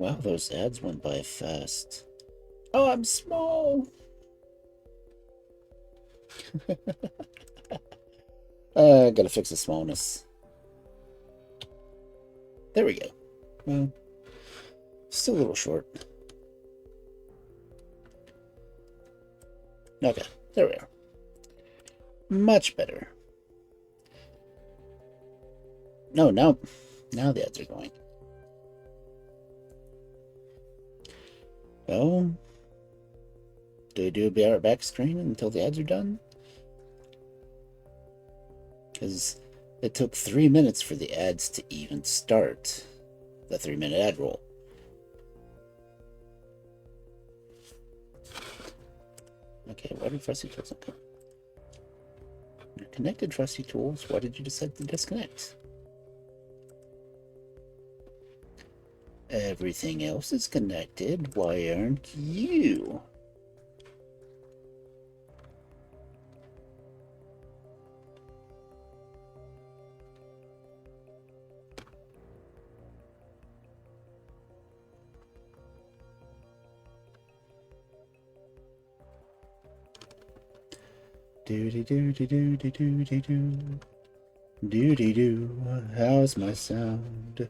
Wow, those ads went by fast. Oh, I'm small. Gotta fix the smallness. There we go. Well, still a little short. Okay, there we are. Much better. No, now the ads are going. Oh, do we do a back screen until the ads are done? Because it took 3 minutes for the ads to even start. The 3-minute ad roll. Okay, why did Frosty Tools not come? You're connected, Frosty Tools. Why did you decide to disconnect? Everything else is connected. Why aren't you? Do-de-do-de-do-de-do-de-do. Do-de-do. How's my sound?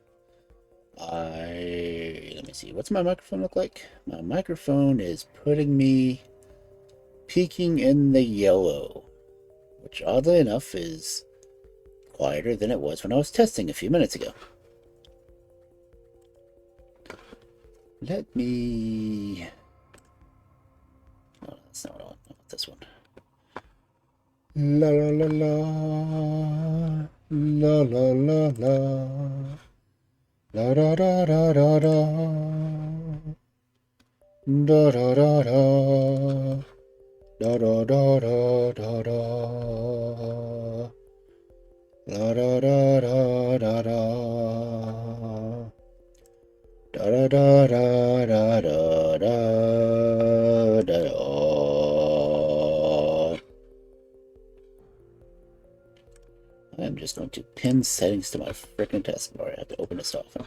Let me see. What's my microphone look like? My microphone is putting me peaking in the yellow, which oddly enough is quieter than it was when I was testing a few minutes ago. Let me... Oh, that's not what I want. I want this one. La la la la. La la la la. La da da da da da. Da da da da. Da da da da da da. La da da da da da. Da da da da da da da da. I'm just going to pin settings to my frickin' taskbar. I have to open this off.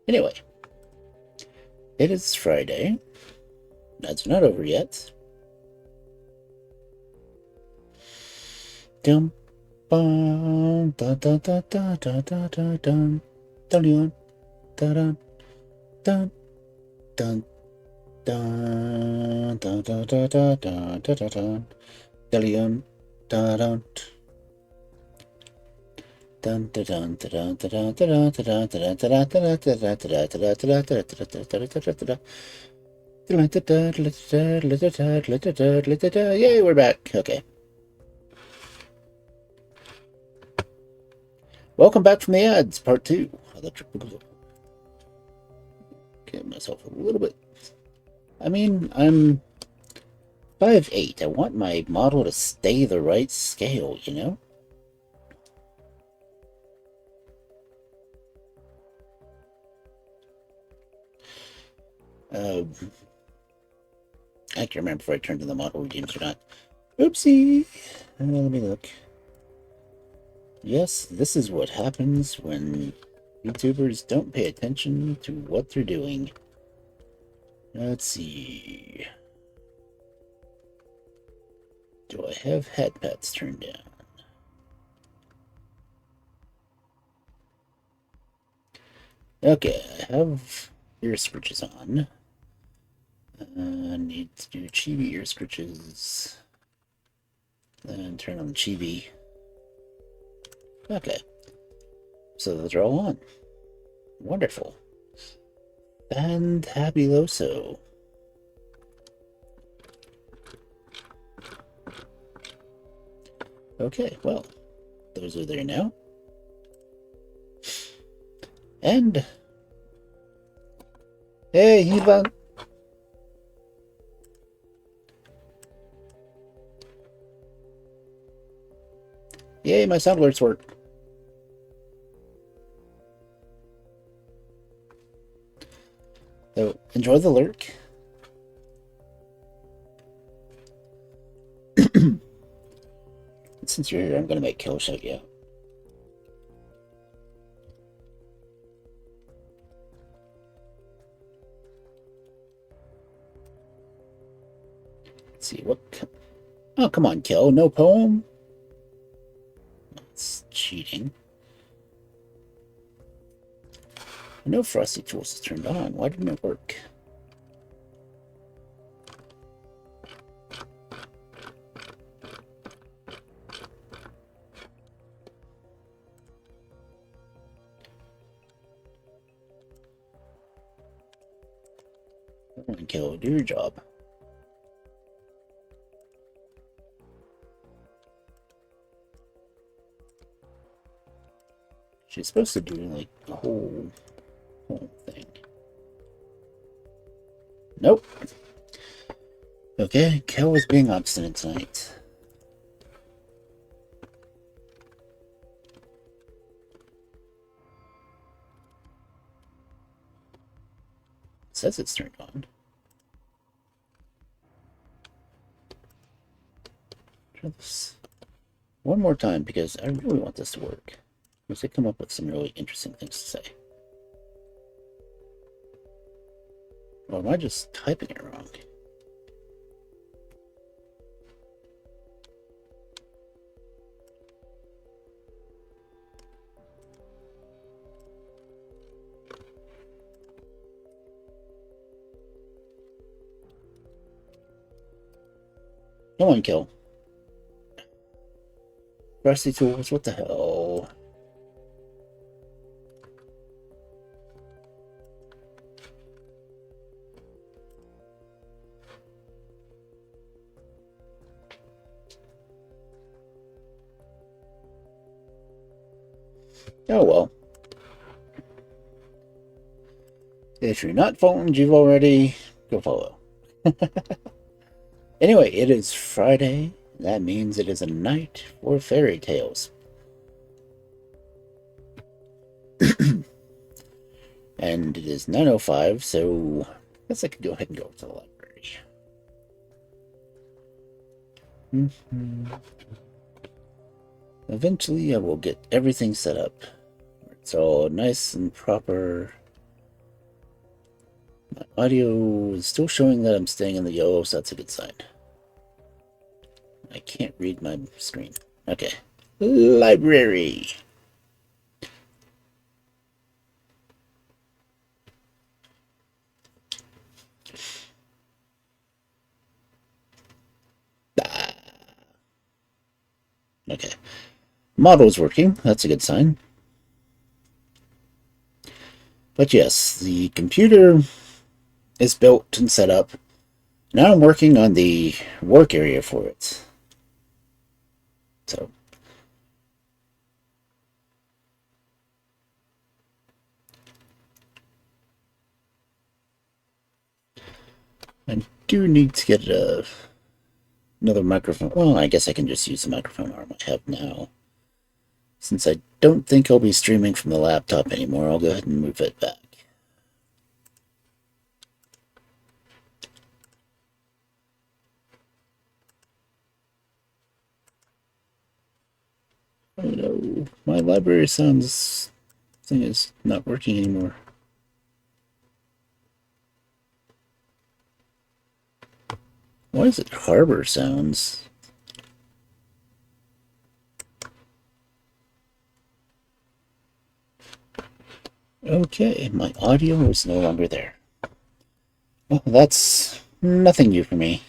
Anyway, it is Friday. That's not over yet. Dum bum da da da da da da da dun dun dun dun dun dun dun da da da da da da dun dun dun dun dun dun dun dun dun dun. Yay, we're back. Okay. Welcome back from the ads, part 2. Electric Boogaloo. Get myself a little bit. I mean, I'm 5'8". I want my model to stay the right scale, you know? I can't remember if I turned in the model redeems or not. Oopsie! Let me look. Yes, this is what happens when YouTubers don't pay attention to what they're doing. Let's see. Do I have head pets turned down? Okay, I have ear scritches on. Need to do chibi ear scritches. Then turn on the chibi. Okay. So those are all on. Wonderful. Fantabuloso. Okay, well, those are there now. And... Hey, Ivan! Yay, my sound alerts work. So, enjoy the lurk. Since you're here, I'm gonna make Kill shout you out. Let's see, what... Oh, come on, Kel, no poem? That's cheating. I know Frosty Tools is turned on. Why didn't it work? Come on, Kel, do your job. She's supposed to do, like, the whole thing. Nope. Okay, Kel was being obstinate tonight. It says it's turned on. Try this one more time because I really want this to work. Because they come up with some really interesting things to say. Or am I just typing it wrong? Come on, Kill. Rusty Tools, what the hell? Oh well. If you're not following Juve already, go follow. Anyway, it is Friday. That means it is a night for fairy tales. And it is 9:05, so I guess I could go ahead and go to the library. Eventually, I will get everything set up. It's all nice and proper. My audio is still showing that I'm staying in the yellow, so that's a good sign. I can't read my screen. Okay. Library. Okay. Model's working. That's a good sign. But yes, the computer is built and set up. Now I'm working on the work area for it. So. I do need to get another microphone. Well, I guess I can just use the microphone arm I have now. Since I don't think I'll be streaming from the laptop anymore, I'll go ahead and move it back. Oh no, my library sounds thing is not working anymore. Why is it harbor sounds? Okay, my audio is no longer there. Well, that's nothing new for me.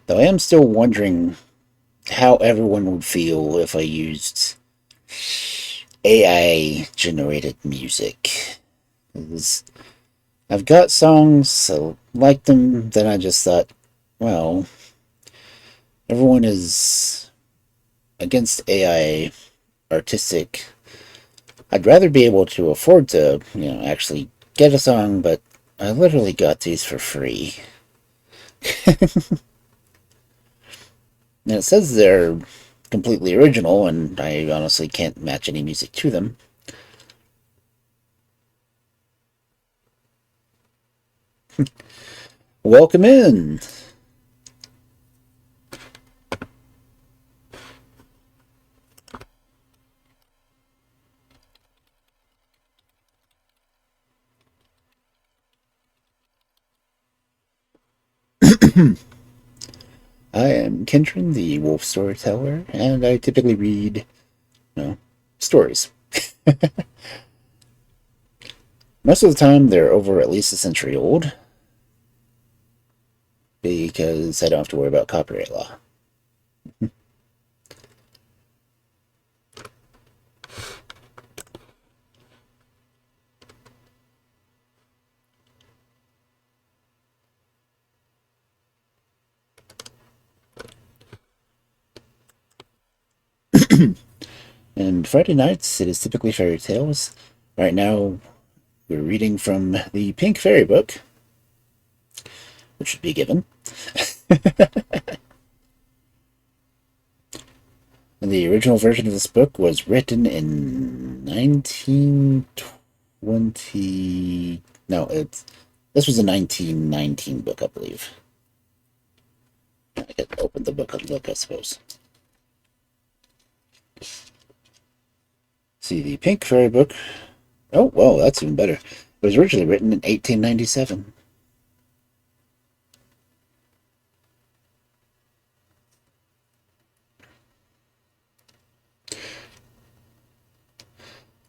Though I am still wondering how everyone would feel if I used AI-generated music. I've got songs, I like them, then I just thought, well, everyone is against AI artistic. I'd rather be able to afford to, actually get a song, but I literally got these for free. And it says they're completely original, and I honestly can't match any music to them. Welcome in! I am Kendron, the wolf storyteller, and I typically read, stories. Most of the time, they're over at least a century old, because I don't have to worry about copyright law. And Friday nights, it is typically fairy tales. Right now, we're reading from the Pink Fairy book, which should be given. And the original version of this book was written in 1920. No, this was a 1919 book, I believe. I could open the book and look, I suppose. See, the Pink Fairy book. Oh, well, that's even better. It was originally written in 1897.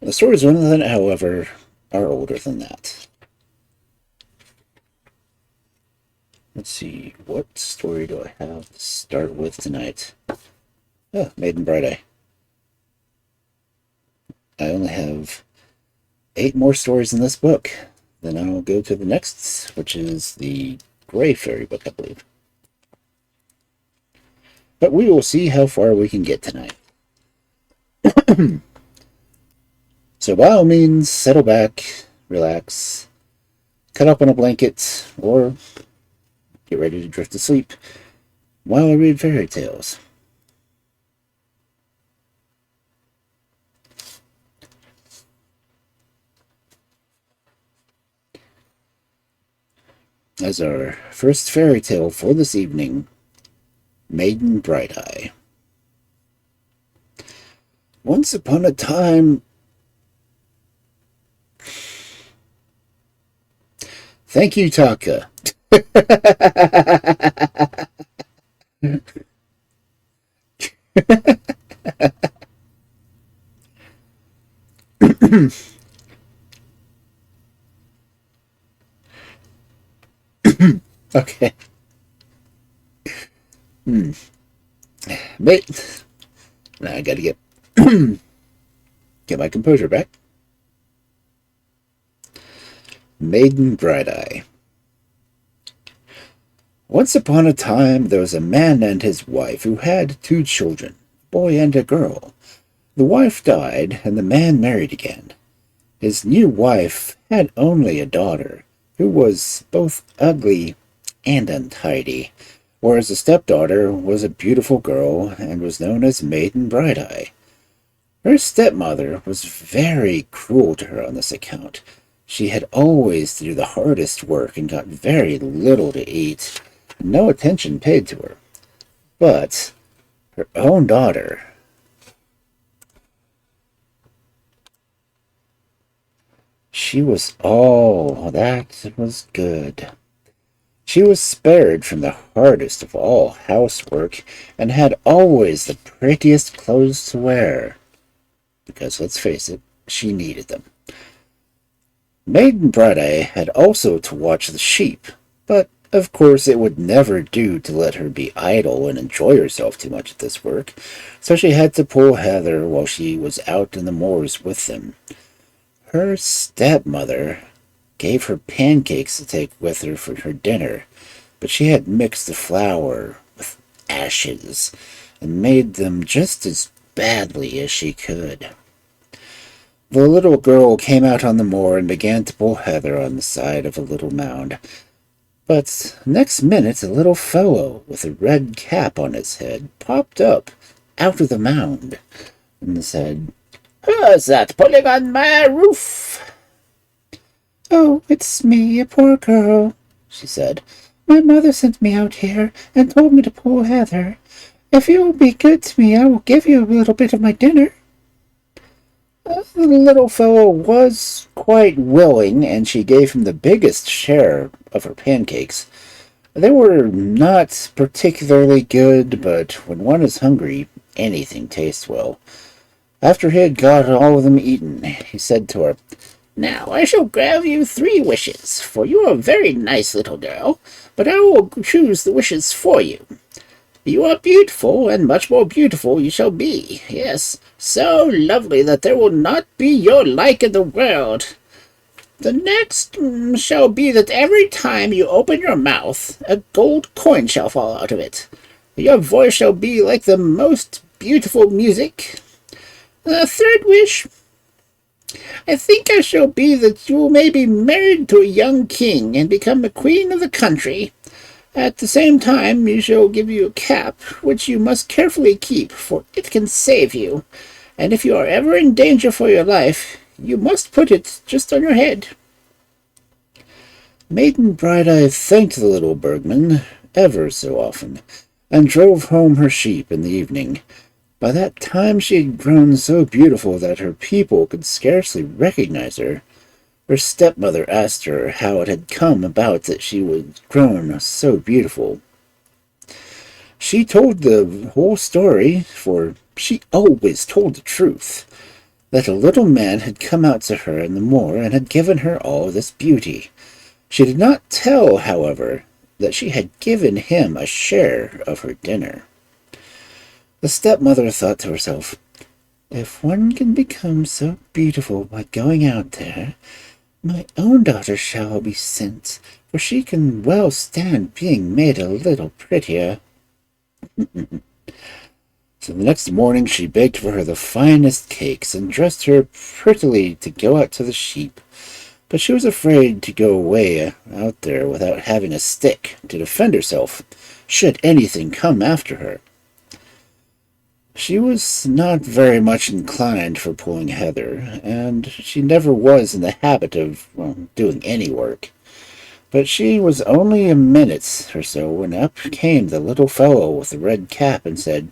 The stories within it, however, are older than that. Let's see, what story do I have to start with tonight? Oh, Maiden Bright-Eye. I only have 8 more stories in this book. Then I'll go to the next, which is the Gray Fairy book, I believe. But we will see how far we can get tonight. So by all means, settle back, relax, cut up on a blanket, or get ready to drift to sleep while I read fairy tales. As our first fairy tale for this evening, Maiden Bright-Eye. Once upon a time... Thank you, Taka. Okay. Mate. Now I gotta get my composure back. Maiden Bright-Eye. Once upon a time, there was a man and his wife who had 2 children, a boy and a girl. The wife died, and the man married again. His new wife had only a daughter, who was both ugly and untidy, whereas the stepdaughter was a beautiful girl and was known as Maiden Bright-Eye. Her stepmother was very cruel to her on this account. She had always to do the hardest work and got very little to eat, and no attention paid to her. But her own daughter, she was all that was good. She was spared from the hardest of all housework, and had always the prettiest clothes to wear, because let's face it, she needed them. Maiden Bright-Eye had also to watch the sheep, but of course it would never do to let her be idle and enjoy herself too much at this work, so she had to pull heather while she was out in the moors with them. Her stepmother gave her pancakes to take with her for her dinner, but she had mixed the flour with ashes and made them just as badly as she could. The little girl came out on the moor and began to pull heather on the side of a little mound. But next minute a little fellow with a red cap on his head popped up out of the mound and said, "Who's that pulling on my roof?" "Oh, it's me, a poor girl," she said. "My mother sent me out here and told me to pull heather. If you will be good to me, I will give you a little bit of my dinner." The little fellow was quite willing, and she gave him the biggest share of her pancakes. They were not particularly good, but when one is hungry, anything tastes well. After he had got all of them eaten, he said to her, "Now I shall grant you 3 wishes, for you are a very nice little girl, but I will choose the wishes for you. You are beautiful, and much more beautiful you shall be. Yes, so lovely that there will not be your like in the world. The next shall be that every time you open your mouth, a gold coin shall fall out of it. Your voice shall be like the most beautiful music. The 3rd wish, I think I shall be that you may be married to a young king and become the queen of the country. At the same time, you shall give you a cap, which you must carefully keep, for it can save you. And if you are ever in danger for your life, you must put it just on your head." Maiden Bright-Eye thanked the little bergman ever so often, and drove home her sheep in the evening. By that time she had grown so beautiful that her people could scarcely recognize her. Her stepmother asked her how it had come about that she was grown so beautiful. She told the whole story, for she always told the truth, that a little man had come out to her in the moor and had given her all this beauty. She did not tell, however, that she had given him a share of her dinner. The stepmother thought to herself, "If one can become so beautiful by going out there, my own daughter shall be sent, for she can well stand being made a little prettier." So the next morning she baked for her the finest cakes and dressed her prettily to go out to the sheep. But she was afraid to go away out there without having a stick to defend herself, should anything come after her. She was not very much inclined for pulling heather, and she never was in the habit of doing any work. But she was only a minute or so when up came the little fellow with the red cap and said,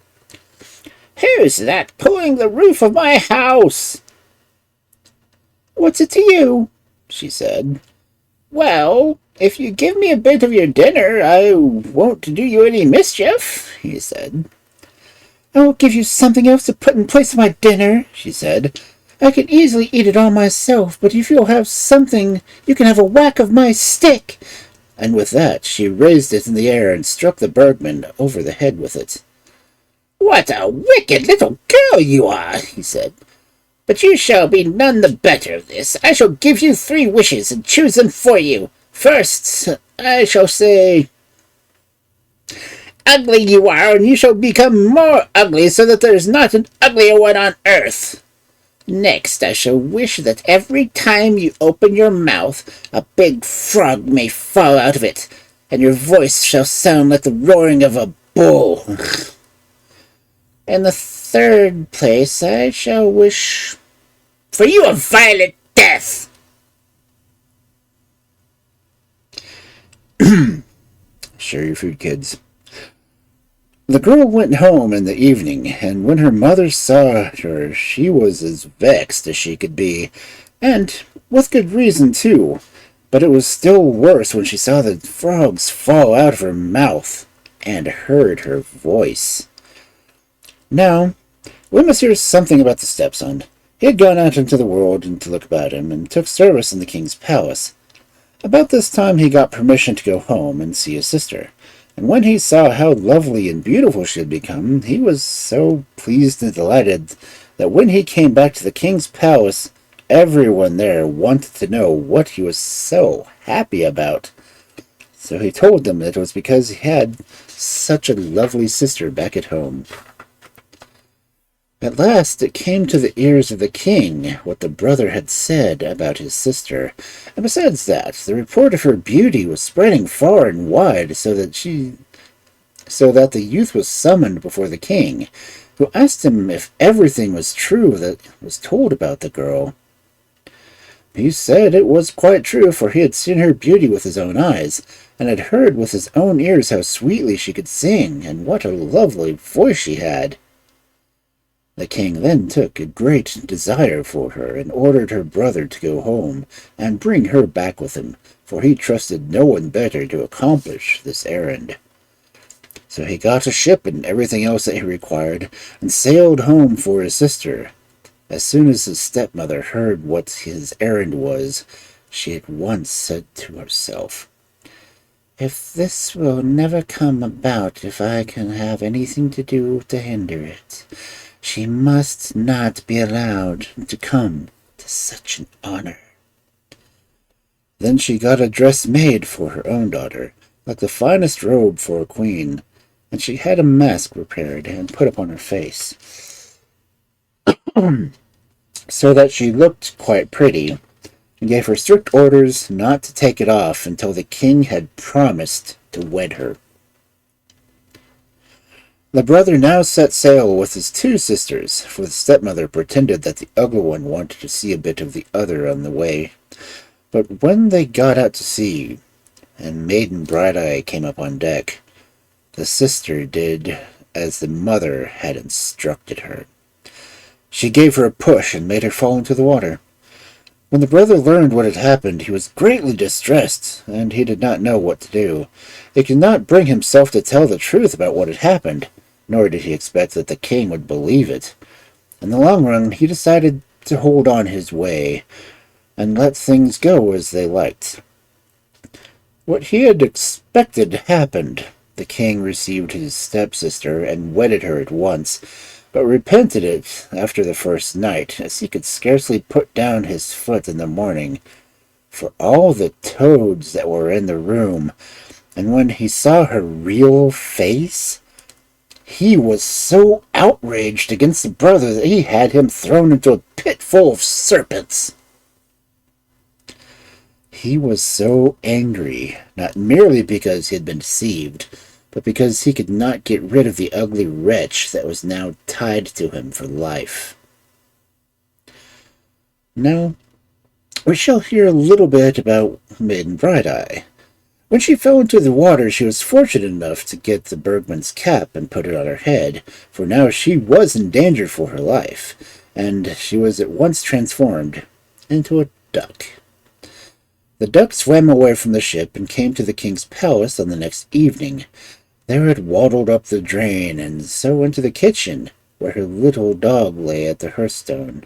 "Who's that pulling the roof of my house?" "What's it to you?" she said. "Well, if you give me a bit of your dinner, I won't do you any mischief," he said. "I will give you something else to put in place of my dinner," she said. "I can easily eat it all myself, but if you'll have something, you can have a whack of my stick." And with that she raised it in the air and struck the bergman over the head with it. "What a wicked little girl you are," he said. "But you shall be none the better of this. I shall give you 3 wishes and choose them for you. First, I shall say, ugly you are, and you shall become more ugly so that there is not an uglier one on earth. Next, I shall wish that every time you open your mouth, a big frog may fall out of it, and your voice shall sound like the roaring of a bull. In the 3rd place, I shall wish for you a violent death." Share your food, kids. The girl went home in the evening, and when her mother saw her, she was as vexed as she could be, and with good reason, too. But it was still worse when she saw the frogs fall out of her mouth and heard her voice. Now, we must hear something about the stepson. He had gone out into the world and to look about him, and took service in the king's palace. About this time he got permission to go home and see his sister, and when he saw how lovely and beautiful she had become, he was so pleased and delighted that when he came back to the king's palace, everyone there wanted to know what he was so happy about. So he told them that it was because he had such a lovely sister back at home. At last it came to the ears of the king what the brother had said about his sister, and besides that, the report of her beauty was spreading far and wide, so that the youth was summoned before the king, who asked him if everything was true that was told about the girl. He said it was quite true, for he had seen her beauty with his own eyes, and had heard with his own ears how sweetly she could sing, and what a lovely voice she had. The king then took a great desire for her and ordered her brother to go home and bring her back with him, for he trusted no one better to accomplish this errand. So he got a ship and everything else that he required and sailed home for his sister. As soon as his stepmother heard what his errand was, she at once said to herself, "If this will never come about, if I can have anything to do to hinder it, she must not be allowed to come to such an honor." Then she got a dress made for her own daughter, like the finest robe for a queen, and she had a mask prepared and put upon her face, so that she looked quite pretty, and gave her strict orders not to take it off until the king had promised to wed her. The brother now set sail with his two sisters, for the stepmother pretended that the ugly one wanted to see a bit of the other on the way. But when they got out to sea, and Maiden Bright-Eye came up on deck, the sister did as the mother had instructed her. She gave her a push and made her fall into the water. When the brother learned what had happened, he was greatly distressed, and he did not know what to do. He could not bring himself to tell the truth about what had happened, nor did he expect that the king would believe it. In the long run, he decided to hold on his way and let things go as they liked. What he had expected happened. The king received his stepsister and wedded her at once, but repented it after the first night, as he could scarcely put down his foot in the morning for all the toads that were in the room. And when he saw her real face, he was so outraged against the brother that he had him thrown into a pit full of serpents. He was so angry, not merely because he had been deceived, but because he could not get rid of the ugly wretch that was now tied to him for life. Now, we shall hear a little bit about Maiden Bright-Eye. When she fell into the water, she was fortunate enough to get the bergman's cap and put it on her head, for now she was in danger for her life, and she was at once transformed into a duck. The duck swam away from the ship and came to the king's palace on the next evening. There it waddled up the drain and so into the kitchen, where her little dog lay at the hearthstone.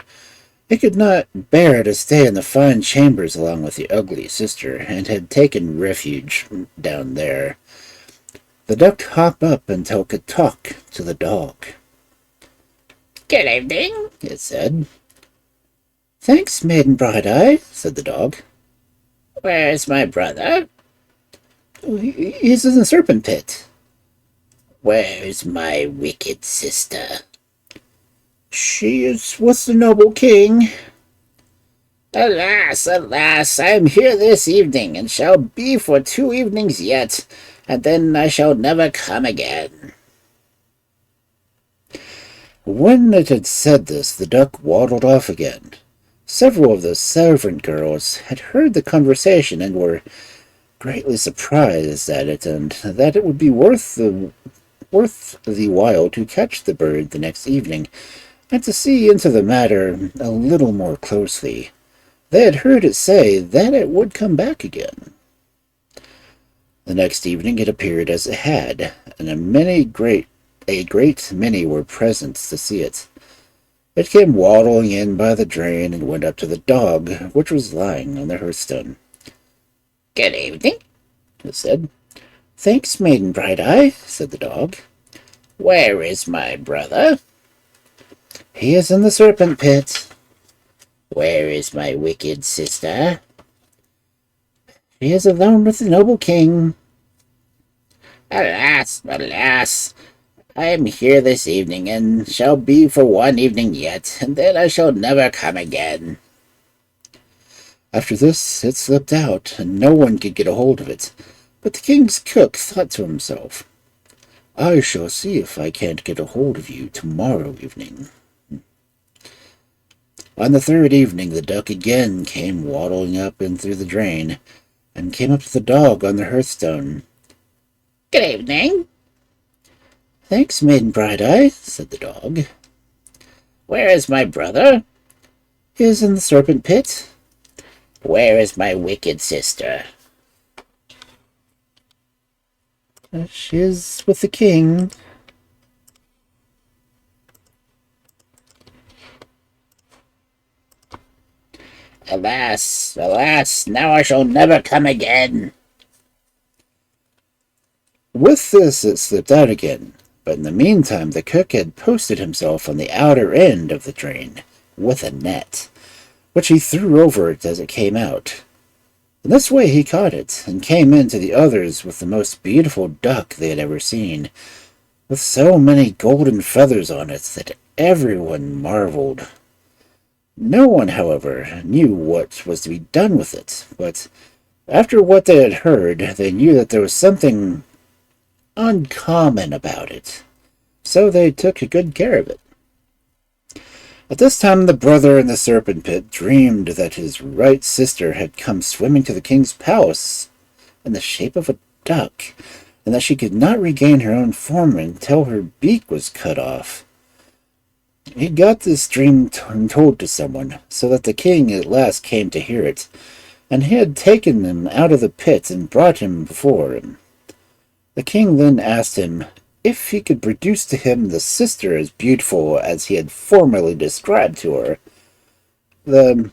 It could not bear to stay in the fine chambers along with the ugly sister, and had taken refuge down there. The duck hopped up until it could talk to the dog. "Good evening," it said. "Thanks, Maiden Bright-Eye," said the dog. "Where's my brother?" "He's in the serpent pit." "Where's my wicked sister?" "She is with the noble king." "Alas, alas, I am here this evening, and shall be for 2 evenings yet, and then I shall never come again." When it had said this, the duck waddled off again. Several of the servant girls had heard the conversation and were greatly surprised at it, and that it would be worth the while to catch the bird the next evening, and to see into the matter a little more closely. They had heard it say that it would come back again. The next evening it appeared as it had, and a great many were present to see it. It came waddling in by the drain and went up to the dog, which was lying on the hearthstone. "Good evening," it said. "Thanks, Maiden Bright-Eye," said the dog. "Where is my brother?" "He is in the serpent pit." "Where is my wicked sister?" "She is alone with the noble king." "Alas, alas, I am here this evening, and shall be for 1 evening yet, and then I shall never come again." After this, it slipped out, and no one could get a hold of it. But the king's cook thought to himself, "I shall see if I can't get a hold of you tomorrow evening." On the third evening, the duck again came waddling up and through the drain, and came up to the dog on the hearthstone. "Good evening." "Thanks, Maiden Bright-Eye," said the dog. Where is my brother? He is in the serpent pit. Where is my wicked sister? She is with the king. Alas, alas, now I shall never come again. With this, it slipped out again, but in the meantime the cook had posted himself on the outer end of the drain with a net, which he threw over it as it came out. In this way he caught it, and came in to the others with the most beautiful duck they had ever seen, with so many golden feathers on it that everyone marveled. No one, however, knew what was to be done with it, but after what they had heard, they knew that there was something uncommon about it, so they took good care of it. At this time the brother in the serpent pit dreamed that his right sister had come swimming to the king's palace in the shape of a duck, and that she could not regain her own form until her beak was cut off. He got this dream told to someone, so that the king at last came to hear it, and he had taken him out of the pit and brought him before him. The king then asked him if he could produce to him the sister as beautiful as he had formerly described to her. The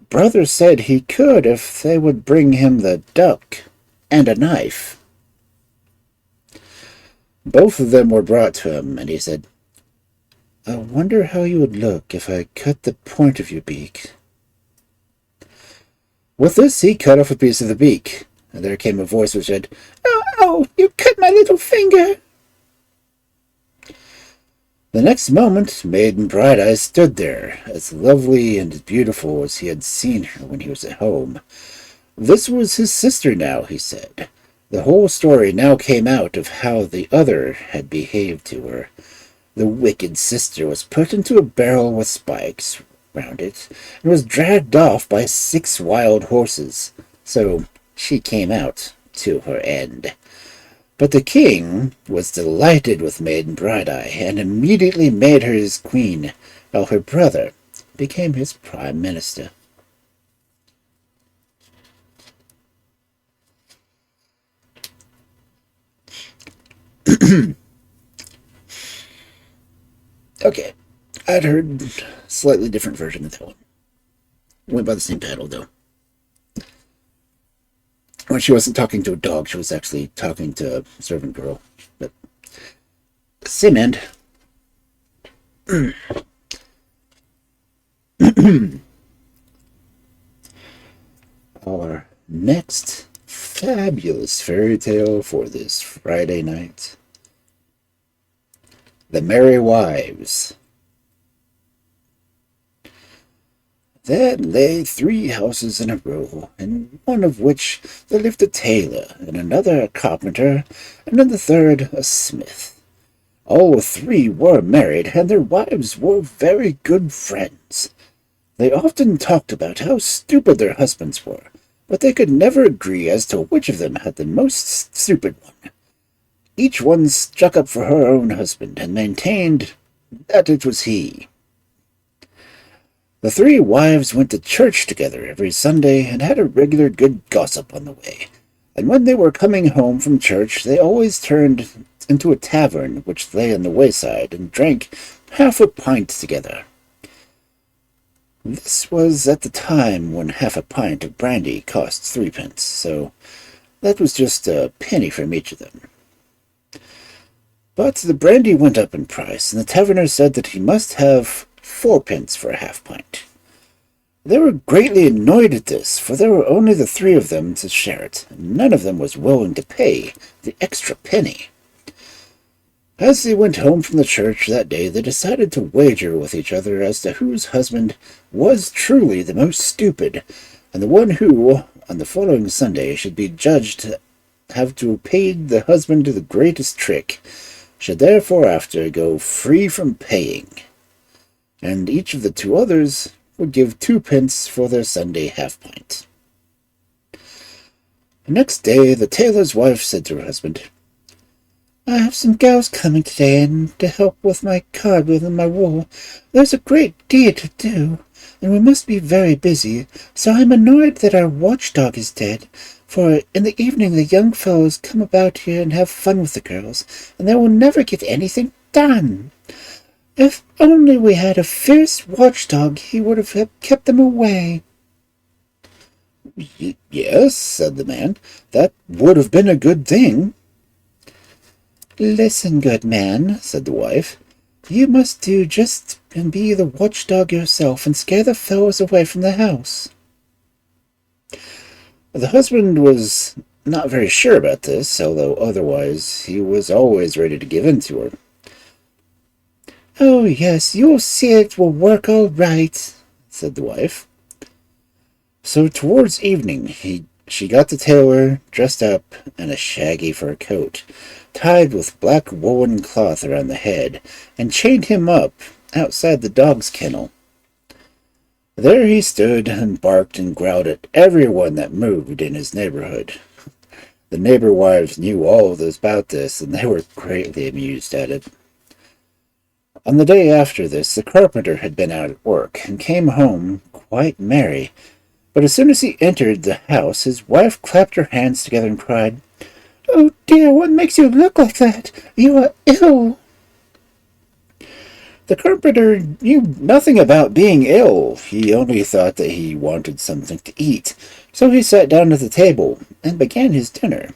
brother said he could if they would bring him the duck and a knife. Both of them were brought to him, and he said, "I wonder how you would look if I cut the point of your beak." With this he cut off a piece of the beak, and there came a voice which said, "Oh, you cut my little finger!" The next moment Maiden Bright-Eye stood there, as lovely and as beautiful as he had seen her when he was at home. This was his sister now, he said. The whole story now came out of how the other had behaved to her. The wicked sister was put into a barrel with spikes round it, and was dragged off by 6 wild horses, so she came out to her end. But the king was delighted with Maiden Bright-Eye, and immediately made her his queen, while her brother became his prime minister. Okay, I'd heard a slightly different version of that one. Went by the same title, though. When she wasn't talking to a dog, she was actually talking to a servant girl. But same end. Our next fabulous fairy tale for this Friday night: The Merry Wives. There lay 3 houses in a row, in one of which there lived a tailor, in another a carpenter, and in the third a smith. All 3 were married, and their wives were very good friends. They often talked about how stupid their husbands were, but they could never agree as to which of them had the most stupid one. Each one stuck up for her own husband, and maintained that it was he. The 3 wives went to church together every Sunday, and had a regular good gossip on the way. And when they were coming home from church, they always turned into a tavern which lay on the wayside, and drank half a pint together. This was at the time when half a pint of brandy cost 3 pence, so that was just a penny from each of them. But the brandy went up in price, and the taverner said that he must have 4 pence for a half pint. They were greatly annoyed at this, for there were only the 3 of them to share it, and none of them was willing to pay the extra penny. As they went home from the church that day, they decided to wager with each other as to whose husband was truly the most stupid, and the one who, on the following Sunday, should be judged to have paid the husband the greatest trick, should therefore after go free from paying, and each of the 2 others would give 2 pence for their Sunday half-pint. The next day the tailor's wife said to her husband, I have some gals coming today and to help with my cardboard and my wool. There's a great deal to do, and we must be very busy, so I'm annoyed that our watchdog is dead, for in the evening the young fellows come about here and have fun with the girls, and they will never get anything done. If only we had a fierce watchdog, he would have kept them away. Yes, said the man, that would have been a good thing. Listen, good man, said the wife. You must do just and be the watchdog yourself and scare the fellows away from the house. The husband was not very sure about this, although otherwise he was always ready to give in to her. Oh, yes, you'll see it will work all right, said the wife. So towards evening she got the tailor dressed up in a shaggy fur coat, tied with black woolen cloth around the head, and chained him up outside the dog's kennel. There he stood and barked and growled at everyone that moved in his neighborhood. The neighbor wives knew all about this, and they were greatly amused at it. On the day after this, the carpenter had been out at work, and came home quite merry. But as soon as he entered the house, his wife clapped her hands together and cried, "Oh dear, what makes you look like that? You are ill." The carpenter knew nothing about being ill. He only thought that he wanted something to eat, so he sat down at the table and began his dinner.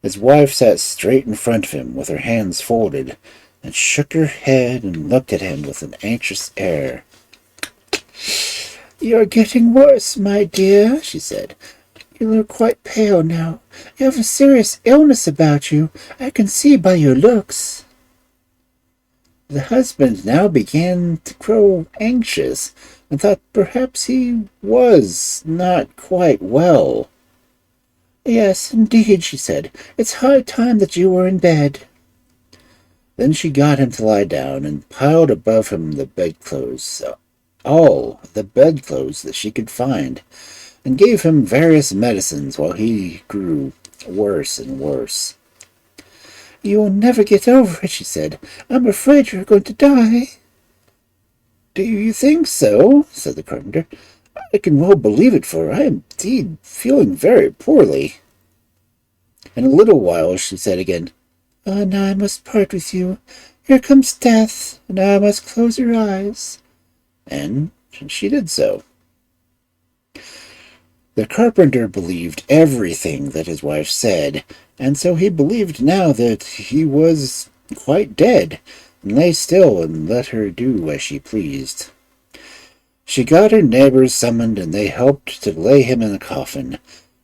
His wife sat straight in front of him with her hands folded, and shook her head and looked at him with an anxious air. "You're getting worse, my dear," she said. "You look quite pale now. You have a serious illness about you. I can see by your looks." The husband now began to grow anxious, and thought perhaps he was not quite well. "Yes, indeed," she said. "It's high time that you were in bed." Then she got him to lie down, and piled above him the bedclothes, all the bedclothes that she could find, and gave him various medicines while he grew worse and worse. "You'll never get over it," she said. "I'm afraid you're going to die." "Do you think so?" said the carpenter. "I can well believe it, for I am indeed feeling very poorly." In a little while she said again, "Now I must part with you. Here comes death, and now I must close your eyes." And she did so. The carpenter believed everything that his wife said, and so he believed now that he was quite dead, and lay still and let her do as she pleased. She got her neighbors summoned, and they helped to lay him in a coffin.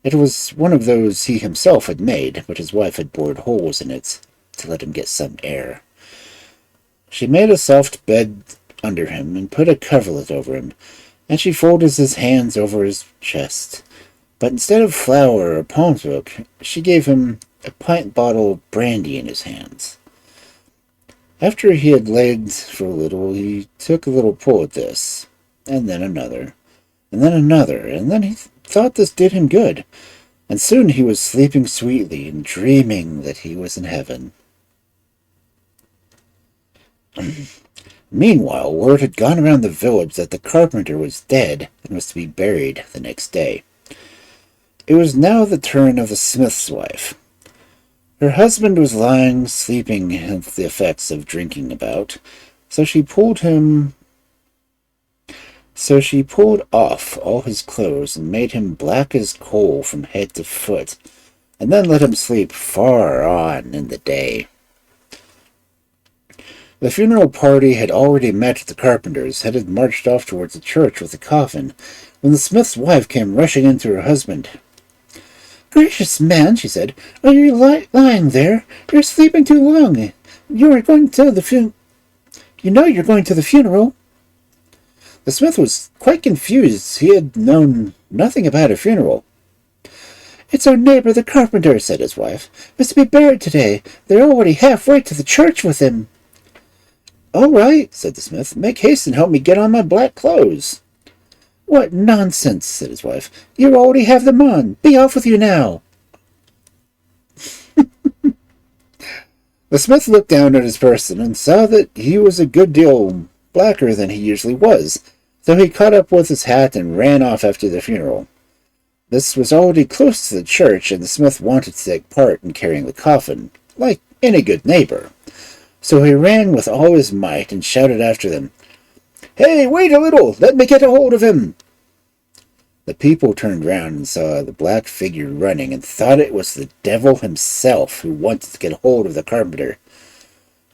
It was one of those he himself had made, but his wife had bored holes in it to let him get some air. She made a soft bed under him, and put a coverlet over him, and she folded his hands over his chest. But instead of flour or palm milk, she gave him a pint bottle of brandy in his hands. After he had laid for a little, he took a little pull at this, and then another, and then another, and then he thought this did him good, and soon he was sleeping sweetly and dreaming that he was in heaven. Meanwhile, word had gone around the village that the carpenter was dead and was to be buried the next day. It was now the turn of the smith's wife. Her husband was lying sleeping with the effects of drinking about, so she pulled off all his clothes and made him black as coal from head to foot, and then let him sleep far on in the day. The funeral party had already met at the carpenter's, had marched off towards the church with the coffin, when the smith's wife came rushing in to her husband. "Gracious man," she said, "are you lying there? You're sleeping too long. You're going to the You know you're going to the funeral." The smith was quite confused. He had known nothing about a funeral. "It's our neighbor the carpenter," said his wife. "Is to be buried today. They're already halfway to the church with him." "All right," said the smith. "Make haste and help me get on my black clothes." "What nonsense," said his wife. "You already have them on. Be off with you now." The smith looked down at his person and saw that he was a good deal blacker than he usually was, so he caught up with his hat and ran off after the funeral. This was already close to the church, and the smith wanted to take part in carrying the coffin, like any good neighbor. So he ran with all his might and shouted after them, "Hey, wait a little! Let me get a hold of him!" The people turned round and saw the black figure running and thought it was the devil himself who wanted to get hold of the carpenter.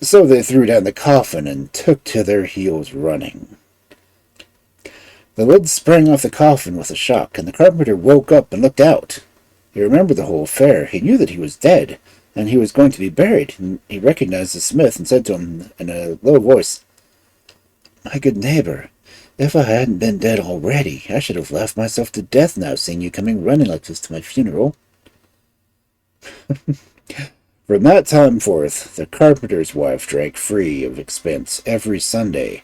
So they threw down the coffin and took to their heels running. The lid sprang off the coffin with a shock, and the carpenter woke up and looked out. He remembered the whole affair. He knew that he was dead, and he was going to be buried. And he recognized the smith and said to him in a low voice, "My good neighbor, if I hadn't been dead already, I should have laughed myself to death now, seeing you coming running like this to my funeral." From that time forth, the carpenter's wife drank free of expense every Sunday,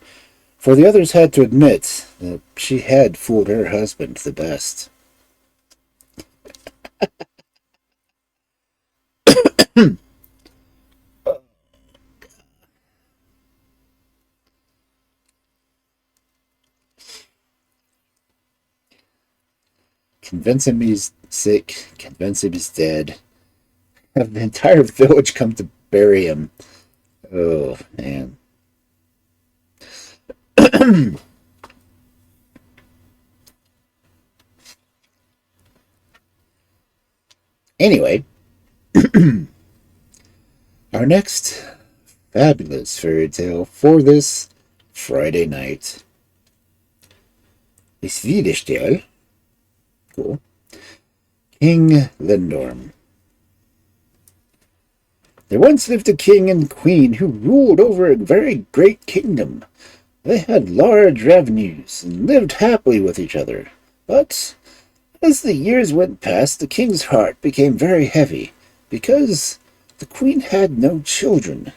for the others had to admit that she had fooled her husband the best. Convince him he's sick, convince him he's dead. Have the entire village come to bury him. Oh, man. Anyway, our next fabulous fairy tale for this Friday night is Swedish tale. Cool. King Lindorm. There once lived a king and queen who ruled over a very great kingdom. They had large revenues and lived happily with each other. But as the years went past, the king's heart became very heavy, because the queen had no children.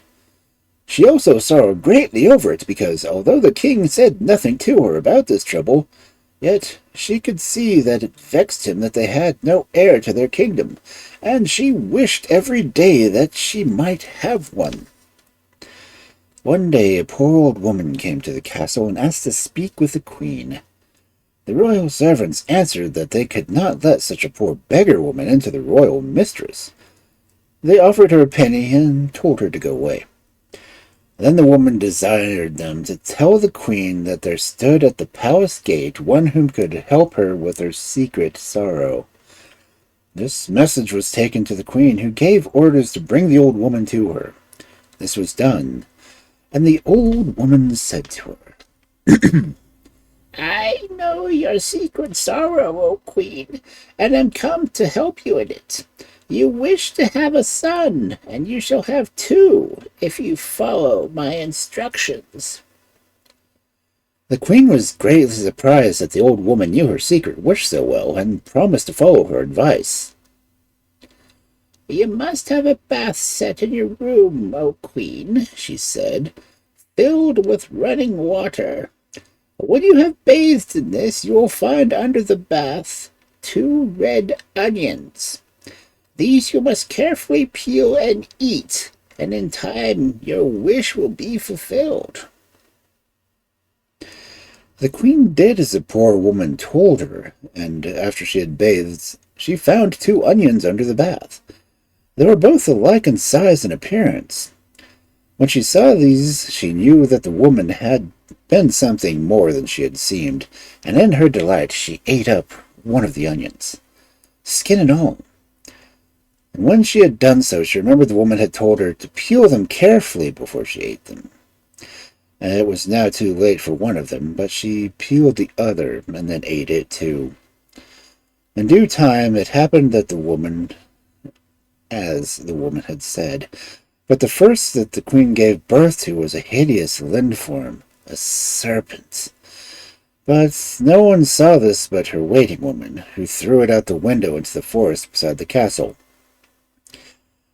She also sorrowed greatly over it, because although the king said nothing to her about this trouble, yet she could see that it vexed him that they had no heir to their kingdom, and she wished every day that she might have one. One day a poor old woman came to the castle and asked to speak with the queen. The royal servants answered that they could not let such a poor beggar woman into the royal mistress. They offered her a penny and told her to go away. Then the woman desired them to tell the queen that there stood at the palace gate one whom could help her with her secret sorrow. This message was taken to the queen, who gave orders to bring the old woman to her. This was done, and the old woman said to her, "I know your secret sorrow, O queen, and am come to help you in it. You wish to have a son, and you shall have two, if you follow my instructions." The queen was greatly surprised that the old woman knew her secret wish so well, and promised to follow her advice. "You must have a bath set in your room, O queen," she said, "filled with running water. When you have bathed in this, you will find under the bath 2 red onions. These you must carefully peel and eat, and in time your wish will be fulfilled." The queen did as the poor woman told her, and after she had bathed, she found 2 onions under the bath. They were both alike in size and appearance. When she saw these, she knew that the woman had been something more than she had seemed, and in her delight she ate up one of the onions, skin and all. And when she had done so, she remembered the woman had told her to peel them carefully before she ate them. And it was now too late for one of them, but she peeled the other and then ate it too. In due time it happened that as the woman had said, but the first that the queen gave birth to was a hideous Lindorm, a serpent. But no one saw this but her waiting woman, who threw it out the window into the forest beside the castle.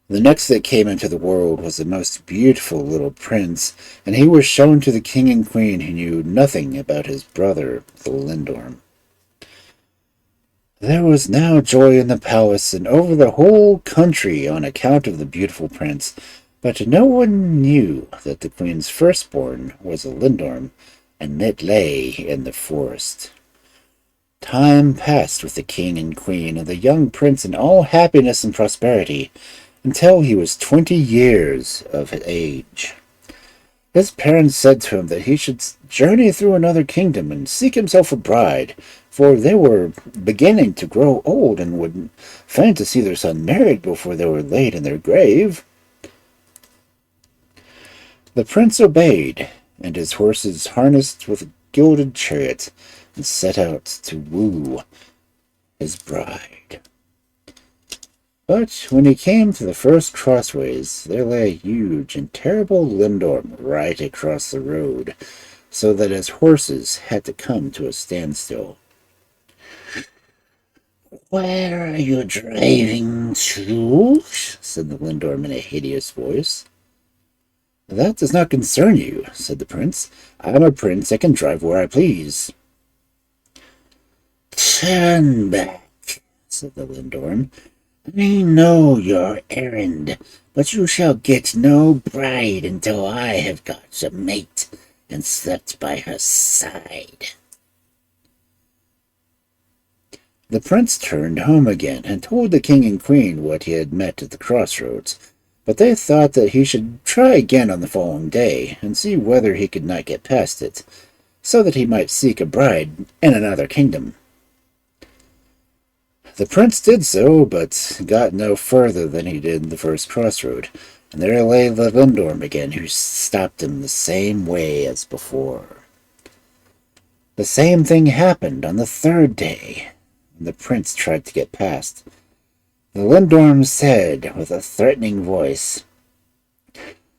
The next that came into the world was the most beautiful little prince, and he was shown to the king and queen, who knew nothing about his brother, the Lindorm. There was now joy in the palace and over the whole country on account of the beautiful prince, But no one knew that the queen's firstborn was a Lindorm, and it lay in the forest. Time passed with the king and queen and the young prince in all happiness and prosperity until he was 20 years of age. His parents said to him that he should journey through another kingdom and seek himself a bride, for they were beginning to grow old and would fain to see their son married before they were laid in their grave. The prince obeyed, and his horses harnessed with a gilded chariot and set out to woo his bride. But when he came to the first crossways, there lay a huge and terrible Lindorm right across the road, so that his horses had to come to a standstill. "Where are you driving to?" said the Lindorm in a hideous voice. "That does not concern you," said the prince. "I am a prince. I can drive where I please." "Turn back," said the Lindorm. "I know your errand, but you shall get no bride until I have got a mate and slept by her side." The prince turned home again and told the king and queen what he had met at the crossroads, but they thought that he should try again on the following day and see whether he could not get past it, so that he might seek a bride in another kingdom. The prince did so, but got no further than he did the first crossroad, and there lay the Lindorm again, who stopped him the same way as before. The same thing happened on the third day, and the prince tried to get past. The Lindorm said with a threatening voice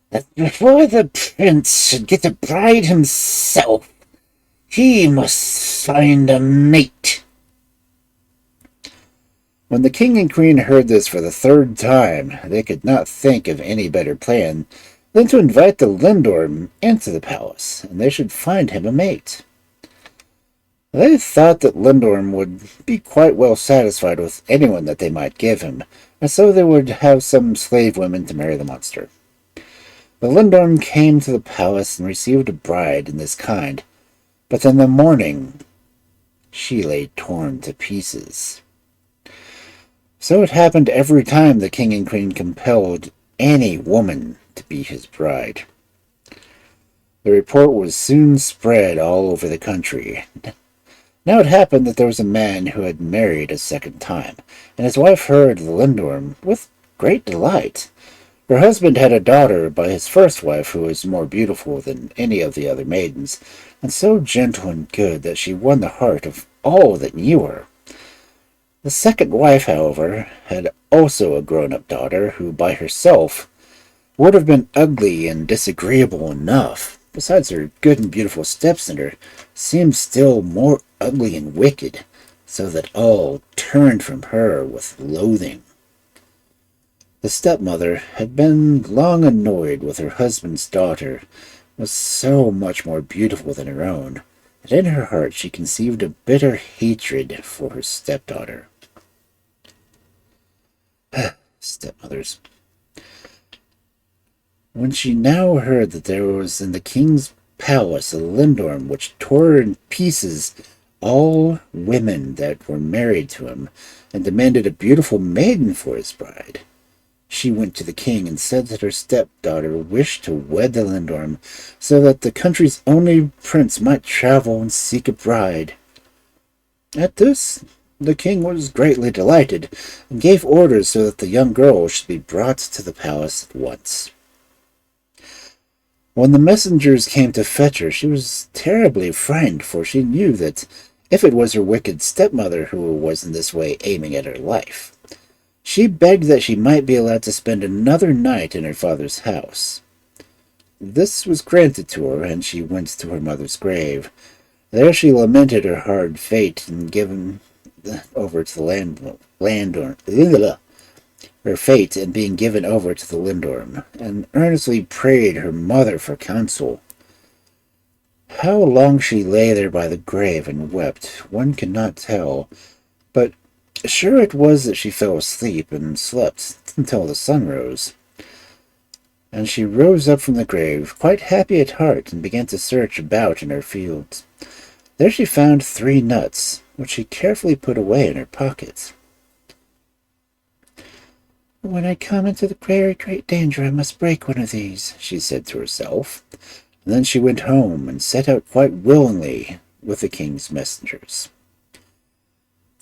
that before the prince should get a bride himself, he must find a mate. When the king and queen heard this for the third time, they could not think of any better plan than to invite the Lindorm into the palace, and they should find him a mate. They thought that Lindorm would be quite well satisfied with anyone that they might give him, and so they would have some slave women to marry the monster. The Lindorm came to the palace and received a bride in this kind, but in the morning she lay torn to pieces. So it happened every time the king and queen compelled any woman to be his bride. The report was soon spread all over the country. Now it happened that there was a man who had married a second time, and his wife heard the Lindorm with great delight. Her husband had a daughter by his first wife who was more beautiful than any of the other maidens, and so gentle and good that she won the heart of all that knew her. The second wife, however, had also a grown-up daughter who by herself would have been ugly and disagreeable enough. Besides her good and beautiful stepsister seemed still more ugly and wicked, so that all turned from her with loathing. The stepmother had been long annoyed with her husband's daughter, was so much more beautiful than her own, and in her heart she conceived a bitter hatred for her stepdaughter. Stepmothers. When she now heard that there was in the king's palace a Lindorm which tore in pieces all women that were married to him, and demanded a beautiful maiden for his bride, she went to the king and said that her stepdaughter wished to wed the Lindorm, so that the country's only prince might travel and seek a bride. At this, the king was greatly delighted, and gave orders so that the young girl should be brought to the palace at once. When the messengers came to fetch her, she was terribly frightened, for she knew that if it was her wicked stepmother who was in this way aiming at her life, she begged that she might be allowed to spend another night in her father's house. This was granted to her, and she went to her mother's grave. There she lamented her hard fate and given over to the Lindorm, her fate in being given over to the Lindorm, and earnestly prayed her mother for counsel. How long she lay there by the grave and wept, one cannot tell, but sure it was that she fell asleep and slept until the sun rose. And she rose up from the grave, quite happy at heart, and began to search about in her fields. There she found 3 nuts, which she carefully put away in her pockets. "When I come into the very great danger, I must break one of these," she said to herself. And then she went home and set out quite willingly with the king's messengers.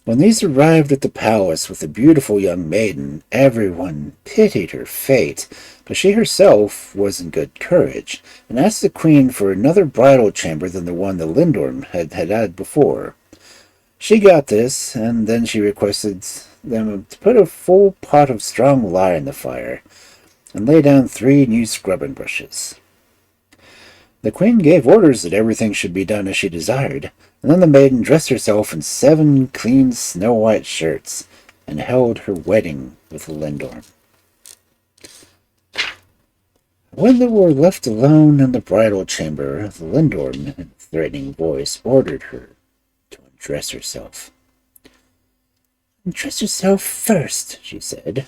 When these arrived at the palace with the beautiful young maiden, everyone pitied her fate, but she herself was in good courage, and asked the queen for another bridal chamber than the one the Lindorm had before. She got this, and then she requested them to put a full pot of strong lye in the fire, and lay down 3 new scrubbing brushes. The queen gave orders that everything should be done as she desired, and then the maiden dressed herself in 7 clean snow-white shirts, and held her wedding with the Lindorm. When they were left alone in the bridal chamber, the Lindorm, in a threatening voice, ordered her to undress herself. "Undress yourself first," she said.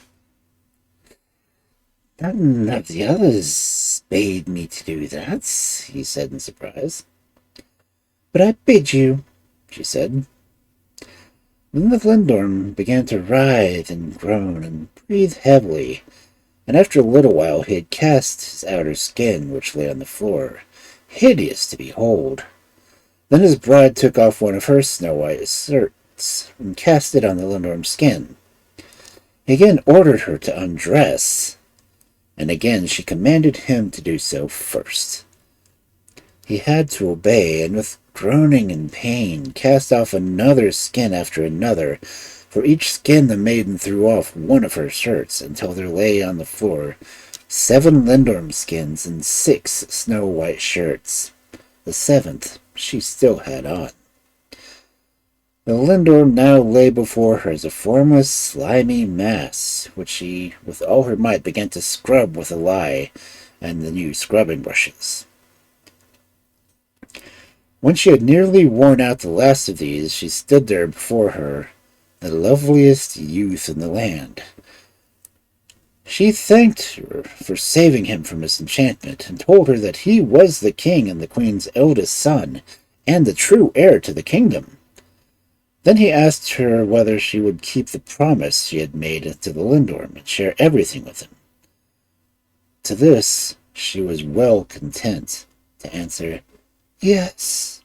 "None of the others bade me to do that," he said in surprise. "But I bid you," she said. Then the Lindorm began to writhe and groan and breathe heavily, and after a little while he had cast his outer skin, which lay on the floor, hideous to behold. Then his bride took off one of her snow-white shirts and cast it on the Lindorm's skin. He again ordered her to undress, and again she commanded him to do so first. He had to obey, and with groaning and pain, cast off another skin after another. For each skin the maiden threw off one of her shirts, until there lay on the floor 7 Lindorm skins and 6 snow-white shirts. The 7th she still had on. The Lindorm now lay before her as a formless, slimy mass, which she, with all her might, began to scrub with the lye and the new scrubbing brushes. When she had nearly worn out the last of these, she stood there before her, the loveliest youth in the land. She thanked her for saving him from his enchantment, and told her that he was the king and the queen's eldest son, and the true heir to the kingdom. Then he asked her whether she would keep the promise she had made to the Lindorm and share everything with him. To this she was well content to answer, "Yes."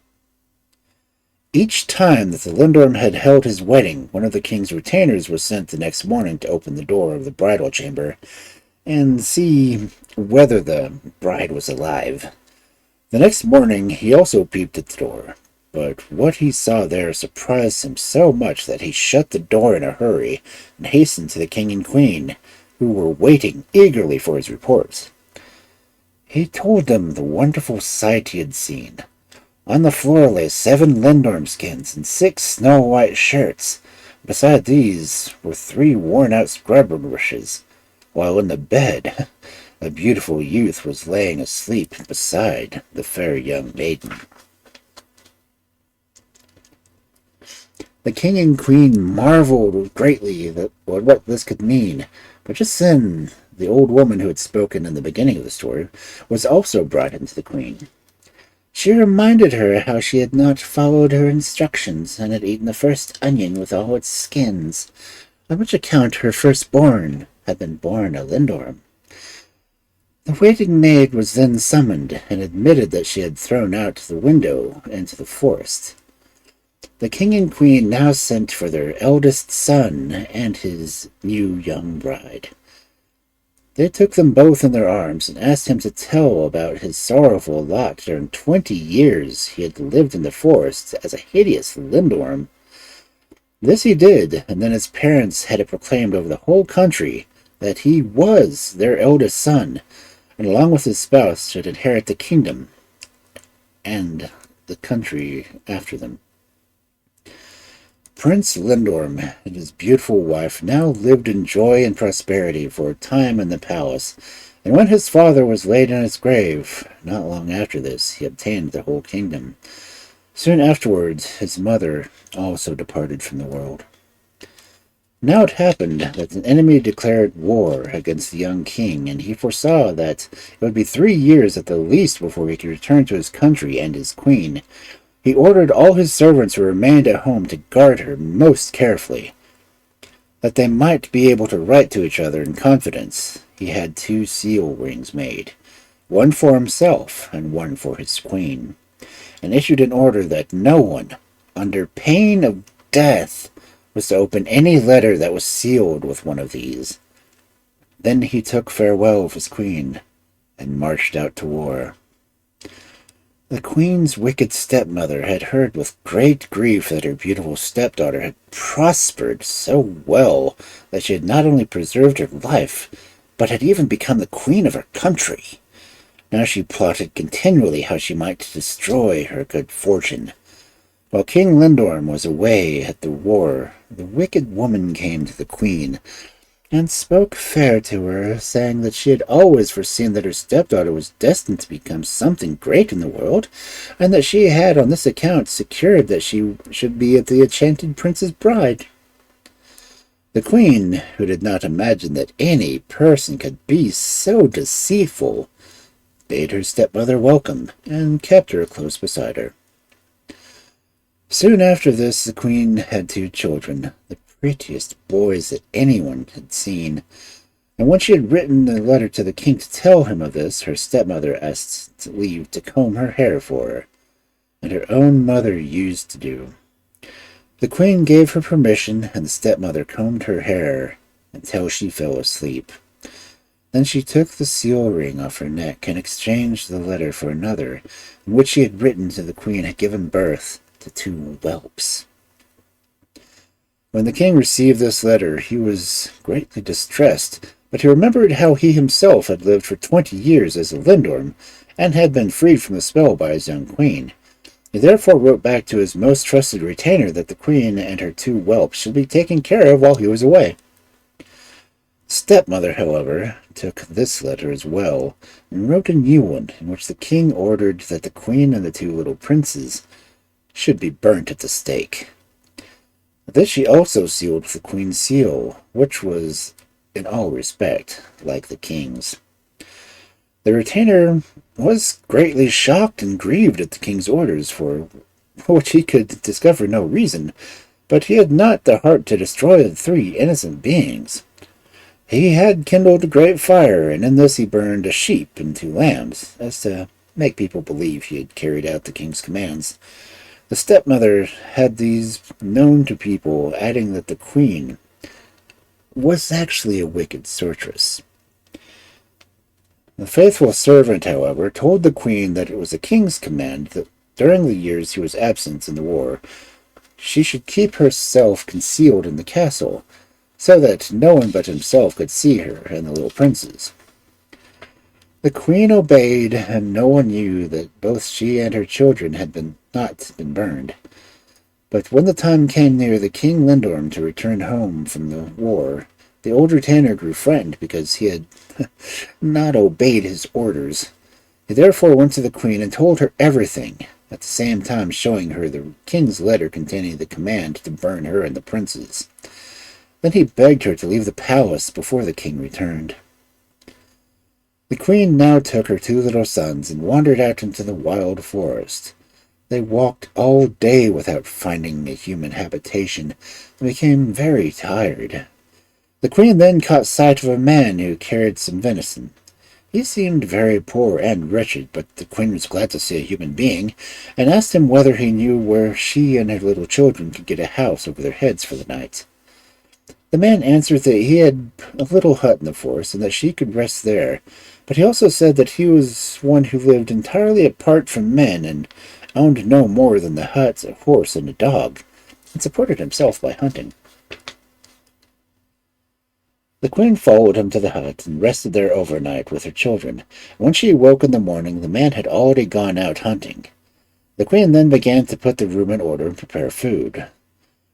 Each time that the Lindorm had held his wedding, one of the king's retainers was sent the next morning to open the door of the bridal chamber and see whether the bride was alive. The next morning he also peeped at the door, but what he saw there surprised him so much that he shut the door in a hurry and hastened to the king and queen, who were waiting eagerly for his report. He told them the wonderful sight he had seen. On the floor lay 7 Lindorm skins and 6 snow-white shirts. Beside these were 3 worn-out scrubber brushes, while in the bed a beautiful youth was laying asleep beside the fair young maiden. The king and queen marveled greatly at what this could mean, but just then the old woman who had spoken in the beginning of the story was also brought into the queen. She reminded her how she had not followed her instructions and had eaten the first onion with all its skins, on which account her firstborn had been born a Lindorm. The waiting maid was then summoned and admitted that she had thrown out the window into the forest. The king and queen now sent for their eldest son and his new young bride. They took them both in their arms and asked him to tell about his sorrowful lot during 20 years he had lived in the forest as a hideous Lindorm. This he did, and then his parents had it proclaimed over the whole country that he was their eldest son, and along with his spouse should inherit the kingdom and the country after them. Prince Lindorm and his beautiful wife now lived in joy and prosperity for a time in the palace, and when his father was laid in his grave, not long after this, he obtained the whole kingdom. Soon afterwards, his mother also departed from the world. Now it happened that an enemy declared war against the young king, and he foresaw that it would be 3 years at the least before he could return to his country and his queen. He ordered all his servants who remained at home to guard her most carefully, that they might be able to write to each other in confidence. He had 2 seal rings made, one for himself and one for his queen, and issued an order that no one, under pain of death, was to open any letter that was sealed with one of these. Then he took farewell of his queen and marched out to war. The queen's wicked stepmother had heard with great grief that her beautiful stepdaughter had prospered so well that she had not only preserved her life, but had even become the queen of her country. Now she plotted continually how she might destroy her good fortune. While King Lindorm was away at the war, the wicked woman came to the queen and spoke fair to her, saying that she had always foreseen that her stepdaughter was destined to become something great in the world, and that she had on this account secured that she should be the enchanted prince's bride. The queen, who did not imagine that any person could be so deceitful, bade her stepmother welcome, and kept her close beside her. Soon after this, the queen had 2 children, the prettiest boys that anyone had seen, and when she had written a letter to the king to tell him of this, her stepmother asked leave to comb her hair for her, and her own mother used to do. The queen gave her permission, and the stepmother combed her hair until she fell asleep. Then she took the seal ring off her neck and exchanged the letter for another, in which she had written to the queen had given birth to 2 whelps. When the king received this letter, he was greatly distressed, but he remembered how he himself had lived for 20 years as a Lindorm, and had been freed from the spell by his young queen. He therefore wrote back to his most trusted retainer that the queen and her 2 whelps should be taken care of while he was away. Stepmother, however, took this letter as well, and wrote a new one, in which the king ordered that the queen and the 2 little princes should be burnt at the stake. This she also sealed with the queen's seal, which was, in all respect, like the king's. The retainer was greatly shocked and grieved at the king's orders, for which he could discover no reason, but he had not the heart to destroy the 3 innocent beings. He had kindled a great fire, and in this he burned a sheep and 2 lambs, as to make people believe he had carried out the king's commands. The stepmother had these known to people, adding that the queen was actually a wicked sorceress. The faithful servant, however, told the queen that it was the king's command that during the years he was absent in the war, she should keep herself concealed in the castle, so that no one but himself could see her and the little princes. The queen obeyed, and no one knew that both she and her children had not been burned. But when the time came near the King Lindorm to return home from the war, the old retainer grew frightened because he had not obeyed his orders. He therefore went to the queen and told her everything, at the same time showing her the king's letter containing the command to burn her and the princes. Then he begged her to leave the palace before the king returned. The queen now took her 2 little sons and wandered out into the wild forest. They walked all day without finding a human habitation, and became very tired. The queen then caught sight of a man who carried some venison. He seemed very poor and wretched, but the queen was glad to see a human being, and asked him whether he knew where she and her little children could get a house over their heads for the night. The man answered that he had a little hut in the forest, and that she could rest there, but he also said that he was one who lived entirely apart from men, and owned no more than the hut, a horse, and a dog, and supported himself by hunting. The queen followed him to the hut, and rested there overnight with her children. When she awoke in the morning, the man had already gone out hunting. The queen then began to put the room in order and prepare food,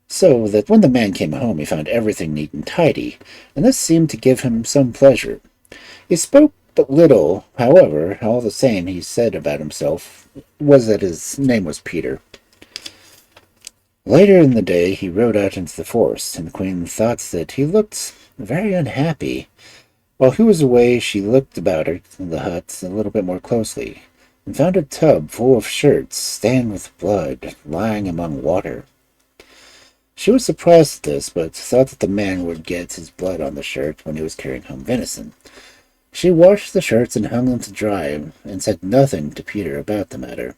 so that when the man came home he found everything neat and tidy, and this seemed to give him some pleasure. He spoke but little, however. All the same he said about himself was that his name was Peter. Later in the day, he rode out into the forest, and the queen thought that he looked very unhappy. While he was away, she looked about her in the hut a little bit more closely, and found a tub full of shirts stained with blood lying among water. She was surprised at this, but thought that the man would get his blood on the shirt when he was carrying home venison. She washed the shirts and hung them to dry, and said nothing to Peter about the matter.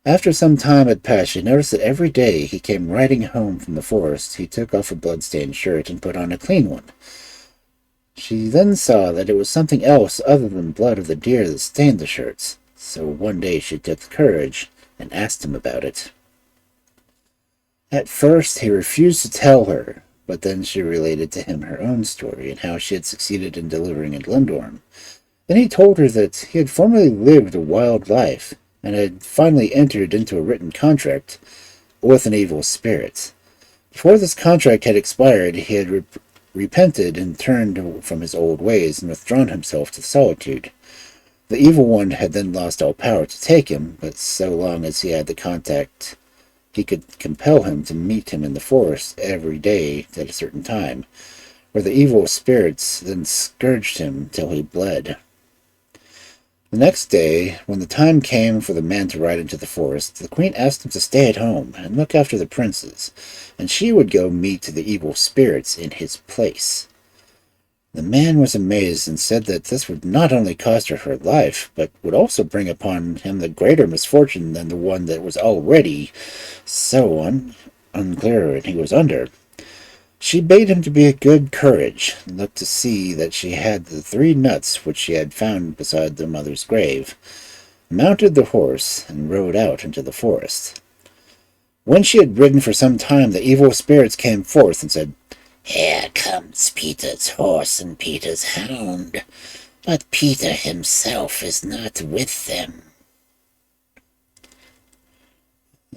After some time had passed, she noticed that every day he came riding home from the forest, he took off a blood-stained shirt and put on a clean one. She then saw that it was something else other than blood of the deer that stained the shirts, so one day she took the courage and asked him about it. At first he refused to tell her, but then she related to him her own story and how she had succeeded in delivering in Lindorm. Then he told her that he had formerly lived a wild life, and had finally entered into a written contract with an evil spirit. Before this contract had expired, he had repented and turned from his old ways and withdrawn himself to solitude. The evil one had then lost all power to take him, but so long as he had the contact, he could compel him to meet him in the forest every day at a certain time, where the evil spirits then scourged him till he bled. The next day, when the time came for the man to ride into the forest, the queen asked him to stay at home and look after the princes, and she would go meet the evil spirits in his place. The man was amazed and said that this would not only cost her life, but would also bring upon him the greater misfortune than the one that was already so unclear he was under. She bade him to be of good courage, and look to see that she had the 3 nuts which she had found beside their mother's grave, mounted the horse, and rode out into the forest. When she had ridden for some time, the evil spirits came forth and said, "Here comes Peter's horse and Peter's hound, but Peter himself is not with them."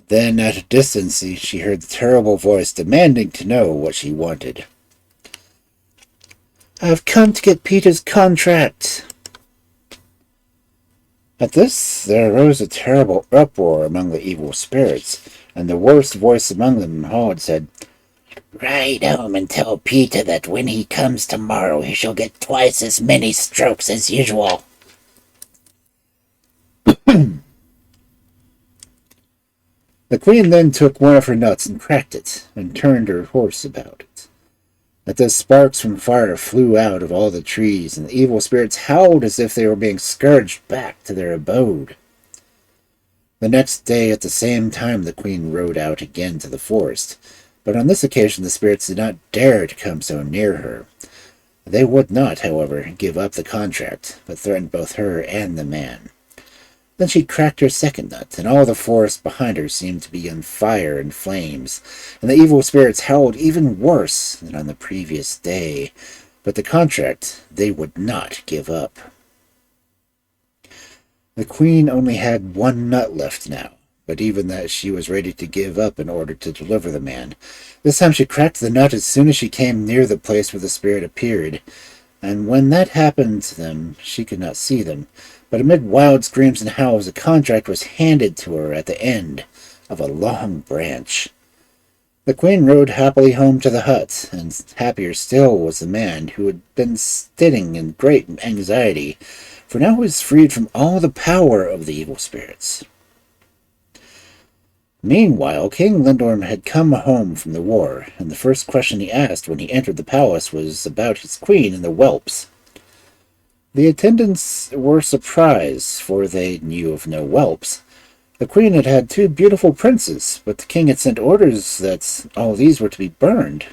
Then, at a distance, she heard the terrible voice demanding to know what she wanted. "I've come to get Peter's contract." At this, there arose a terrible uproar among the evil spirits, and the worst voice among them all said, "Ride home and tell Peter that when he comes tomorrow he shall get twice as many strokes as usual." The queen then took one of her nuts and cracked it, and turned her horse about it. At this, sparks from fire flew out of all the trees, and the evil spirits howled as if they were being scourged back to their abode. The next day, at the same time, the queen rode out again to the forest, but on this occasion the spirits did not dare to come so near her. They would not, however, give up the contract, but threatened both her and the man. Then she cracked her second nut, and all the forest behind her seemed to be on fire and flames, and the evil spirits howled even worse than on the previous day, but the contract they would not give up. The queen only had 1 nut left now, but even that she was ready to give up in order to deliver the man. This time she cracked the nut as soon as she came near the place where the spirit appeared, and when that happened to them, she could not see them, but amid wild screams and howls, the contract was handed to her at the end of a long branch. The queen rode happily home to the hut, and happier still was the man, who had been sitting in great anxiety, for now he was freed from all the power of the evil spirits. Meanwhile, King Lindorm had come home from the war, and the first question he asked when he entered the palace was about his queen and the whelps. The attendants were surprised, for they knew of no whelps. The queen had had 2 beautiful princes, but the king had sent orders that all these were to be burned.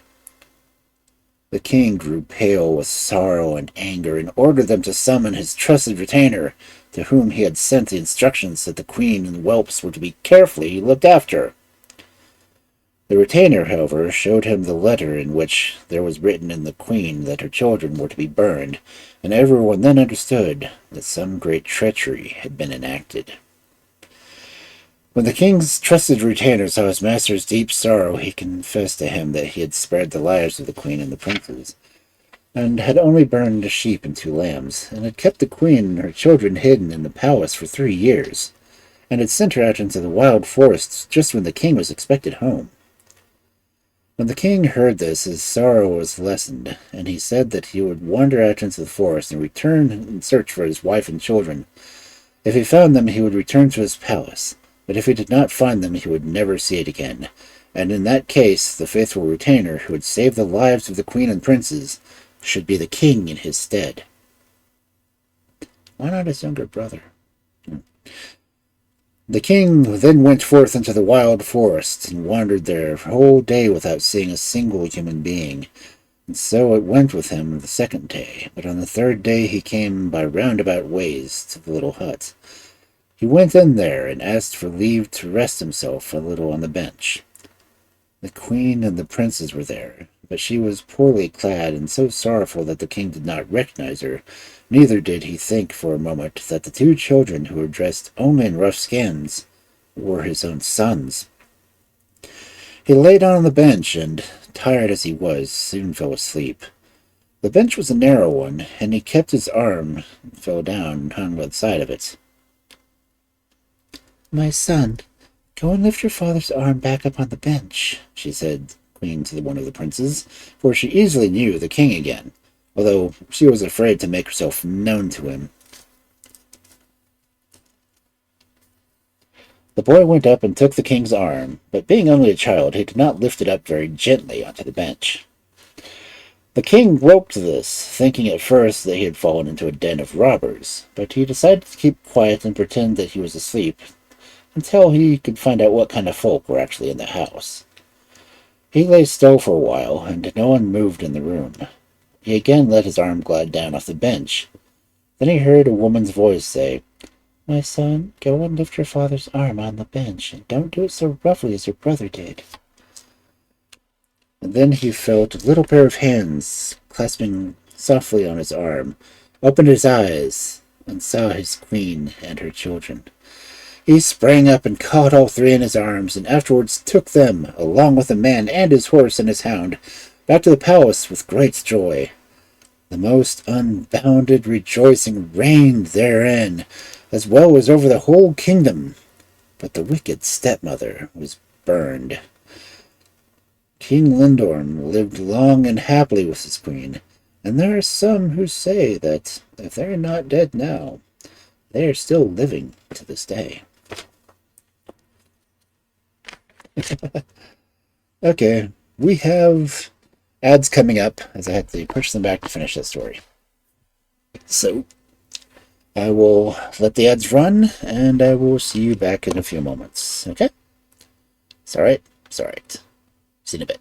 The king grew pale with sorrow and anger, and ordered them to summon his trusted retainer, to whom he had sent the instructions that the queen and whelps were to be carefully looked after. The retainer, however, showed him the letter in which there was written in the queen that her children were to be burned, and everyone then understood that some great treachery had been enacted. When the king's trusted retainer saw his master's deep sorrow, he confessed to him that he had spared the lives of the queen and the princes, and had only burned a sheep and 2 lambs, and had kept the queen and her children hidden in the palace for 3 years. and had sent her out into the wild forests just when the king was expected home. When the king heard this, his sorrow was lessened, and he said that he would wander out into the forest and return and search for his wife and children. If he found them, he would return to his palace, but if he did not find them, he would never see it again. And in that case, the faithful retainer who had saved the lives of the queen and princes should be the king in his stead. Why not his younger brother? The king then went forth into the wild forest and wandered there a whole day without seeing a single human being. And so it went with him the second day, but on the third day he came by roundabout ways to the little hut. He went in there and asked for leave to rest himself a little on the bench. The queen and the princes were there, but she was poorly clad and so sorrowful that the king did not recognize her. Neither did he think for a moment that the two children who were dressed only in rough skins were his own sons. He lay down on the bench and, tired as he was, soon fell asleep. The bench was a narrow one, and he kept his arm, fell down, and hung by the side of it. "My son, go and lift your father's arm back up on the bench," she said, queen to one of the princes, for she easily knew the king again, although she was afraid to make herself known to him. The boy went up and took the king's arm, but being only a child, he did not lift it up very gently onto the bench. The king woke to this, thinking at first that he had fallen into a den of robbers, but he decided to keep quiet and pretend that he was asleep until he could find out what kind of folk were actually in the house. He lay still for a while, and no one moved in the room. He again let his arm glide down off the bench. Then he heard a woman's voice say, "My son, go and lift your father's arm on the bench, and don't do it so roughly as your brother did." And then he felt a little pair of hands clasping softly on his arm, opened his eyes, and saw his queen and her children. He sprang up and caught all three in his arms, and afterwards took them, along with the man and his horse and his hound, back to the palace with great joy. The most unbounded rejoicing reigned therein, as well as over the whole kingdom. But the wicked stepmother was burned. King Lindorm lived long and happily with his queen, and there are some who say that if they are not dead now, they are still living to this day. Okay, we have ads coming up, as I had to push them back to finish this story. So, I will let the ads run, and I will see you back in a few moments, okay? It's alright, it's alright. See you in a bit.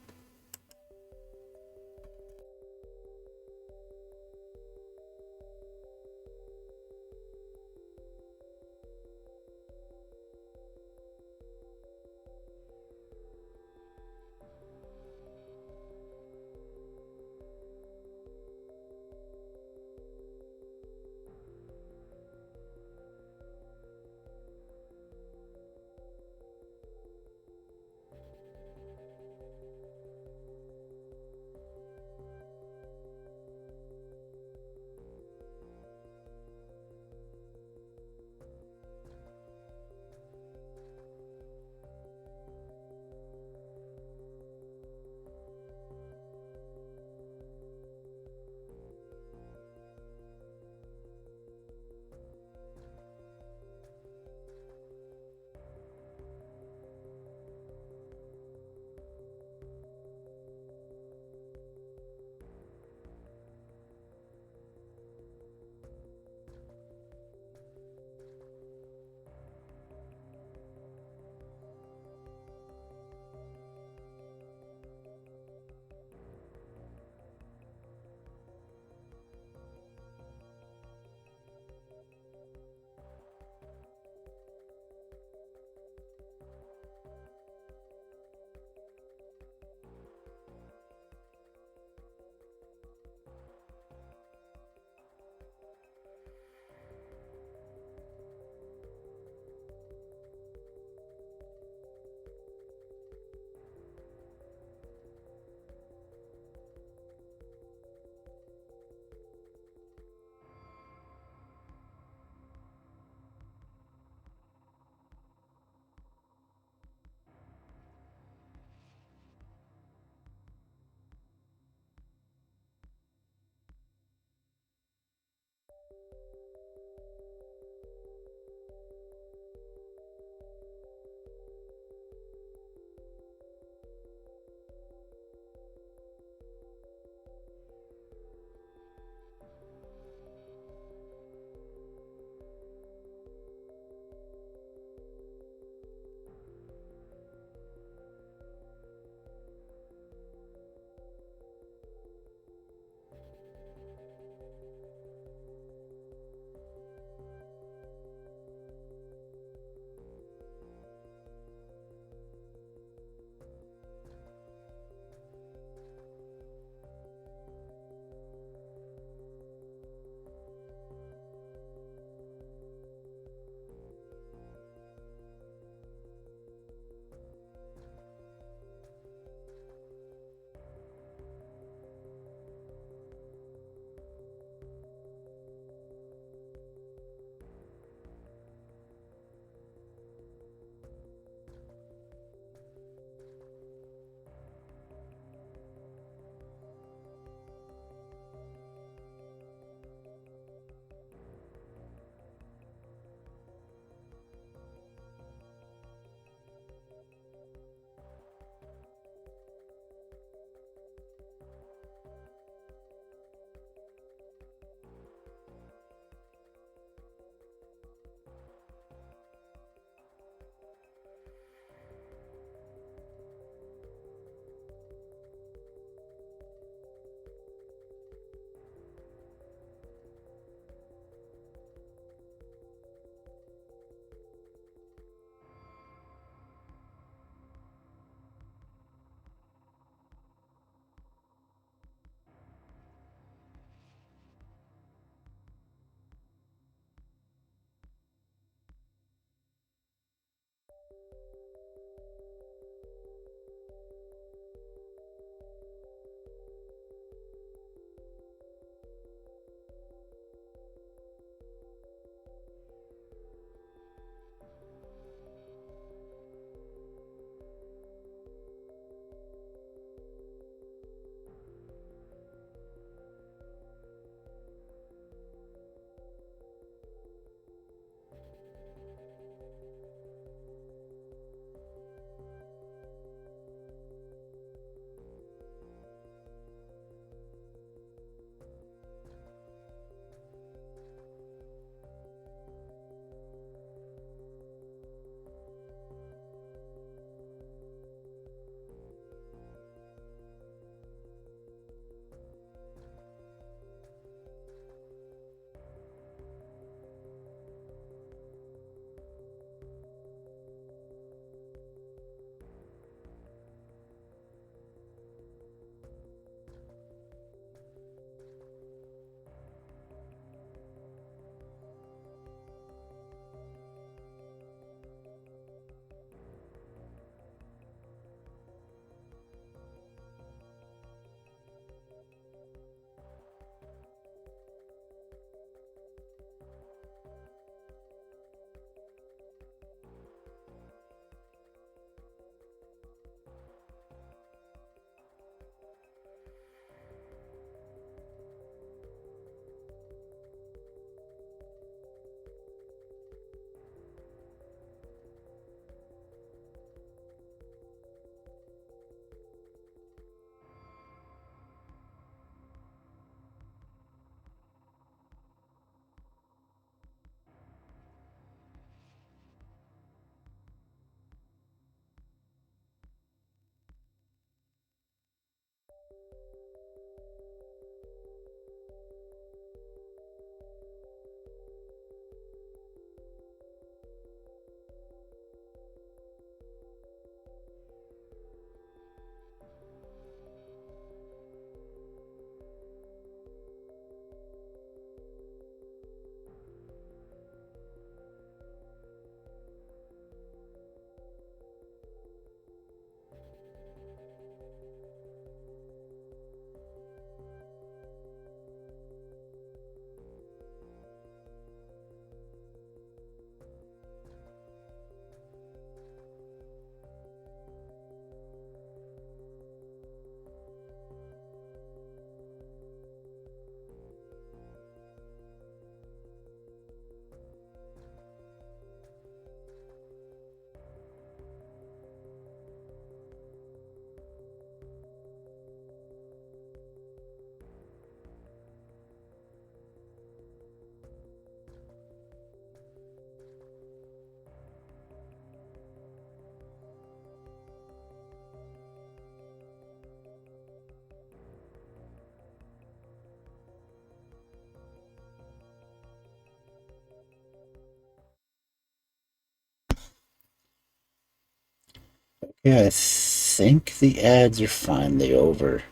Yeah, I think the ads are finally over.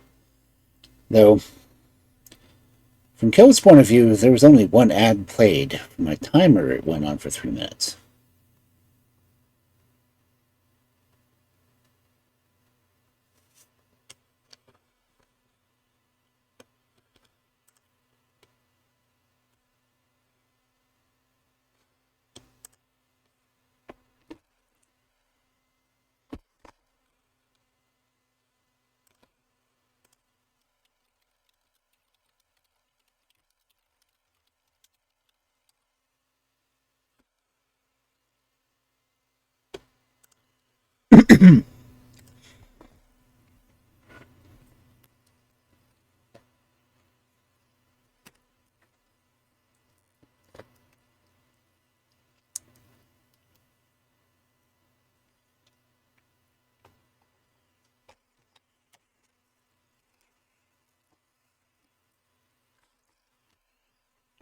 Though, from Kel's point of view, there was only one ad played. From my timer, it went on for 3 minutes.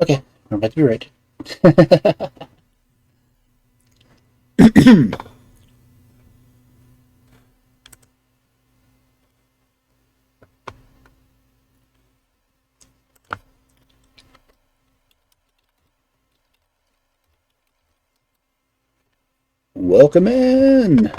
Okay, I'm about to be right. Welcome in!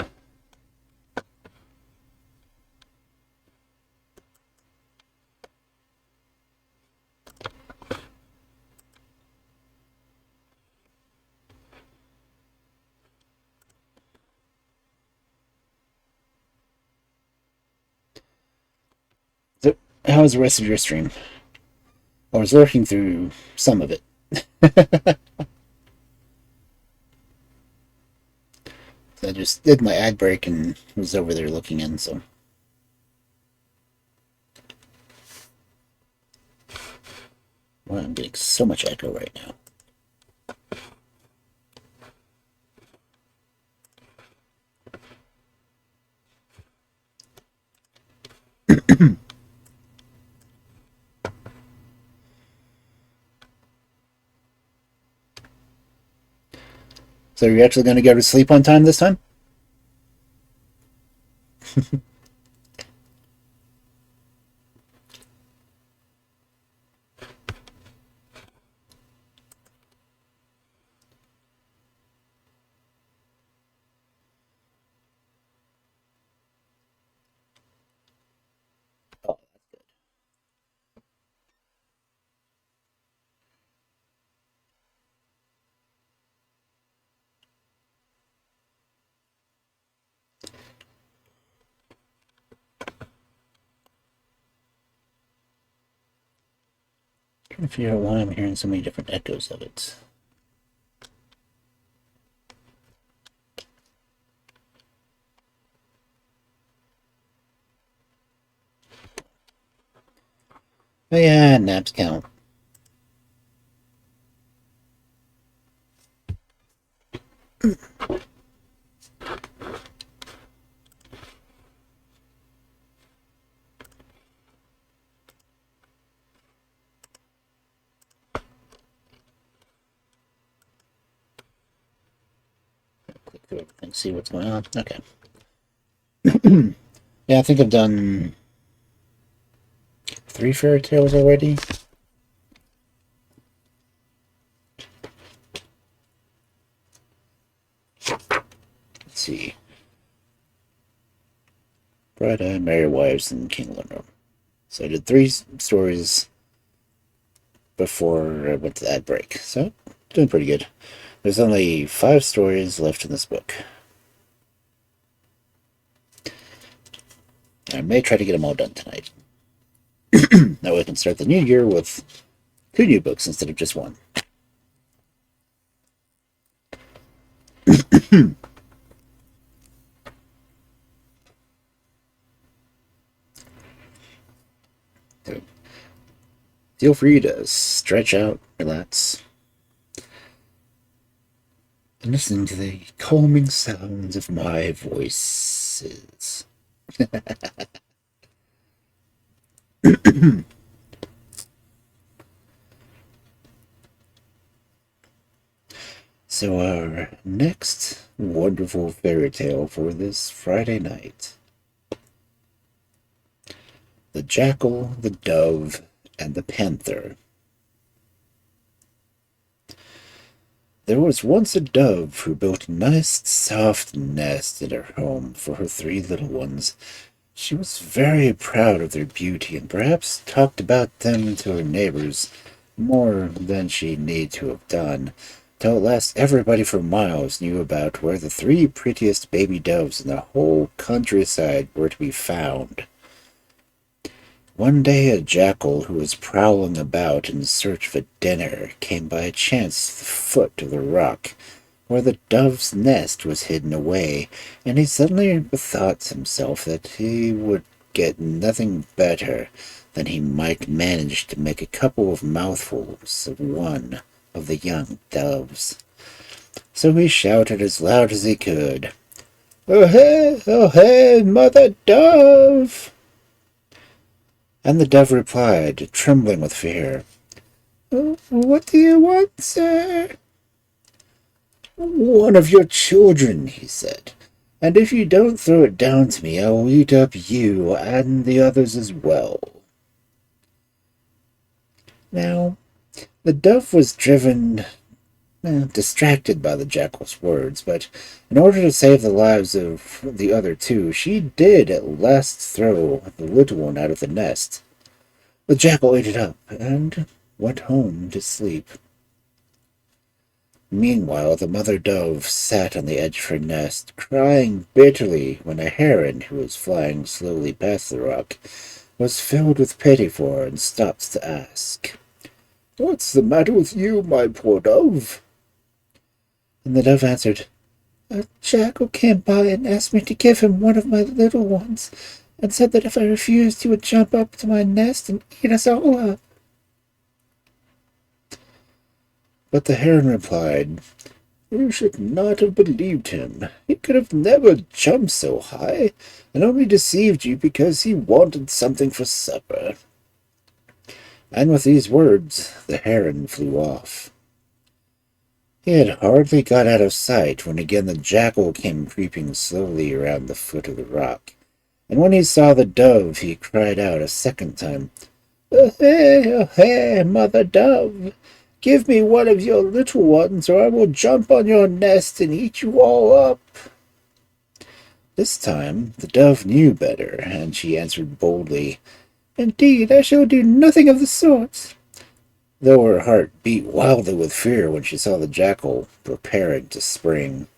So, how was the rest of your stream? I was working through some of it. I just did my ad break and was over there looking in, so. Well, I'm getting so much echo right now. So you're actually going to go to sleep on time this time? Oh, that's good. Trying to figure out why I'm hearing so many different echoes of it. Oh yeah, naps count. Click through everything, see what's going on. Okay. Yeah, I think I've done 3 fairy tales already. Let's see. Bright-Eye, Merry Wives, and King Lindorm. So I did 3 stories before I went to that break. So, doing pretty good. There's only 5 stories left in this book. I may try to get them all done tonight. That way I can start the new year with 2 new books instead of just 1. So, feel free to stretch out, relax, and listen to the calming sounds of my voices. So our next wonderful fairy tale for this Friday night. The Jackal, the Dove, and the Panther. There was once a dove who built a nice, soft nest in her home for her 3 little ones. She was very proud of their beauty and perhaps talked about them to her neighbors more than she need to have done, till at last everybody for miles knew about where the 3 prettiest baby doves in the whole countryside were to be found. One day a jackal who was prowling about in search of a dinner came by chance to the foot of the rock where the dove's nest was hidden away, and he suddenly bethought himself that he would get nothing better than he might manage to make a couple of mouthfuls of one of the young doves. So he shouted as loud as he could, oh hey, mother dove!" And the dove replied, trembling with fear, "What do you want, sir?" "One of your children," he said, "and if you don't throw it down to me, I will eat up you and the others as well." Now, the dove was distracted by the jackal's words, but in order to save the lives of the other 2, she did at last throw the little one out of the nest. The jackal ate it up and went home to sleep. Meanwhile, the mother dove sat on the edge of her nest, crying bitterly when a heron who was flying slowly past the rock was filled with pity for her and stopped to ask, "What's the matter with you, my poor dove?" And the dove answered, "A jackal came by and asked me to give him one of my little ones, and said that if I refused he would jump up to my nest and eat us all up." But the heron replied, "You should not have believed him. He could have never jumped so high, and only deceived you because he wanted something for supper." And with these words the heron flew off. He had hardly got out of sight when again the jackal came creeping slowly around the foot of the rock, and when he saw the dove he cried out a second time, oh hey, mother dove! Give me one of your little ones, or I will jump on your nest and eat you all up." This time the dove knew better, and she answered boldly, "Indeed, I shall do nothing of the sort," though her heart beat wildly with fear when she saw the jackal preparing to spring.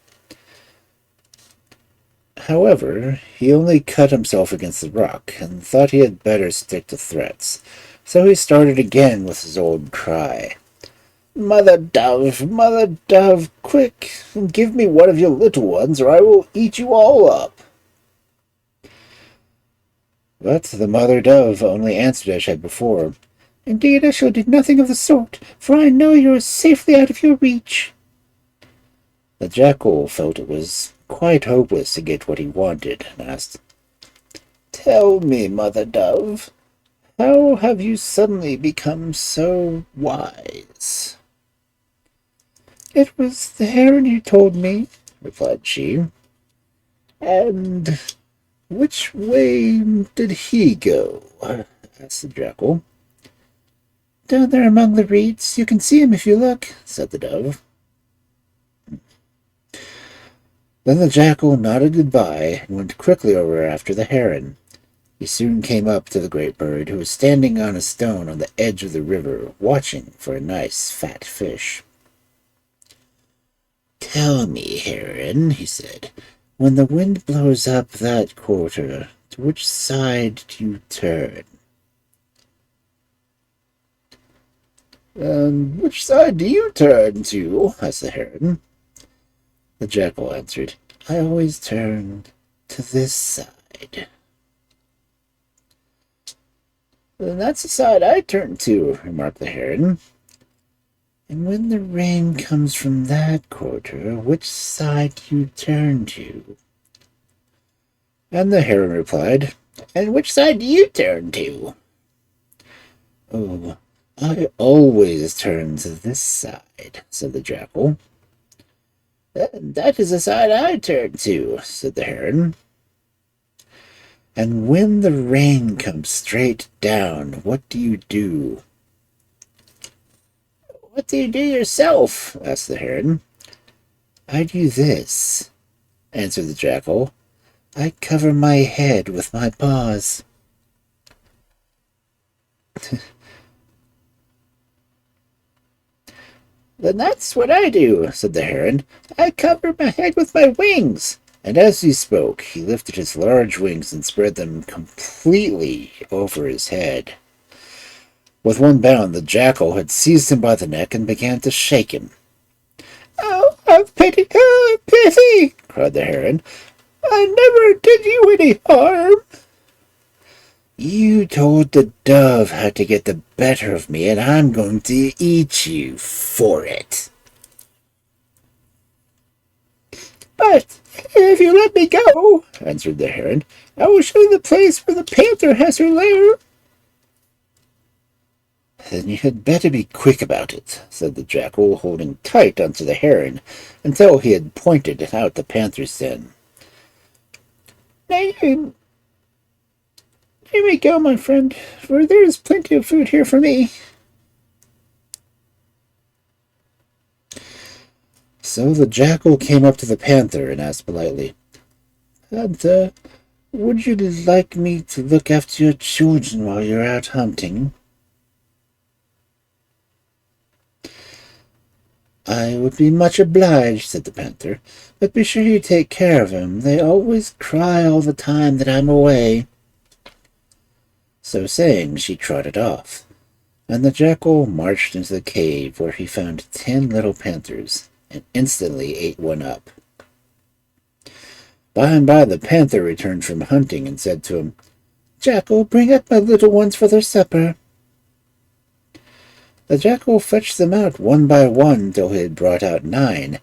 However, he only cut himself against the rock, and thought he had better stick to threats, so he started again with his old cry, mother dove, quick, and give me one of your little ones, or I will eat you all up." But the mother dove only answered as she had before, "Indeed, I shall do nothing of the sort, for I know you are safely out of your reach." The jackal felt it was quite hopeless to get what he wanted, and asked, "Tell me, mother dove, how have you suddenly become so wise?" "It was the heron who told me," replied she. "And which way did he go?" asked the jackal. "Down there among the reeds. You can see him if you look," said the dove. Then the jackal nodded goodbye and went quickly over after the heron. He soon came up to the great bird, who was standing on a stone on the edge of the river, watching for a nice fat fish. "Tell me, heron," he said, "when the wind blows up that quarter, to which side do you turn?" "And which side do you turn to?" asked the heron. The jackal answered, "I always turn to this side." "Then that's the side I turn to," remarked the heron. "And when the rain comes from that quarter, which side do you turn to?" And the heron replied, "And which side do you turn to?" "Oh, I always turn to this side," said the jackal. That is the side I turn to, said the heron. And when the rain comes straight down, what do you do? What do you do yourself? Asked the heron. I do this, answered the jackal. I cover my head with my paws. Then that's what I do, said the heron. I cover my head with my wings. And as he spoke, he lifted his large wings and spread them completely over his head. With one bound, the jackal had seized him by the neck and began to shake him. Oh, have pity, have pity, cried the heron. I never did you any harm. You told the dove how to get the better of me, and I'm going to eat you for it. But if you let me go, answered the heron, I will show you the place where the panther has her lair. Then you had better be quick about it, said the jackal, holding tight onto the heron until he had pointed out the panther's den. Now you may go, my friend, for there is plenty of food here for me. So the jackal came up to the panther and asked politely, Panther, would you like me to look after your children while you're out hunting? I would be much obliged, said the panther, but be sure you take care of them. They always cry all the time that I'm away. So saying, she trotted off, and the jackal marched into the cave, where he found 10 little panthers, and instantly ate one up. By and by the panther returned from hunting and said to him, Jackal, bring up my little ones for their supper. The jackal fetched them out one by one till he had brought out 9,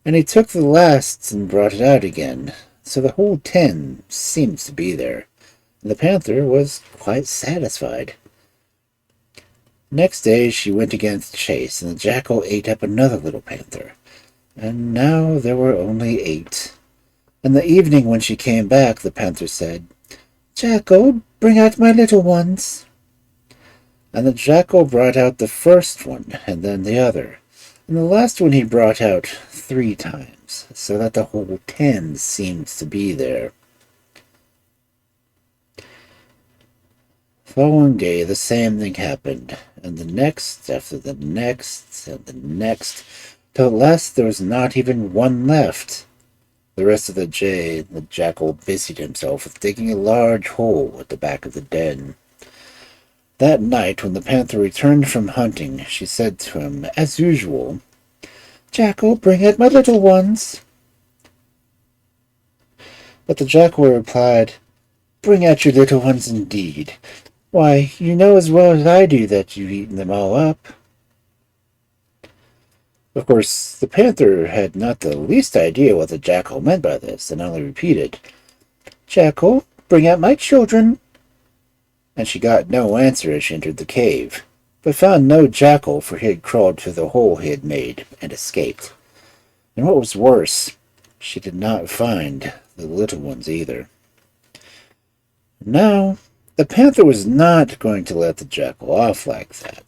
and he took the last and brought it out again, so the whole 10 seemed to be there. The panther was quite satisfied. Next day she went again to chase, and the jackal ate up another little panther, and now there were only 8. In the evening when she came back, the panther said, Jackal, bring out my little ones. And the jackal brought out the first one, and then the other, and the last one he brought out 3 times, so that the whole 10 seemed to be there. Following day the same thing happened, and the next after the next and the next, till at last there was not even one left. The rest of the day the jackal busied himself with digging a large hole at the back of the den. That night, when the panther returned from hunting, she said to him, as usual, Jackal, bring out my little ones. But the jackal replied, Bring out your little ones indeed. Why, you know as well as I do that you've eaten them all up. Of course, the panther had not the least idea what the jackal meant by this, and only repeated, Jackal, bring out my children. And she got no answer as she entered the cave, but found no jackal, for he had crawled through the hole he had made and escaped. And what was worse, she did not find the little ones either. Now, the panther was not going to let the jackal off like that,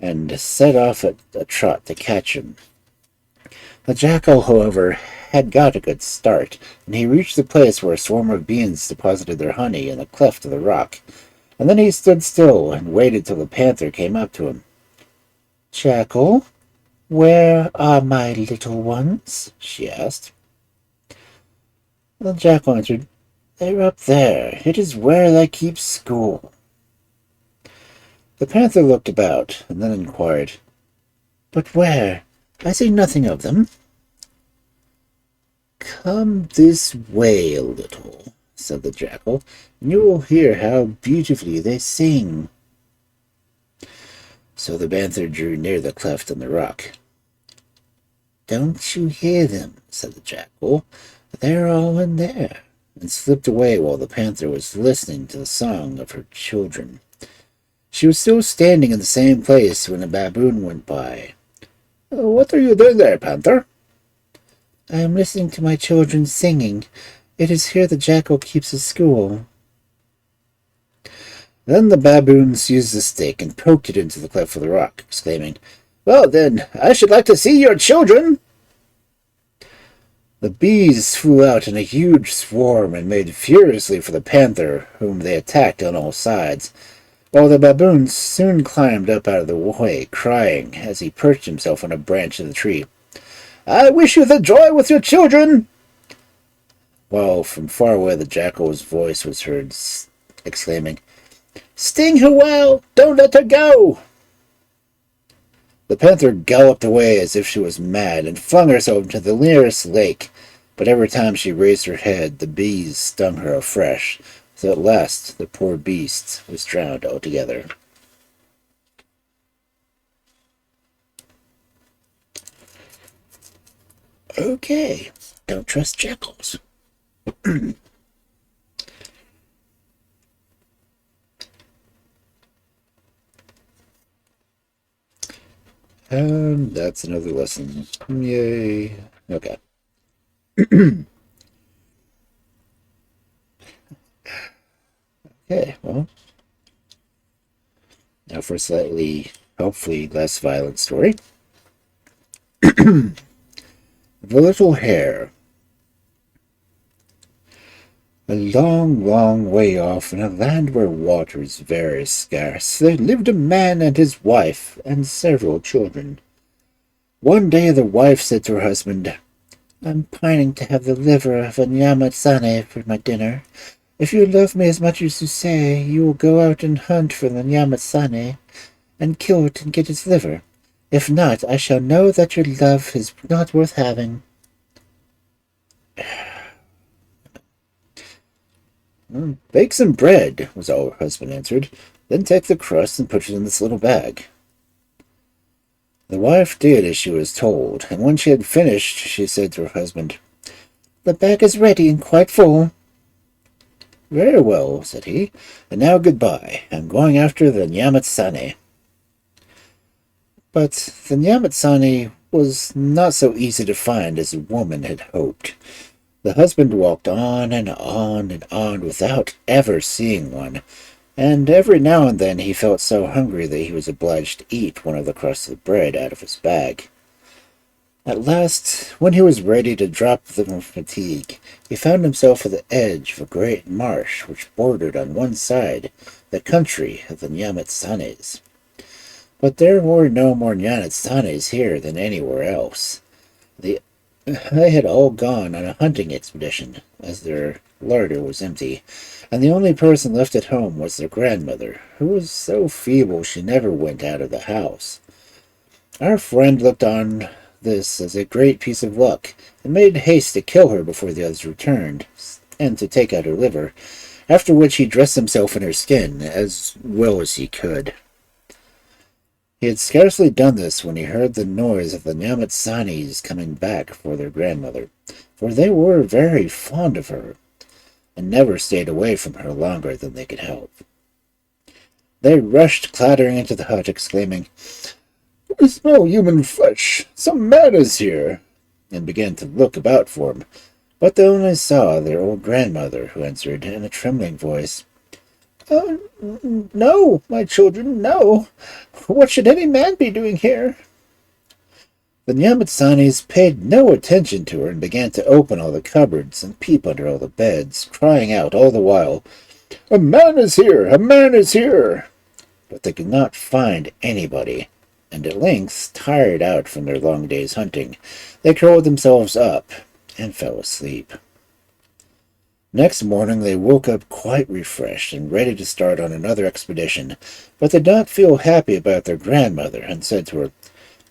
and set off at a trot to catch him. The jackal, however, had got a good start, and he reached the place where a swarm of bees deposited their honey in the cleft of the rock. And then he stood still and waited till the panther came up to him. Jackal, where are my little ones? She asked. The jackal answered, They're up there. It is where they keep school. The panther looked about, and then inquired, But where? I see nothing of them. Come this way a little, said the jackal, and you will hear how beautifully they sing. So the panther drew near the cleft in the rock. Don't you hear them? Said the jackal. They're all in there, and slipped away while the panther was listening to the song of her children. She was still standing in the same place when a baboon went by. What are you doing there, panther? I am listening to my children singing. It is here the jackal keeps his school. Then the baboon seized a stick and poked it into the cleft of the rock, exclaiming, "Well, then, I should like to see your children!" The bees flew out in a huge swarm and made furiously for the panther, whom they attacked on all sides, while the baboon soon climbed up out of the way, crying, as he perched himself on a branch of the tree, "I wish you the joy with your children!" While from far away the jackal's voice was heard exclaiming, "Sting her well! Don't let her go!" The panther galloped away as if she was mad and flung herself into the nearest lake, but every time she raised her head the bees stung her afresh, so at last the poor beast was drowned altogether. Okay, don't trust jackals. And that's another lesson. Yay. Okay. Okay, well. Now for a slightly, hopefully, less violent story. The Little Hare. A long, long way off, in a land where water is very scarce, there lived a man and his wife, and several children. One day the wife said to her husband, "I'm pining to have the liver of a nyamatsane for my dinner. If you love me as much as you say, you will go out and hunt for the nyamatsane, and kill it and get its liver. If not, I shall know that your love is not worth having." "Bake some bread," was all her husband answered. "Then take the crust and put it in this little bag." The wife did as she was told, and when she had finished, she said to her husband, "The bag is ready and quite full." "Very well," said he, "and now goodbye. I'm going after the nyamatsane." But the nyamatsane was not so easy to find as the woman had hoped. The husband walked on and on and on without ever seeing one, and every now and then he felt so hungry that he was obliged to eat one of the crusts of bread out of his bag. At last, when he was ready to drop from fatigue, he found himself at the edge of a great marsh which bordered on one side the country of the Nyamatsanes. But there were no more Nyamatsanes here than anywhere else. They had all gone on a hunting expedition, as their larder was empty, and the only person left at home was their grandmother, who was so feeble she never went out of the house. Our friend looked on this as a great piece of luck, and made haste to kill her before the others returned, and to take out her liver, after which he dressed himself in her skin as well as he could. He had scarcely done this when he heard the noise of the Nyamatsanes coming back for their grandmother, for they were very fond of her, and never stayed away from her longer than they could help. They rushed clattering into the hut, exclaiming, "We smell human flesh! Some man is here!" and began to look about for him, but they only saw their old grandmother, who answered in a trembling voice, "Oh, no, my children, no. What should any man be doing here?" The Nyamatsanes paid no attention to her and began to open all the cupboards and peep under all the beds, crying out all the while, "A man is here! A man is here!" But they could not find anybody, and at length, tired out from their long day's hunting, they curled themselves up and fell asleep. Next morning they woke up quite refreshed and ready to start on another expedition, but did not feel happy about their grandmother, and said to her,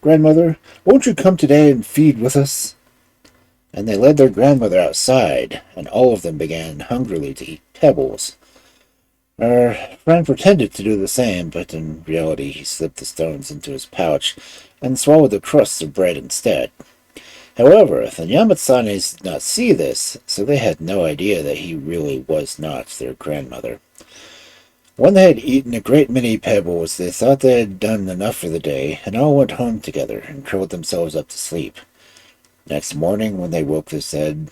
"Grandmother, won't you come today and feed with us?" And they led their grandmother outside, and all of them began hungrily to eat pebbles. Our friend pretended to do the same, but in reality he slipped the stones into his pouch and swallowed the crusts of bread instead. However, the Nyamatsanes did not see this, so they had no idea that he really was not their grandmother. When they had eaten a great many pebbles, they thought they had done enough for the day, and all went home together and curled themselves up to sleep. Next morning, when they woke, they said,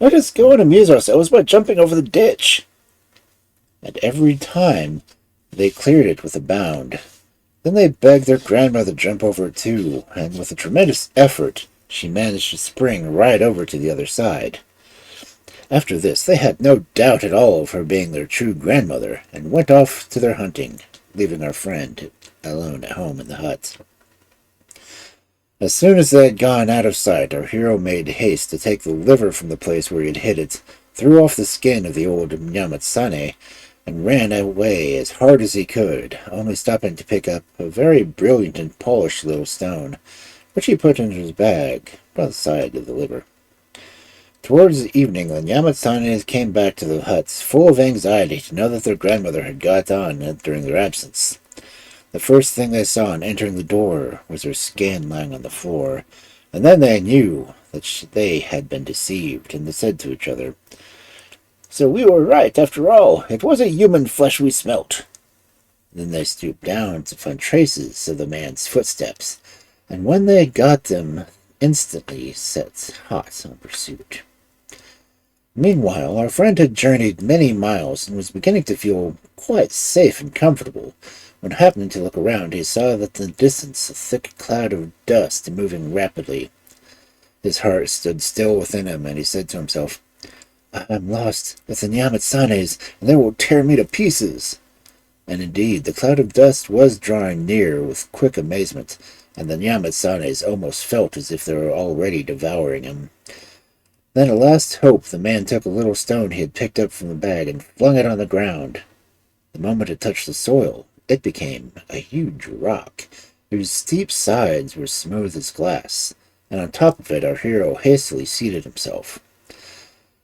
"Let us go and amuse ourselves by jumping over the ditch." And every time they cleared it with a bound. Then they begged their grandmother to jump over it too, and with a tremendous effort, she managed to spring right over to the other side. After this, they had no doubt at all of her being their true grandmother, and went off to their hunting, leaving our friend alone at home in the hut. As soon as they had gone out of sight, our hero made haste to take the liver from the place where he had hid it, threw off the skin of the old Nyamatsane, and ran away as hard as he could, only stopping to pick up a very brilliant and polished little stone, which he put into his bag by the side of the liver. Towards the evening, the Nyamatsanes came back to the huts, full of anxiety to know that their grandmother had got on during their absence. The first thing they saw on entering the door was her skin lying on the floor, and then they knew that they had been deceived, and they said to each other, "So we were right, after all. It was a human flesh we smelt." Then they stooped down to find traces of the man's footsteps, and when they had got them, instantly set hot on pursuit. Meanwhile, our friend had journeyed many miles and was beginning to feel quite safe and comfortable, when happening to look around, he saw that in the distance a thick cloud of dust moving rapidly. His heart stood still within him, and he said to himself, "I am lost with the Nyamatsanes, and they will tear me to pieces." And indeed, the cloud of dust was drawing near with quick amazement, and the Nyamatsanes almost felt as if they were already devouring him. Then, at last hope, the man took a little stone he had picked up from the bag and flung it on the ground. The moment it touched the soil, it became a huge rock, whose steep sides were smooth as glass, and on top of it our hero hastily seated himself.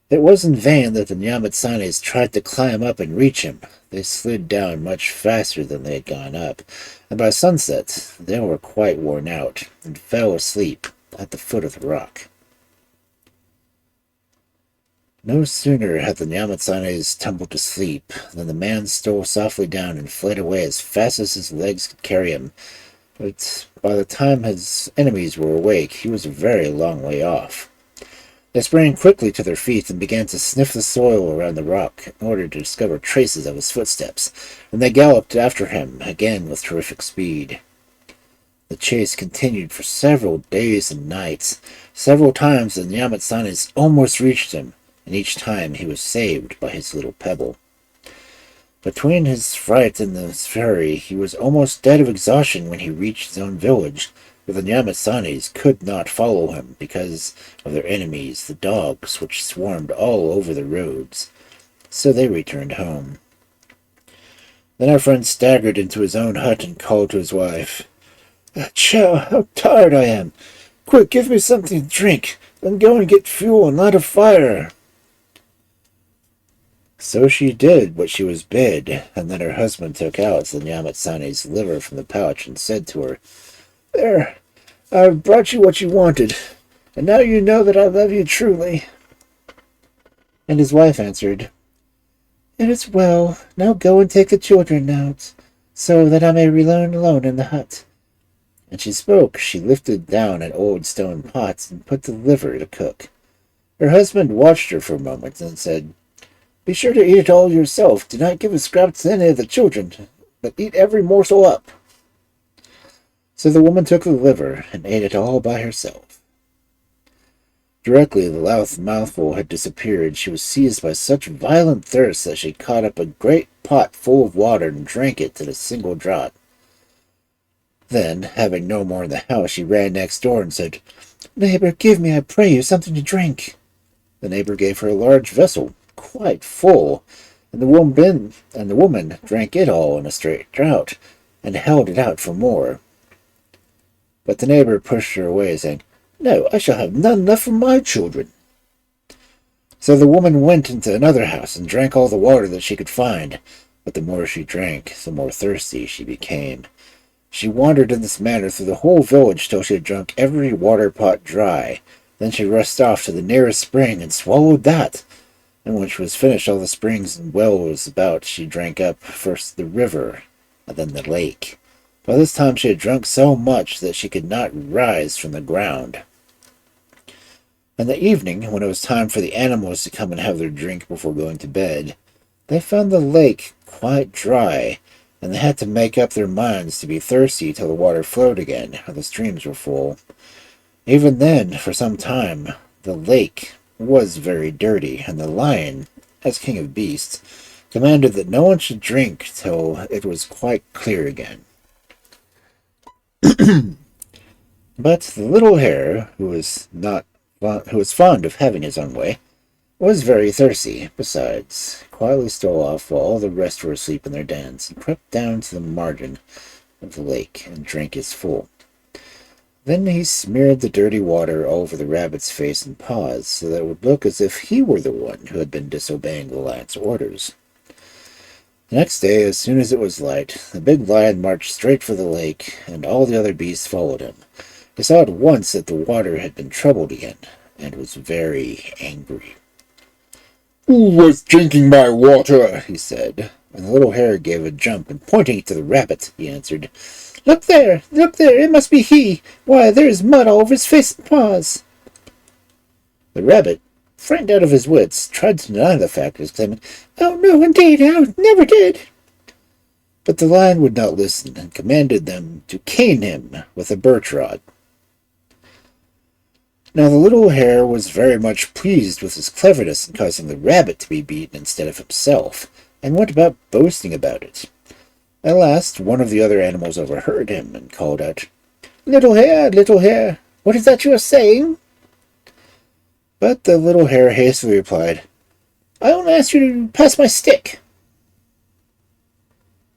It was in vain that the Nyamatsanes tried to climb up and reach him. They slid down much faster than they had gone up, and by sunset they were quite worn out, and fell asleep at the foot of the rock. No sooner had the Nyamatsanes tumbled to sleep than the man stole softly down and fled away as fast as his legs could carry him. But by the time his enemies were awake, he was a very long way off. They sprang quickly to their feet and began to sniff the soil around the rock in order to discover traces of his footsteps, and they galloped after him again with terrific speed. The chase continued for several days and nights. Several times the Nyamatsanes almost reached him, and each time he was saved by his little pebble. Between his fright and his fury, he was almost dead of exhaustion when he reached his own village, where the Nyamatsanes could not follow him because of their enemies, the dogs, which swarmed all over the roads. So they returned home. Then our friend staggered into his own hut and called to his wife, "Chow, how tired I am! Quick, give me something to drink, then go and get fuel and light a fire." So she did what she was bid, and then her husband took out the Nyamatsane's liver from the pouch and said to her, "There, I've brought you what you wanted, and now you know that I love you truly." And his wife answered, "It is well. Now go and take the children out, so that I may remain alone in the hut." And she spoke. She lifted down an old stone pot and put the liver to cook. Her husband watched her for a moment and said, "Be sure to eat it all yourself. Do not give a scrap to any of the children, but eat every morsel up." So the woman took the liver and ate it all by herself. Directly the last mouthful had disappeared, she was seized by such violent thirst that she caught up a great pot full of water and drank it at a single draught. Then, having no more in the house, she ran next door and said, "Neighbor, give me, I pray you, something to drink." The neighbor gave her a large vessel, quite full, and the woman drank it all in a straight draught, and held it out for more. But the neighbor pushed her away, saying, "No, I shall have none left for my children." So the woman went into another house and drank all the water that she could find, but the more she drank, the more thirsty she became. She wandered in this manner through the whole village till she had drunk every water pot dry. Then she rushed off to the nearest spring and swallowed that. And when she was finished all the springs and wells about, she drank up first the river and then the lake. By this time she had drunk so much that she could not rise from the ground. In the evening, when it was time for the animals to come and have their drink before going to bed, they found the lake quite dry, and they had to make up their minds to be thirsty till the water flowed again, or the streams were full. Even then, for some time, the lake was very dirty, and the lion, as king of beasts, commanded that no one should drink till it was quite clear again. But the little hare, who was fond of having his own way, was very thirsty. Besides, quietly stole off while all the rest were asleep in their dens, and crept down to the margin of the lake and drank his full. Then he smeared the dirty water all over the rabbit's face and paws, so that it would look as if he were the one who had been disobeying the lion's orders. The next day, as soon as it was light, the big lion marched straight for the lake, and all the other beasts followed him. He saw at once that the water had been troubled again, and was very angry. "Who was drinking my water?" he said, and the little hare gave a jump, and pointing to the rabbit, he answered, look there, it must be he. Why, there is mud all over his face and paws." The rabbit, frightened out of his wits, tried to deny the fact, exclaiming, "Oh, no, indeed, I never did." But the lion would not listen, and commanded them to cane him with a birch rod. Now the little hare was very much pleased with his cleverness in causing the rabbit to be beaten instead of himself, and went about boasting about it. At last one of the other animals overheard him, and called out, Little Hare, what is that you are saying?" But the little hare hastily replied, "I only asked you to pass my stick."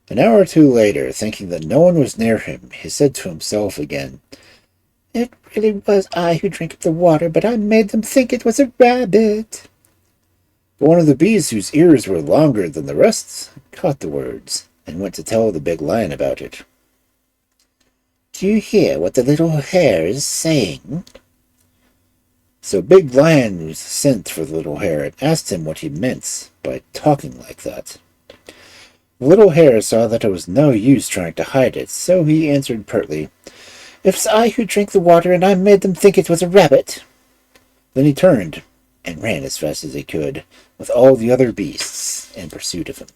An hour or two later, thinking that no one was near him, he said to himself again, "It really was I who drank up the water, but I made them think it was a rabbit." But one of the bees, whose ears were longer than the rest, caught the words, and went to tell the big lion about it. "Do you hear what the little hare is saying?" So Big Lion sent for the little hare and asked him what he meant by talking like that. The little hare saw that it was no use trying to hide it, so he answered pertly, "It's I who drank the water, and I made them think it was a rabbit." Then he turned and ran as fast as he could, with all the other beasts in pursuit of him.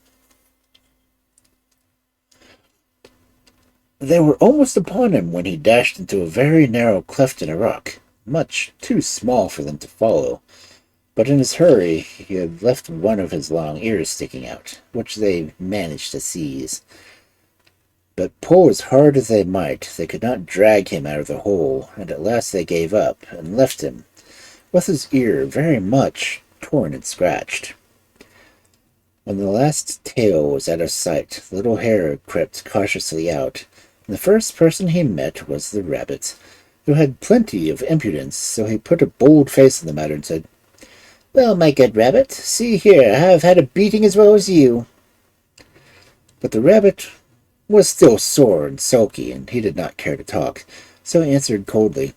They were almost upon him when he dashed into a very narrow cleft in a rock, much too small for them to follow. But in his hurry he had left one of his long ears sticking out, which they managed to seize. But pull as hard as they might, they could not drag him out of the hole, and at last they gave up, and left him, with his ear very much torn and scratched. When the last tail was out of sight, the little hare crept cautiously out, and the first person he met was the rabbit, who had plenty of impudence, so he put a bold face on the matter and said, "Well, my good rabbit, see here, I have had a beating as well as you." But the rabbit was still sore and sulky, and he did not care to talk, so he answered coldly,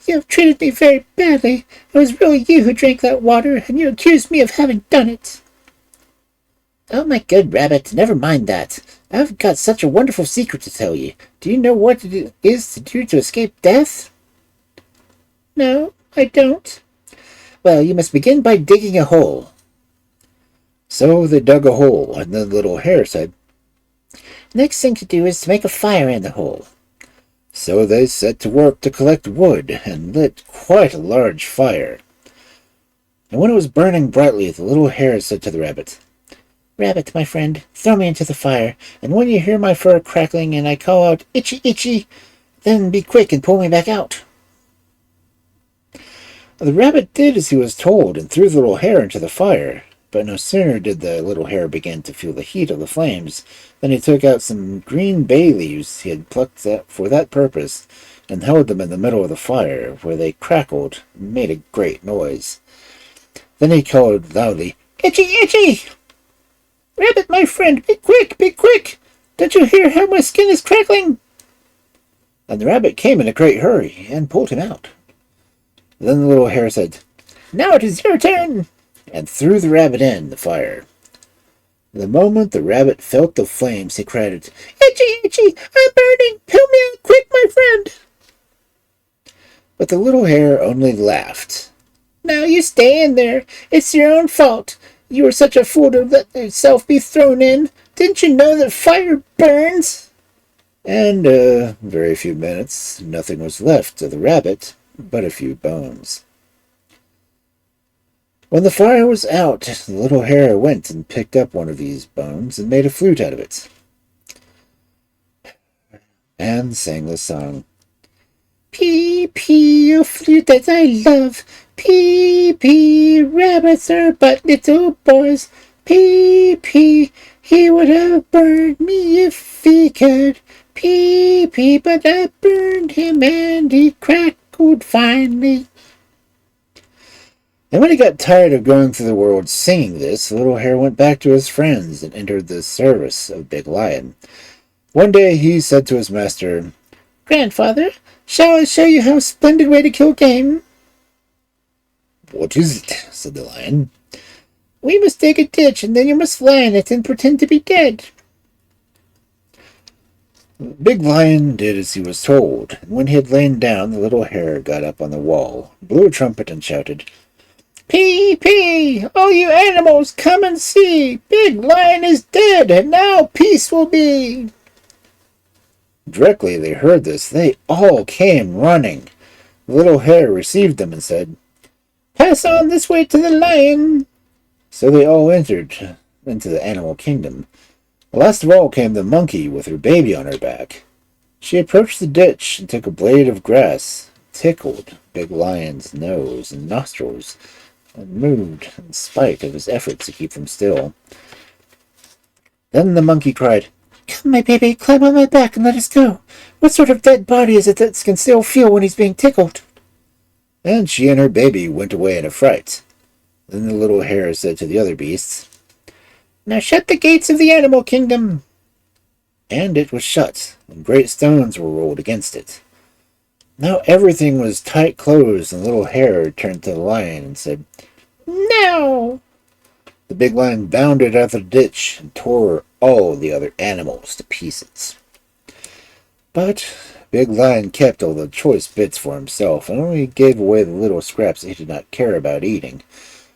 "You have treated me very badly. It was really you who drank that water, and you accused me of having done it." "Oh, my good rabbit, never mind that. I've got such a wonderful secret to tell you. Do you know what it is to do to escape death?" "No, I don't." "Well, you must begin by digging a hole." So they dug a hole, and the little hare said, "Next thing to do is to make a fire in the hole." So they set to work to collect wood, and lit quite a large fire. And when it was burning brightly, the little hare said to the rabbit, "Rabbit, my friend, throw me into the fire, and when you hear my fur crackling and I call out, 'Itchy, itchy,' then be quick and pull me back out." The rabbit did as he was told, and threw the little hare into the fire. But no sooner did the little hare begin to feel the heat of the flames than he took out some green bay leaves he had plucked for that purpose, and held them in the middle of the fire, where they crackled and made a great noise. Then he called loudly, "Itchy, itchy! Rabbit, my friend, be quick, be quick! Don't you hear how my skin is crackling?" And the rabbit came in a great hurry, and pulled him out. Then the little hare said, "Now it is your turn," and threw the rabbit in the fire. The moment the rabbit felt the flames, he cried out, "Itchy, itchy! I'm burning! Help me out quick, my friend!" But the little hare only laughed, Now you stay in there. It's your own fault. You were such a fool to let yourself be thrown in. Didn't you know that fire burns? And, very few minutes, nothing was left of the rabbit but a few bones. When the fire was out, the little hare went and picked up one of these bones and made a flute out of it, and sang the song. Pee, pee, you flute that I love. Pee, pee, rabbits are but little boys. Pee, pee, he would have burned me if he could. Pee, pee, but I burned him and he crackled finely. And when he got tired of going through the world singing this, the little hare went back to his friends and entered the service of Big Lion. One day he said to his master, Grandfather, shall I show you how splendid way to kill game? What is it? Said the lion. We must dig a ditch, and then you must lie in it and pretend to be dead. Big Lion did as he was told, and when he had lain down, the little hare got up on the wall, blew a trumpet, and shouted, Pee, pee, all you animals, come and see. Big Lion is dead, and now peace will be. Directly they heard this, they all came running. The little hare received them and said, Pass on this way to the lion. So they all entered into the animal kingdom. Last of all came the monkey with her baby on her back. She approached the ditch and took a blade of grass, tickled Big Lion's nose and nostrils, and moved in spite of his efforts to keep them still. Then the monkey cried, Come, my baby, climb on my back and let us go. What sort of dead body is it that can still feel when he's being tickled? And she and her baby went away in a fright. Then the little hare said to the other beasts, Now shut the gates of the animal kingdom. And it was shut, and great stones were rolled against it. Now everything was tight closed, and the little hare turned to the lion and said, Now! The big lion bounded out of the ditch and tore all the other animals to pieces. But Big Lion kept all the choice bits for himself, and only gave away the little scraps that he did not care about eating.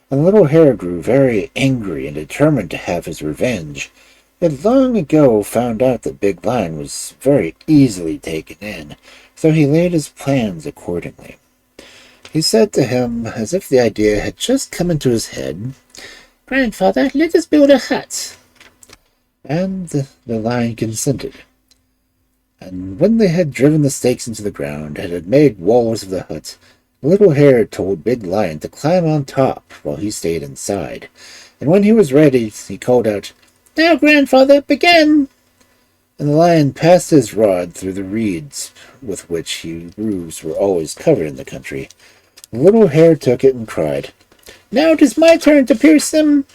And the little hare grew very angry and determined to have his revenge. He had long ago found out that Big Lion was very easily taken in, so he laid his plans accordingly. He said to him, as if the idea had just come into his head, Grandfather, let us build a hut. And the lion consented. And when they had driven the stakes into the ground and had made walls of the hut, the little hare told Big Lion to climb on top while he stayed inside. And when he was ready, he called out, Now, Grandfather, begin! And the lion passed his rod through the reeds with which roofs were always covered in the country. The little hare took it and cried, Now it is my turn to pierce them.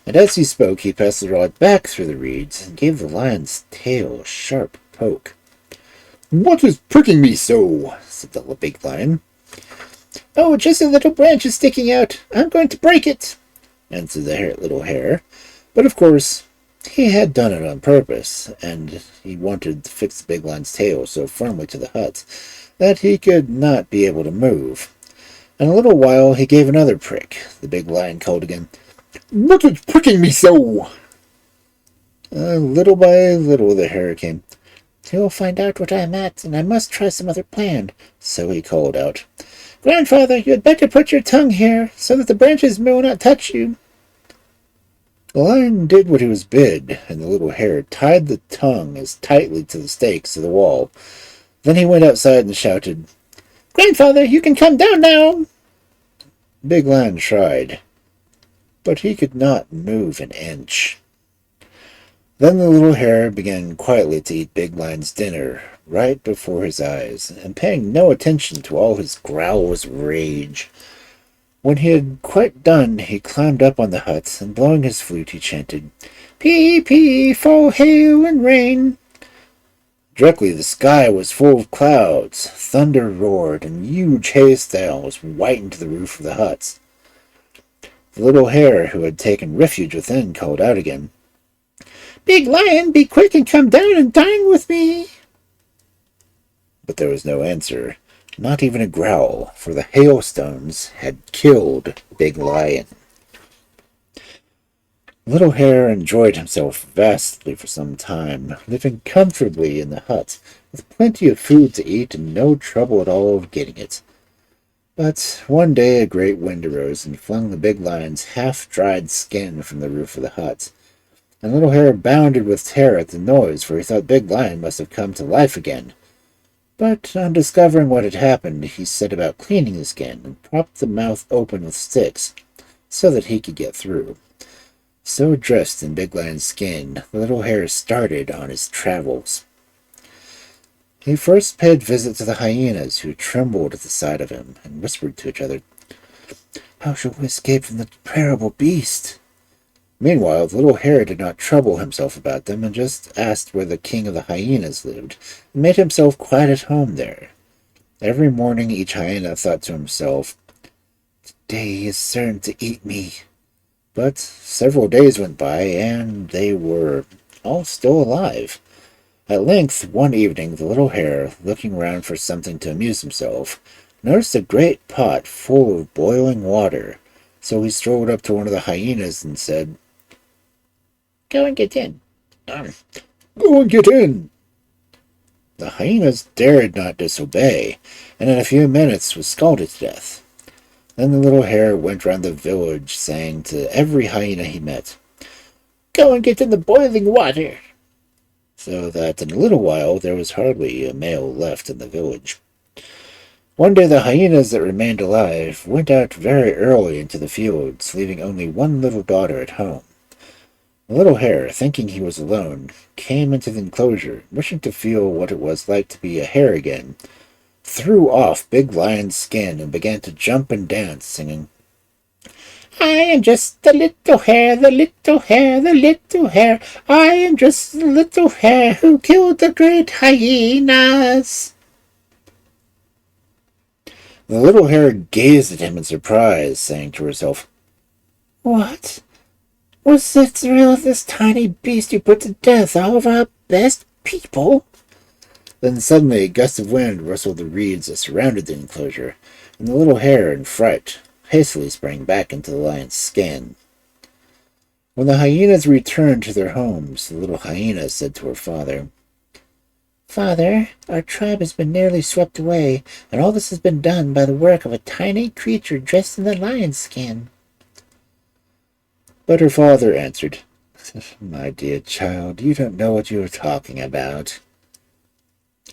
And as he spoke, he passed the rod back through the reeds and gave the lion's tail a sharp poke. What is pricking me so? Said the big lion. Oh, just a little branch is sticking out. I'm going to break it, answered the little hare. But of course, he had done it on purpose, and he wanted to fix the big lion's tail so firmly to the hut that he could not be able to move. In a little while he gave another prick. The big lion called again, What is pricking me so? Little by little the hare came. He'll find out what I'm at, and I must try some other plan. So he called out, Grandfather, you had better put your tongue here, so that the branches will not touch you. The lion did what he was bid, and the little hare tied the tongue as tightly to the stakes of the wall. Then he went outside and shouted, Grandfather, you can come down now. Big Lion tried, but he could not move an inch. Then the little hare began quietly to eat Big Lion's dinner right before his eyes, and paying no attention to all his growls of rage. When he had quite done, he climbed up on the hut, and blowing his flute, he chanted, Pee, pee, fall hail and rain. Directly the sky was full of clouds, thunder roared, and huge hailstones whitened the roof of the hut. The little hare, who had taken refuge within, called out again, Big Lion, be quick and come down and dine with me. But there was no answer, Not even a growl, for the hailstones had killed Big Lion. Little Hare enjoyed himself vastly for some time, living comfortably in the hut, with plenty of food to eat and no trouble at all of getting it. But one day a great wind arose and flung the big lion's half-dried skin from the roof of the hut, and Little Hare bounded with terror at the noise, for he thought Big Lion must have come to life again. But on discovering what had happened, he set about cleaning the skin and propped the mouth open with sticks, so that he could get through. So dressed in Big Lion's skin, Little Hare started on his travels. He first paid visit to the hyenas, who trembled at the sight of him, and whispered to each other, "How shall we escape from the terrible beast?" Meanwhile, the Little Hare did not trouble himself about them, and just asked where the king of the hyenas lived, and made himself quite at home there. Every morning each hyena thought to himself, "Today he is certain to eat me." But several days went by, and they were all still alive. At length, one evening, the Little Hare, looking round for something to amuse himself, noticed a great pot full of boiling water. So he strolled up to one of the hyenas and said, "Go and get in." "Go and get in." The hyenas dared not disobey, and in a few minutes was scalded to death. Then the Little Hare went round the village, saying to every hyena he met, "Go and get in the boiling water," so that in a little while there was hardly a male left in the village. One day the hyenas that remained alive went out very early into the fields, leaving only one little daughter at home. The Little Hare, thinking he was alone, came into the enclosure, wishing to feel what it was like to be a hare again, threw off Big Lion's skin, and began to jump and dance, singing, "I am just the little hare, the little hare, the little hare. I am just the little hare who killed the great hyenas." The Little Hare gazed at him in surprise, saying to herself, "What? Was it really this tiny beast you put to death, all of our best people?" Then suddenly a gust of wind rustled the reeds that surrounded the enclosure, and the Little Hare, in fright, hastily sprang back into the lion's skin. When the hyenas returned to their homes, the little hyena said to her father, "Father, our tribe has been nearly swept away, and all this has been done by the work of a tiny creature dressed in the lion's skin." But her father answered, "My dear child, you don't know what you are talking about."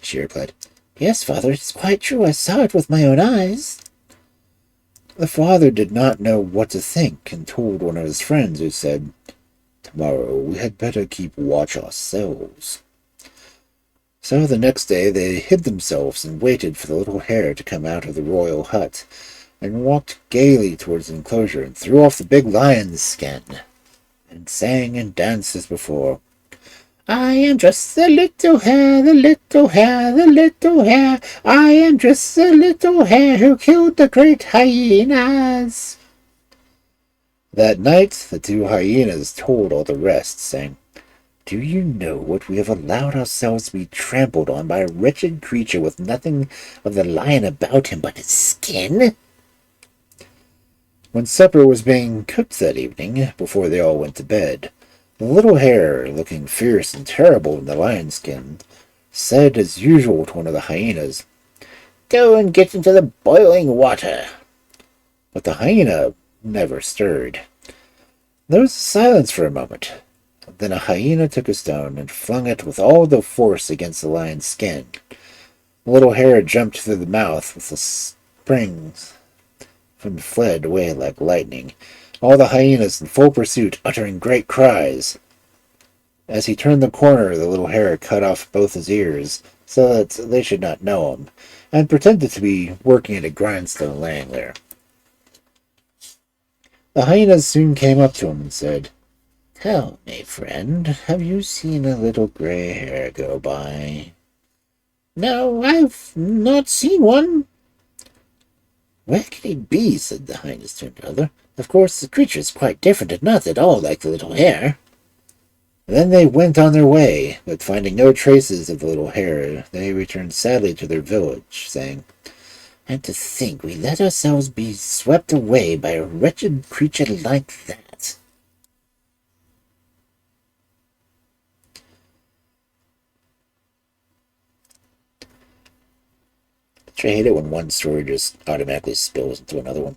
She replied, "Yes, father, it's quite true. I saw it with my own eyes." The father did not know what to think, and told one of his friends, who said, "Tomorrow we had better keep watch ourselves." So the next day they hid themselves and waited for the Little Hare to come out of the royal hut, and walked gaily towards the enclosure and threw off the big lion's skin, and sang and danced as before. "I am just the little hare, the little hare, the little hare. I am just the little hare who killed the great hyenas." That night the two hyenas told all the rest, saying, "Do you know what we have allowed ourselves to be trampled on by a wretched creature with nothing of the lion about him but his skin?" When supper was being cooked that evening, before they all went to bed, the Little Hare, looking fierce and terrible in the lion skin, said as usual to one of the hyenas, "Go and get into the boiling water." But the hyena never stirred. There was silence for a moment. Then a hyena took a stone and flung it with all the force against the lion's skin. The Little Hare jumped through the mouth with a spring and fled away like lightning, all the hyenas in full pursuit, uttering great cries. As he turned the corner, the Little Hare cut off both his ears, so that they should not know him, and pretended to be working at a grindstone laying there. The hyenas soon came up to him and said, "Tell me, friend, have you seen a little gray hare go by?" "No, I've not seen one." "Where can he be?" said the hyenas to another. "Of course, the creature is quite different and not at all like the little hare." Then they went on their way, but finding no traces of the Little Hare, they returned sadly to their village, saying, And to think we let ourselves be swept away by a wretched creature like that. I hate it when one story just automatically spills into another one.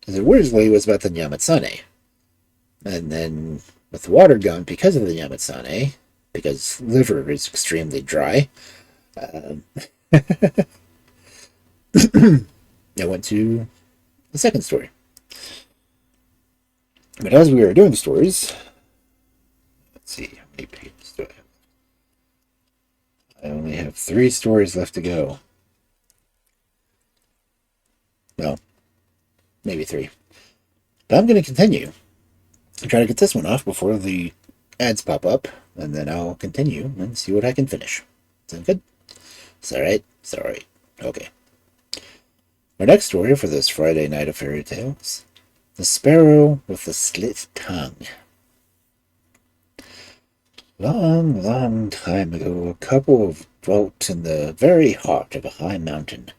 Because originally it was about the Yamatsane. And then with the water gone because of the Yamatsane, because liver is extremely dry, I went to the second story. But as we were doing the stories, let's see, how many pages do I have? I only have 3 stories left to go. Well, maybe 3. But I'm going to continue and try to get this one off before the ads pop up, and then I'll continue and see what I can finish. Sound good? It's alright? It's alright. Okay. Our next story for this Friday night of fairy tales: The Sparrow with the Slit Tongue. Long, long time ago, a couple dwelt in the very heart of a high mountain.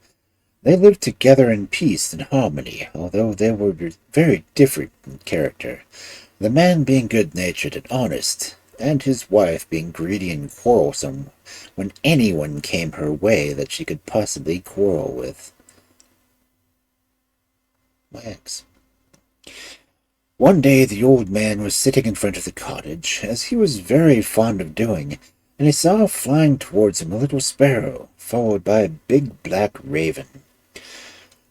They lived together in peace and harmony, although they were very different in character, the man being good-natured and honest, and his wife being greedy and quarrelsome when anyone came her way that she could possibly quarrel with. My ex. One day the old man was sitting in front of the cottage, as he was very fond of doing, and he saw flying towards him a little sparrow, followed by a big black raven.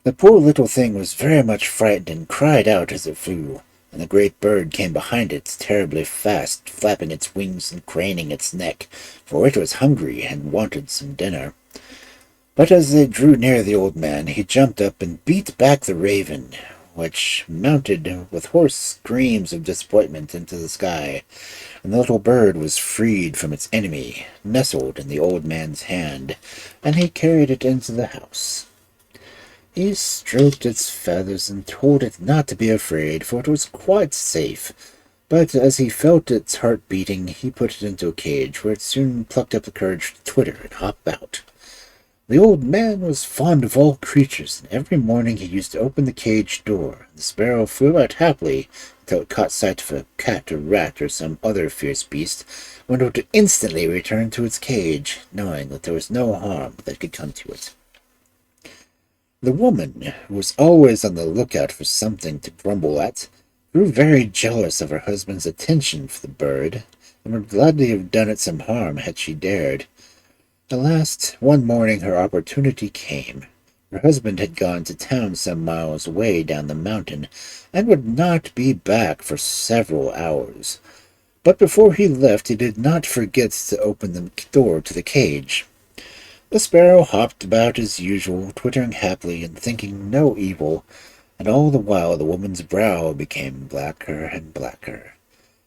The poor little thing was very much frightened and cried out as it flew, and the great bird came behind it terribly fast, flapping its wings and craning its neck, for it was hungry and wanted some dinner. But as they drew near the old man, he jumped up and beat back the raven, which mounted with hoarse screams of disappointment into the sky, and the little bird was freed from its enemy, nestled in the old man's hand, and he carried it into the house. He stroked its feathers and told it not to be afraid, for it was quite safe. But as he felt its heart beating, he put it into a cage, where it soon plucked up the courage to twitter and hop out. The old man was fond of all creatures, and every morning he used to open the cage door. The sparrow flew out happily until it caught sight of a cat or rat or some other fierce beast, when it would instantly return to its cage, knowing that there was no harm that could come to it. The woman, who was always on the lookout for something to grumble at, grew very jealous of her husband's attention for the bird, and would gladly have done it some harm had she dared. At last, one morning her opportunity came. Her husband had gone to town some miles away down the mountain, and would not be back for several hours. But before he left, he did not forget to open the door to the cage. The sparrow hopped about as usual, twittering happily and thinking no evil, and all the while the woman's brow became blacker and blacker,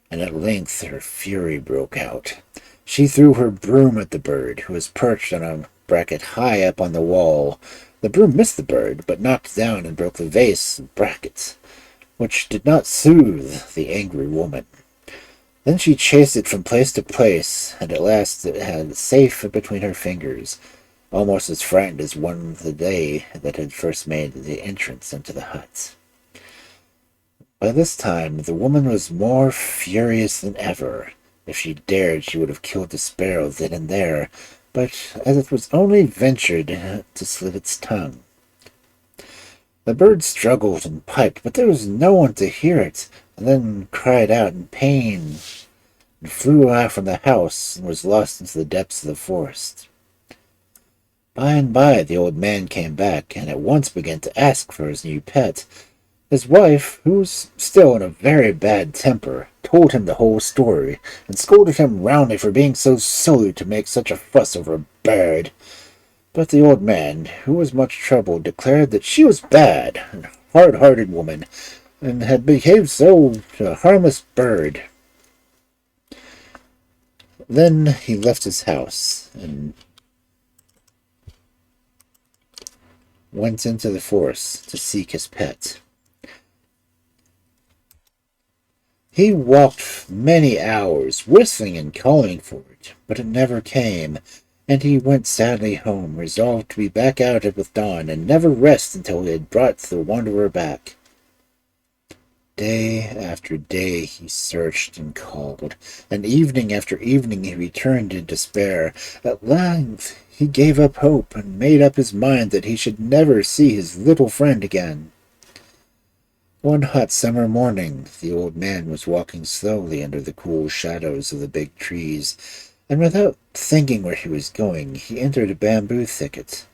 and at length her fury broke out. She threw her broom at the bird, who was perched on a bracket high up on the wall. The broom missed the bird, but knocked down and broke the vase and brackets, which did not soothe the angry woman. Then she chased it from place to place, and at last it had safe between her fingers, almost as frightened as one the day that had first made the entrance into the hut. By this time the woman was more furious than ever. If she dared, she would have killed the sparrow then and there, but as it was only ventured to slit its tongue. The bird struggled and piped, but there was no one to hear it, and then cried out in pain, and flew out from the house, and was lost into the depths of the forest. By and by the old man came back, and at once began to ask for his new pet. His wife, who was still in a very bad temper, told him the whole story, and scolded him roundly for being so silly to make such a fuss over a bird. But the old man, who was much troubled, declared that she was bad, and hard-hearted woman, and had behaved so to a harmless bird. Then he left his house, and went into the forest to seek his pet. He walked many hours, whistling and calling for it, but it never came, and he went sadly home, resolved to be back out with dawn and never rest until he had brought the wanderer back. Day after day he searched and called, and evening after evening he returned in despair. At length he gave up hope and made up his mind that he should never see his little friend again. One hot summer morning, the old man was walking slowly under the cool shadows of the big trees, and without thinking where he was going, he entered a bamboo thicket.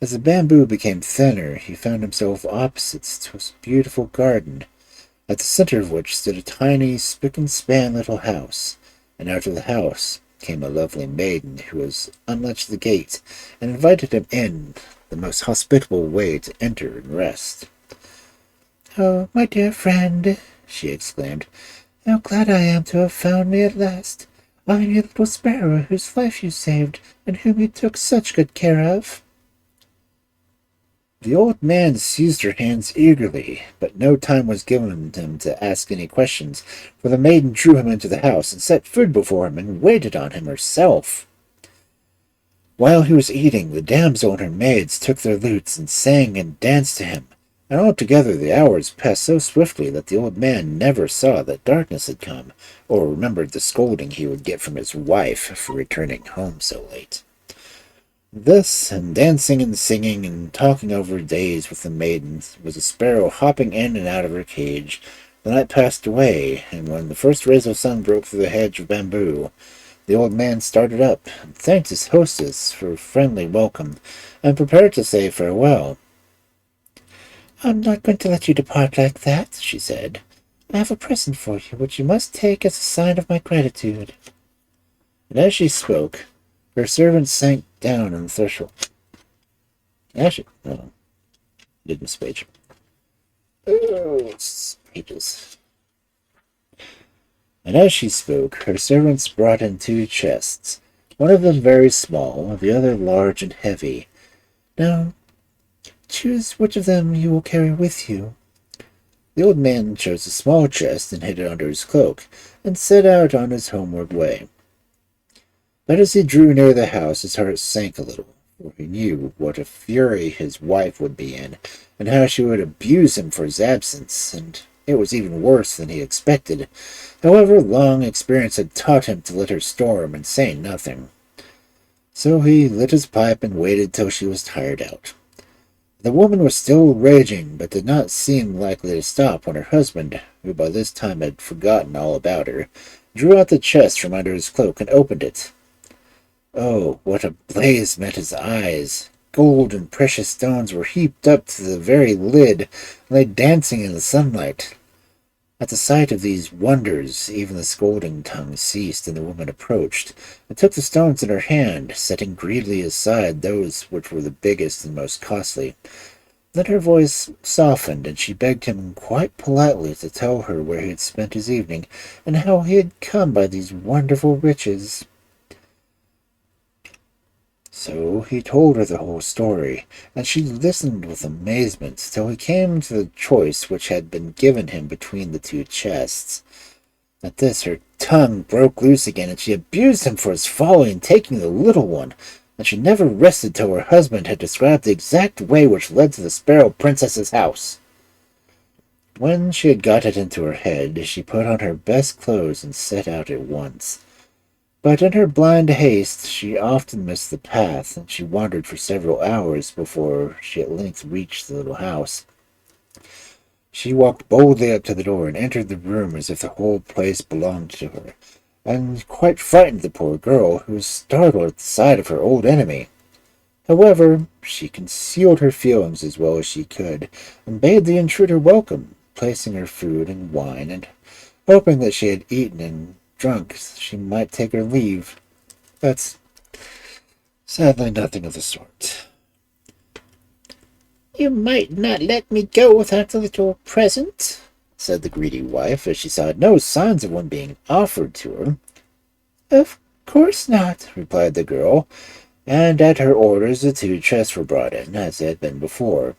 As the bamboo became thinner, he found himself opposite to a beautiful garden, at the center of which stood a tiny, spick-and-span little house, and out of the house came a lovely maiden who unlatched the gate and invited him in the most hospitable way to enter and rest. "Oh, my dear friend," she exclaimed, "how glad I am to have found me at last. I am your little Sparrow, whose life you saved, and whom you took such good care of." The old man seized her hands eagerly, but no time was given him to ask any questions, for the maiden drew him into the house and set food before him and waited on him herself. While he was eating, the damsel and her maids took their lutes and sang and danced to him, and altogether the hours passed so swiftly that the old man never saw that darkness had come, or remembered the scolding he would get from his wife for returning home so late. This, and dancing and singing and talking over days with the maidens, was a sparrow hopping in and out of her cage. The night passed away, and when the first rays of sun broke through the hedge of bamboo, the old man started up, and thanked his hostess for a friendly welcome, and prepared to say farewell. "I'm not going to let you depart like that," she said. "I have a present for you, which you must take as a sign of my gratitude." And as she spoke, her servant sank down on the threshold. Actually, no, did miss page. Oh, pages. And as she spoke, her servants brought in 2 chests, one of them very small, the other large and heavy. "Now, choose which of them you will carry with you." The old man chose a small chest and hid it under his cloak, and set out on his homeward way. But as he drew near the house, his heart sank a little, for he knew what a fury his wife would be in, and how she would abuse him for his absence, and it was even worse than he expected. However, long experience had taught him to let her storm and say nothing. So he lit his pipe and waited till she was tired out. The woman was still raging, but did not seem likely to stop when her husband, who by this time had forgotten all about her, drew out the chest from under his cloak and opened it. Oh, what a blaze met his eyes! Gold and precious stones were heaped up to the very lid, and lay dancing in the sunlight. At the sight of these wonders, even the scolding tongue ceased, and the woman approached, and took the stones in her hand, setting greedily aside those which were the biggest and most costly. Then her voice softened, and she begged him quite politely to tell her where he had spent his evening, and how he had come by these wonderful riches. So he told her the whole story, and she listened with amazement till he came to the choice which had been given him between the 2 chests. At this her tongue broke loose again, and she abused him for his folly in taking the little one, and she never rested till her husband had described the exact way which led to the Sparrow Princess's house. When she had got it into her head, she put on her best clothes and set out at once. But in her blind haste she often missed the path, and she wandered for several hours before she at length reached the little house. She walked boldly up to the door and entered the room as if the whole place belonged to her, and quite frightened the poor girl, who was startled at the sight of her old enemy. However, she concealed her feelings as well as she could, and bade the intruder welcome, placing her food and wine, and hoping that she had eaten and drunk she might take her leave. But sadly nothing of the sort. "You might not let me go without a little present," said the greedy wife, as she saw no signs of one being offered to her. "Of course not," replied the girl, and at her orders the 2 chests were brought in, as they had been before.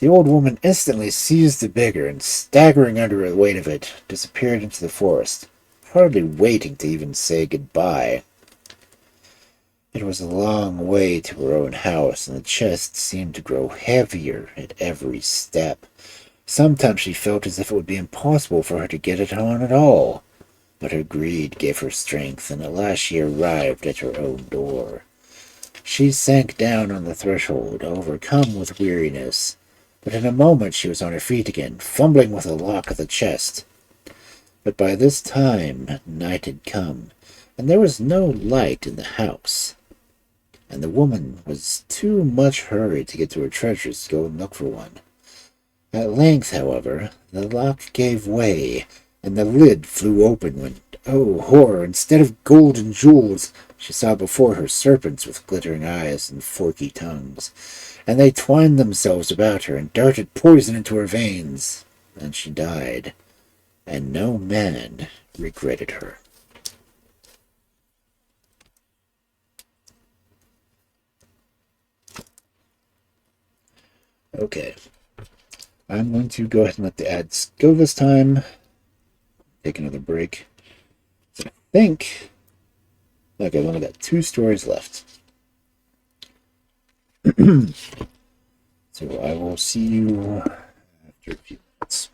The old woman instantly seized the bigger, and staggering under the weight of it, disappeared into the forest, hardly waiting to even say goodbye. It It was a long way to her own house, and the chest seemed to grow heavier at every step. Sometimes she felt as if it would be impossible for her to get it on at all. But her greed gave her strength, and at last she arrived at her own door. She sank down on the threshold, overcome with weariness, but in a moment she was on her feet again, fumbling with the lock of the chest. But by this time night had come, and there was no light in the house, and the woman was too much hurried to get to her treasures to go and look for one. At length, however, the lock gave way, and the lid flew open when, oh horror, instead of golden jewels, she saw before her serpents with glittering eyes and forky tongues, and they twined themselves about her and darted poison into her veins, and she died, and no man regretted her. Okay. I'm going to go ahead and let the ads go this time. Take another break. So I think, like, I've only got 2 stories left. So I will see you after a few minutes.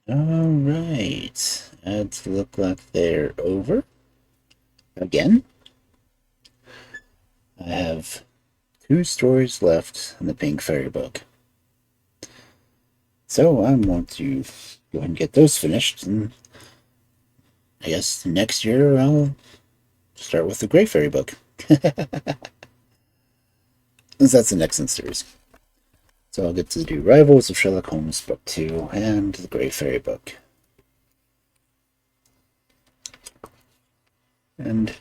Alright. Ads look like they're over. Again. I have 2 stories left in the Pink Fairy book. So I'm going to go ahead and get those finished, and I guess next year I'll start with the Gray Fairy book. Since that's the next in series. So I'll get to do Rivals of Sherlock Holmes book 2 and the Gray Fairy book. And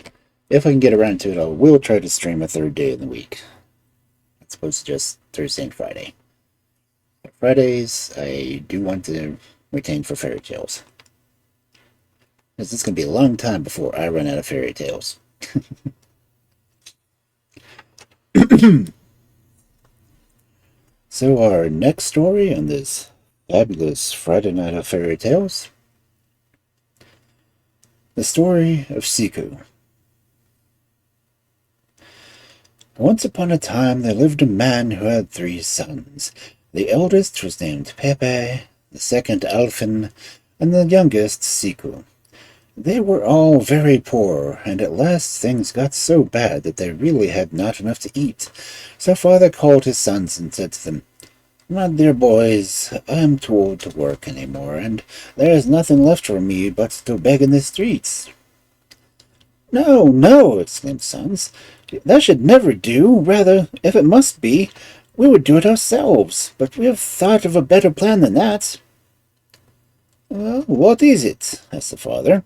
if I can get around to it, I will try to stream a 3rd day in the week. As opposed to just Thursday and Friday. But Fridays, I do want to retain for fairy tales. Because it's going to be a long time before I run out of fairy tales. So our next story on this fabulous Friday night of fairy tales, the story of Ciccu. Once upon a time there lived a man who had 3 sons. The eldest was named Pepe, the second Alfin, and the youngest Ciccu. They were all very poor, and at last things got so bad that they really had not enough to eat. So father called his sons and said to them, "My dear boys, I am too old to work any more, and there is nothing left for me but to beg in the streets." "No, no," exclaimed the sons. "That should never do. Rather, if it must be, we would do it ourselves. But we have thought of a better plan than that." "Well, what is it?" asked the father.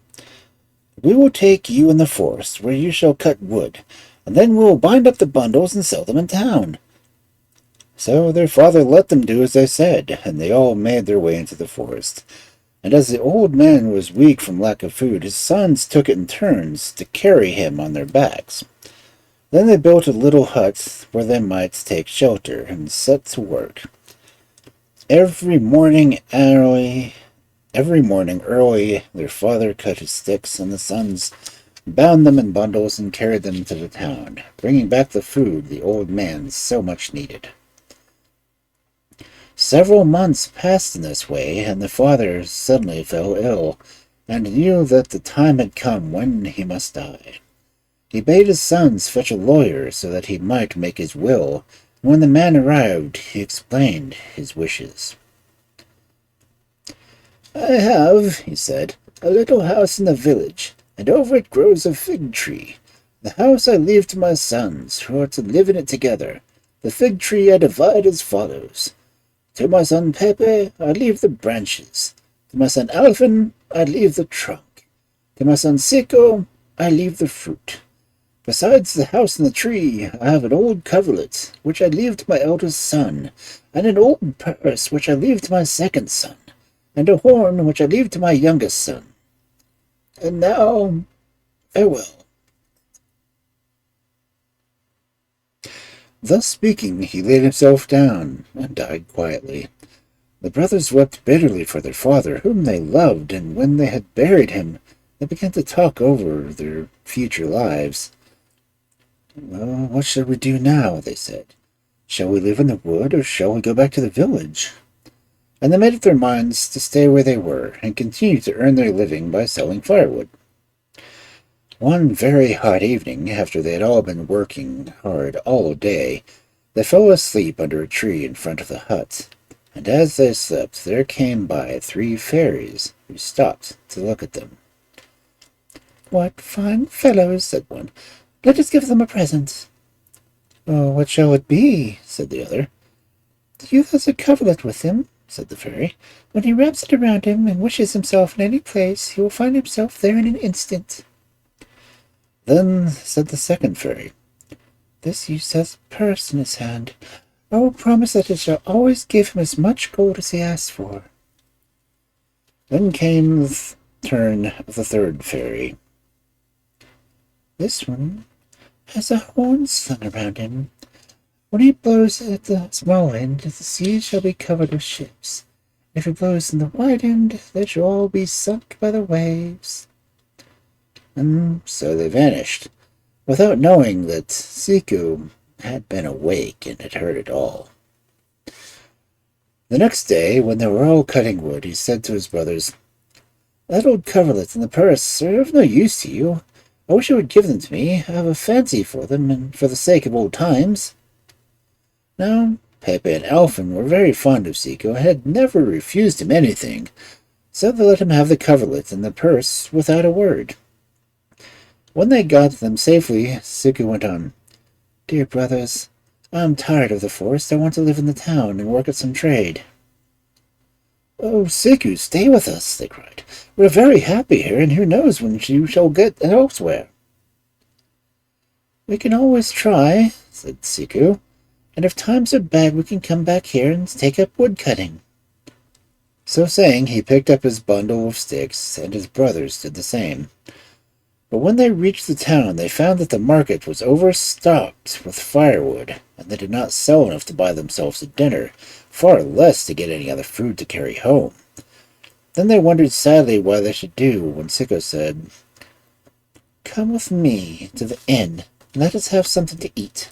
"We will take you in the forest, where you shall cut wood, and then we will bind up the bundles and sell them in town." So their father let them do as they said, and they all made their way into the forest. And as the old man was weak from lack of food, his sons took it in turns to carry him on their backs. Then they built a little hut where they might take shelter, and set to work. Every morning early, their father cut his sticks, and the sons bound them in bundles and carried them to the town, bringing back the food the old man so much needed. Several months passed in this way, and the father suddenly fell ill, and knew that the time had come when he must die. He bade his sons fetch a lawyer so that he might make his will, and when the man arrived, he explained his wishes. "I have," he said, "a little house in the village, and over it grows a fig tree. The house I leave to my sons, who are to live in it together. The fig tree I divide as follows. To my son Pepe I leave the branches. To my son Alfin I leave the trunk. To my son Ciccu I leave the fruit. Besides the house and the tree, I have an old coverlet, which I leave to my eldest son, and an old purse, which I leave to my second son, and a horn, which I leave to my youngest son. And now, farewell." Thus speaking, he laid himself down and died quietly. The brothers wept bitterly for their father, whom they loved, and when they had buried him, they began to talk over their future lives. "Well, what shall we do now?" they said. "Shall we live in the wood, or shall we go back to the village?" And they made up their minds to stay where they were, and continue to earn their living by selling firewood. One very hot evening, after they had all been working hard all day, they fell asleep under a tree in front of the hut, and as they slept there came by 3 fairies, who stopped to look at them. "What fine fellows," said one. "Let us give them a present." "Oh, what shall it be?" said the other. "The youth has a coverlet with him," said the fairy. "When he wraps it around him and wishes himself in any place, he will find himself there in an instant." Then said the second fairy, "This youth has a purse in his hand. I will promise that it shall always give him as much gold as he asks for." Then came the turn of the third fairy. "This one has a horn slung around him. When he blows at the small end, the sea shall be covered with ships. If he blows in the wide end, they shall all be sunk by the waves." And so they vanished, without knowing that Ciccu had been awake and had heard it all. The next day, when they were all cutting wood, he said to his brothers, "That old coverlet and the purse are of no use to you. I wish you would give them to me. I have a fancy for them, and for the sake of old times." Now, Pepe and Alfin were very fond of Ciccu and had never refused him anything, so they let him have the coverlet and the purse without a word. When they got them safely, Ciccu went on, "Dear brothers, I am tired of the forest. I want to live in the town and work at some trade." "Oh, Ciccu, stay with us," they cried. "We're very happy here, and who knows when you shall get elsewhere." "We can always try," said Ciccu, "and if times are bad we can come back here and take up wood-cutting." So saying, he picked up his bundle of sticks, and his brothers did the same. But when they reached the town, they found that the market was overstocked with firewood, and they did not sell enough to buy themselves a dinner, far less to get any other food to carry home. Then they wondered sadly what they should do, when Ciccu said, "Come with me to the inn, and let us have something to eat."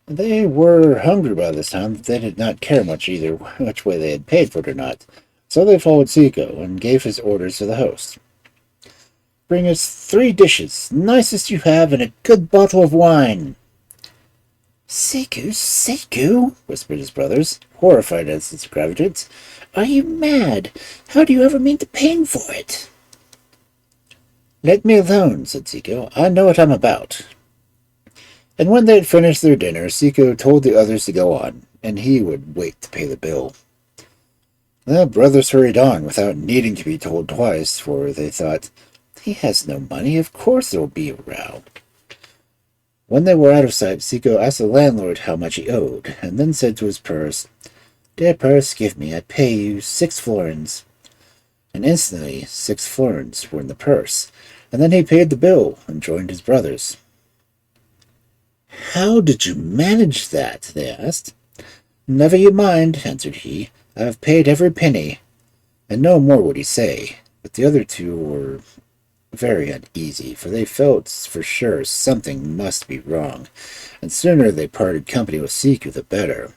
They were hungry by this time, but they did not care much either which way they had paid for it or not, so they followed Ciccu and gave his orders to the host. "Bring us 3 dishes, nicest you have, and a good bottle of wine." "Ciccu," whispered his brothers, horrified at his extravagance. "Are you mad? How do you ever mean to pay for it?" "Let me alone," said Ciccu. "I know what I'm about." And when they had finished their dinner, Ciccu told the others to go on, and he would wait to pay the bill. The brothers hurried on without needing to be told twice, for they thought, "He has no money, of course there will be a row." When they were out of sight, Ciccu asked the landlord how much he owed, and then said to his purse, "Dear purse, give me, I pay you 6 florins." And instantly 6 florins were in the purse, and then he paid the bill and joined his brothers. "How did you manage that?" they asked. "Never you mind," answered he. "I have paid every penny." And no more would he say, but the other two were very uneasy, for they felt for sure something must be wrong, and sooner they parted company with Ciccu the better.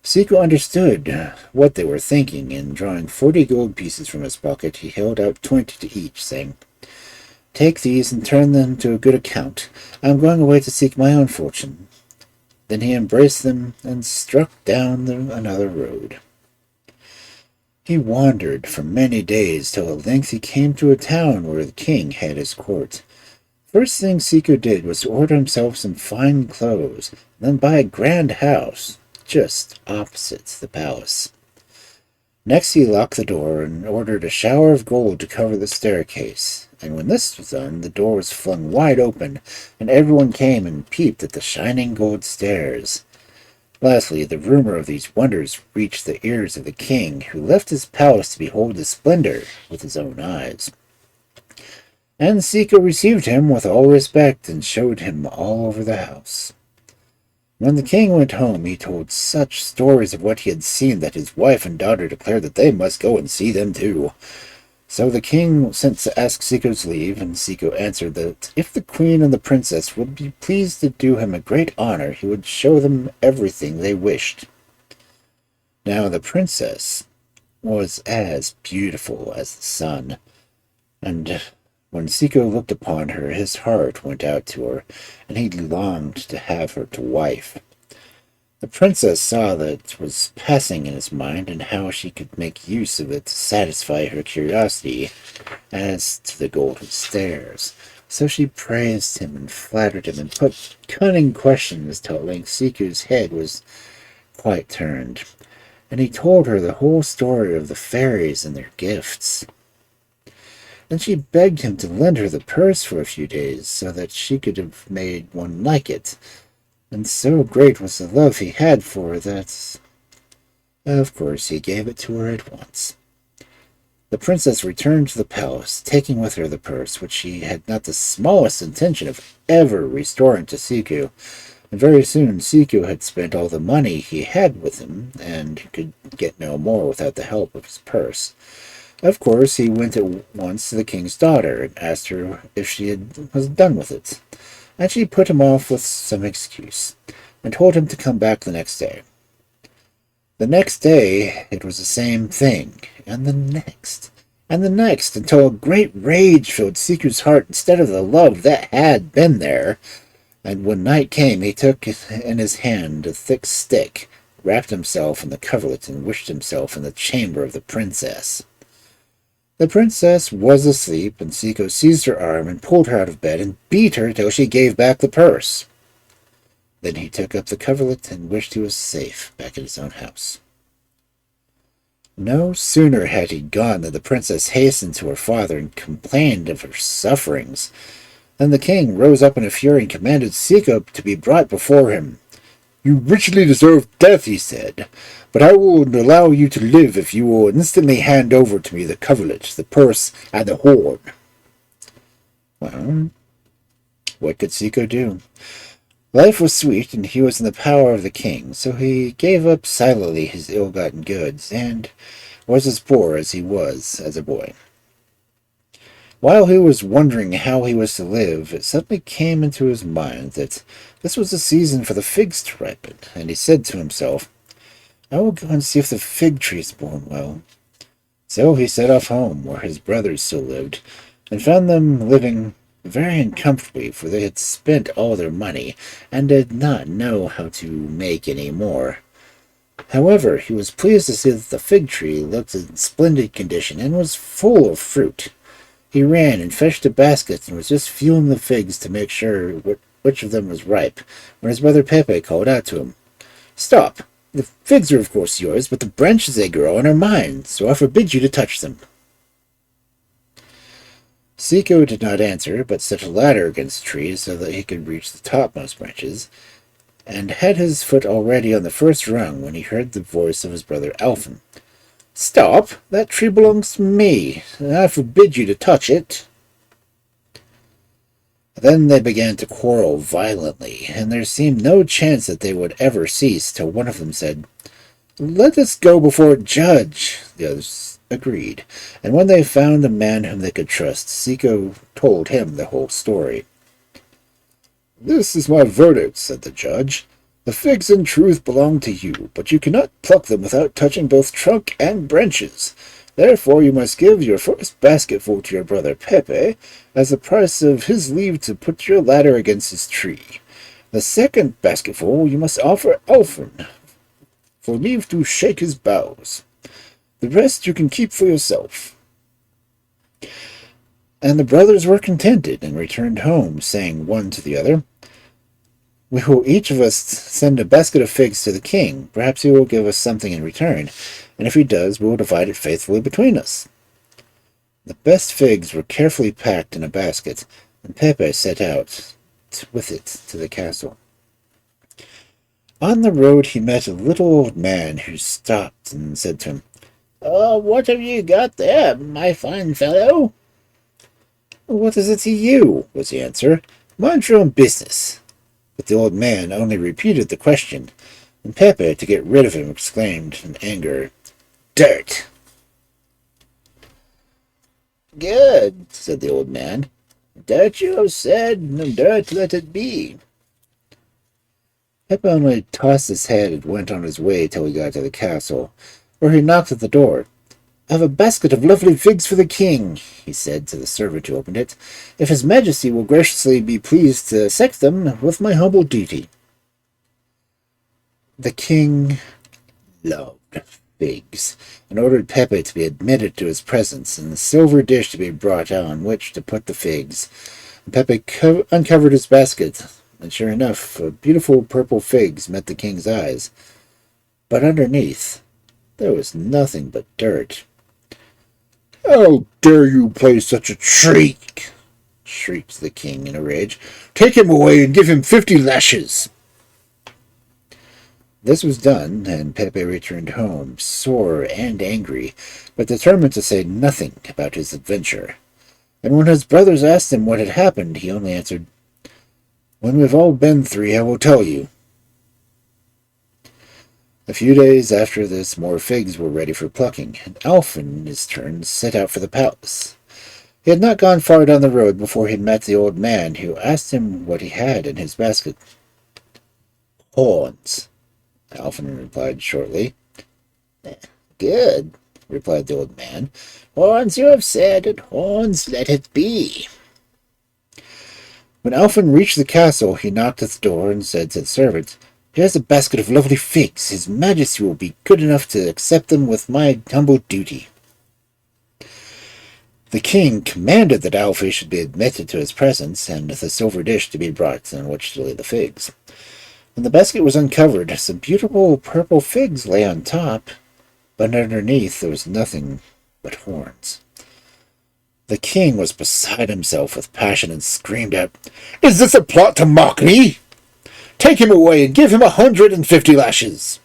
Ciccu understood what they were thinking, and drawing 40 gold pieces from his pocket, he held out 20 to each, saying, "Take these and turn them to a good account. I am going away to seek my own fortune." Then he embraced them and struck down another road. He wandered for many days, till at length he came to a town where the king had his court. First thing Ciccu did was to order himself some fine clothes, and then buy a grand house just opposite the palace. Next he locked the door and ordered a shower of gold to cover the staircase, and when this was done, the door was flung wide open, and everyone came and peeped at the shining gold stairs. Lastly, the rumor of these wonders reached the ears of the king, who left his palace to behold the splendor with his own eyes. And Ciccu received him with all respect and showed him all over the house. When the king went home, he told such stories of what he had seen that his wife and daughter declared that they must go and see them too. So the king sent to ask Ciccu's leave, and Ciccu answered that if the queen and the princess would be pleased to do him a great honor, he would show them everything they wished. Now the princess was as beautiful as the sun, and when Ciccu looked upon her, his heart went out to her, and he longed to have her to wife. The princess saw that was passing in his mind, and how she could make use of it to satisfy her curiosity as to the golden stairs. So she praised him and flattered him, and put cunning questions till at length Ciccu's head was quite turned, and he told her the whole story of the fairies and their gifts. Then she begged him to lend her the purse for a few days, so that she could have made one like it. And so great was the love he had for her that, of course, he gave it to her at once. The princess returned to the palace, taking with her the purse, which she had not the smallest intention of ever restoring to Ciccu. And very soon Ciccu had spent all the money he had with him, and could get no more without the help of his purse. Of course, he went at once to the king's daughter, and asked her if she was done with it. And she put him off with some excuse, and told him to come back the next day. The next day it was the same thing, and the next, until a great rage filled Ciccu's heart instead of the love that had been there. And when night came, he took in his hand a thick stick, wrapped himself in the coverlet, and wished himself in the chamber of the princess. The princess was asleep, and Ciccu seized her arm and pulled her out of bed and beat her till she gave back the purse. Then he took up the coverlet and wished he was safe back at his own house. No sooner had he gone than the princess hastened to her father and complained of her sufferings. Then the king rose up in a fury and commanded Ciccu to be brought before him. "You richly deserve death," he said, "but I will allow you to live if you will instantly hand over to me the coverlet, the purse, and the horn." Well, what could Ciccu do? Life was sweet, and he was in the power of the king, so he gave up silently his ill-gotten goods, and was as poor as he was as a boy. While he was wondering how he was to live, it suddenly came into his mind that this was the season for the figs to ripen, and he said to himself, "I will go and see if the fig tree is born well." So he set off home, where his brothers still lived, and found them living very uncomfortably, for they had spent all their money, and did not know how to make any more. However, he was pleased to see that the fig tree looked in splendid condition, and was full of fruit. He ran and fetched a basket, and was just feeling the figs to make sure which of them was ripe, when his brother Pepe called out to him, "Stop! The figs are of course yours, but the branches they grow on are mine, so I forbid you to touch them." Ciccu did not answer, but set a ladder against the tree so that he could reach the topmost branches, and had his foot already on the first rung when he heard the voice of his brother Alphen. "Stop! That tree belongs to me, and I forbid you to touch it." Then they began to quarrel violently, and there seemed no chance that they would ever cease, till one of them said, "Let us go before a judge." The others agreed, and when they found a man whom they could trust, Ciccu told him the whole story. "This is my verdict," said the judge. "The figs in truth belong to you, but you cannot pluck them without touching both trunk and branches. Therefore you must give your first basketful to your brother Pepe, as the price of his leave to put your ladder against his tree. The second basketful you must offer Alphen, for leave to shake his boughs. The rest you can keep for yourself." And the brothers were contented, and returned home, saying one to the other, "We will each of us send a basket of figs to the king. Perhaps he will give us something in return, and if he does, we will divide it faithfully between us." The best figs were carefully packed in a basket, and Pepe set out with it to the castle. On the road he met a little old man who stopped and said to him, "What have you got there, my fine fellow?" "What is it to you?" was the answer. "Mind your own business." But the old man only repeated the question, and Pepe, to get rid of him, exclaimed in anger, "Dirt!" "Good," said the old man. "Dirt you have said, and dirt let it be." Pepe only tossed his head and went on his way till he got to the castle, where he knocked at the door. "I have a basket of lovely figs for the king," he said to the servant who opened it, "if his majesty will graciously be pleased to accept them with my humble duty." The king loved figs, and ordered Pepe to be admitted to his presence, and a silver dish to be brought on which to put the figs. And Pepe uncovered his basket, and sure enough, beautiful purple figs met the king's eyes. But underneath, there was nothing but dirt. "How dare you play such a trick?" shrieked the king in a rage. "Take him away and give him 50 lashes." This was done, and Pepe returned home, sore and angry, but determined to say nothing about his adventure. And when his brothers asked him what had happened, he only answered, "When we've all been through, I will tell you." A few days after this, more figs were ready for plucking, and Alphen, in his turn, set out for the palace. He had not gone far down the road before he met the old man, who asked him what he had in his basket. "Horns," Alphen replied shortly. Good, replied the old man. Horns you have said, and horns let it be. When Elfin reached the castle, he knocked at the door and said to the servant, "Here's a basket of lovely figs. His Majesty will be good enough to accept them with my humble duty." The king commanded that Alfie should be admitted to his presence, and the silver dish to be brought on which to lay the figs. When the basket was uncovered, some beautiful purple figs lay on top, but underneath there was nothing but horns. The king was beside himself with passion and screamed out, "Is this a plot to mock me? Take him away and give him 150 lashes."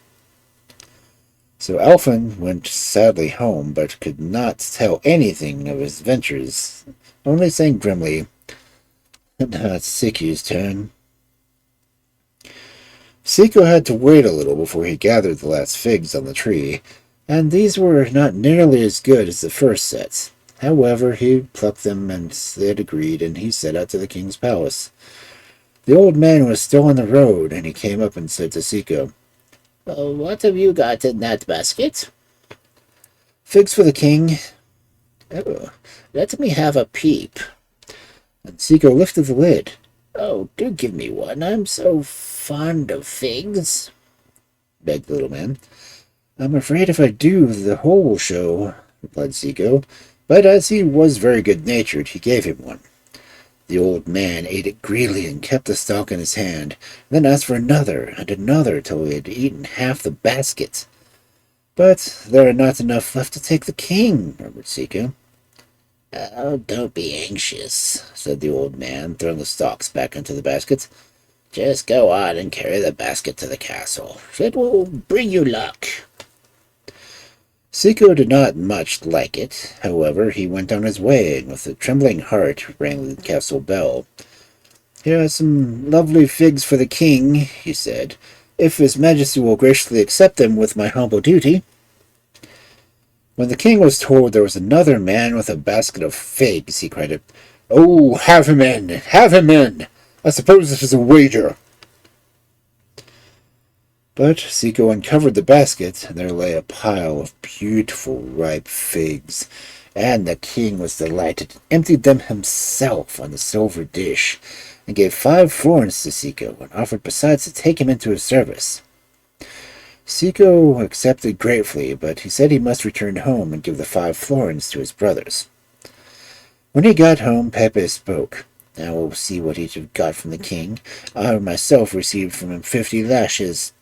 So Elfin went sadly home, but could not tell anything of his adventures, only saying grimly, "Now it's Ciccu's turn." Ciccu had to wait a little before he gathered the last figs on the tree, and these were not nearly as good as the first set. However, he plucked them, and they had agreed, and he set out to the king's palace. The old man was still on the road, and he came up and said to Ciccu, What have you got in that basket? "Figs for the king." Oh, let me have a peep. And Ciccu lifted the lid. Oh, do give me one. I'm so fond of figs, begged the little man. "I'm afraid if I do, the hole will show," replied Ciccu, but as he was very good-natured, he gave him one. The old man ate it greedily and kept the stalk in his hand, and then asked for another and another till he had eaten half the basket. "But there are not enough left to take the king," murmured Ciccu. Oh, don't be anxious, said the old man, throwing the stalks back into the basket. Just go on and carry the basket to the castle. It will bring you luck. Ciccu did not much like it. However, he went on his way, and with a trembling heart rang the castle bell. "Here are some lovely figs for the king," he said, "if his majesty will graciously accept them with my humble duty." When the king was told there was another man with a basket of figs, he cried out, "Oh, have him in! Have him in! I suppose this is a wager." But Ciccu uncovered the basket, and there lay a pile of beautiful ripe figs, and the king was delighted, and emptied them himself on the silver dish, and gave 5 florins to Ciccu, and offered besides to take him into his service. Ciccu accepted gratefully, but he said he must return home and give the 5 florins to his brothers. When he got home, Pepe spoke. "Now we'll see what each have got from the king. I myself received from him 50 lashes."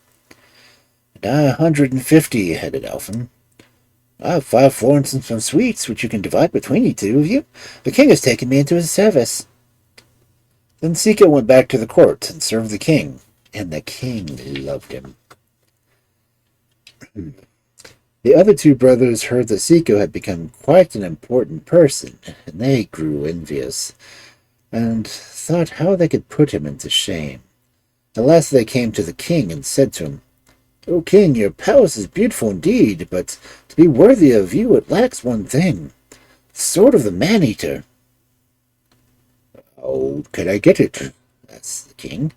"And I 150, added Elfin. "I have 5 florins and some sweets, which you can divide between the two of you. The king has taken me into his service." Then Ciccu went back to the court and served the king, and the king loved him. The other 2 brothers heard that Ciccu had become quite an important person, and they grew envious, and thought how they could put him into shame. At last they came to the king and said to him, "O king, your palace is beautiful indeed, but to be worthy of you it lacks one thing, the sword of the man-eater." "How can I get it?" asked the king.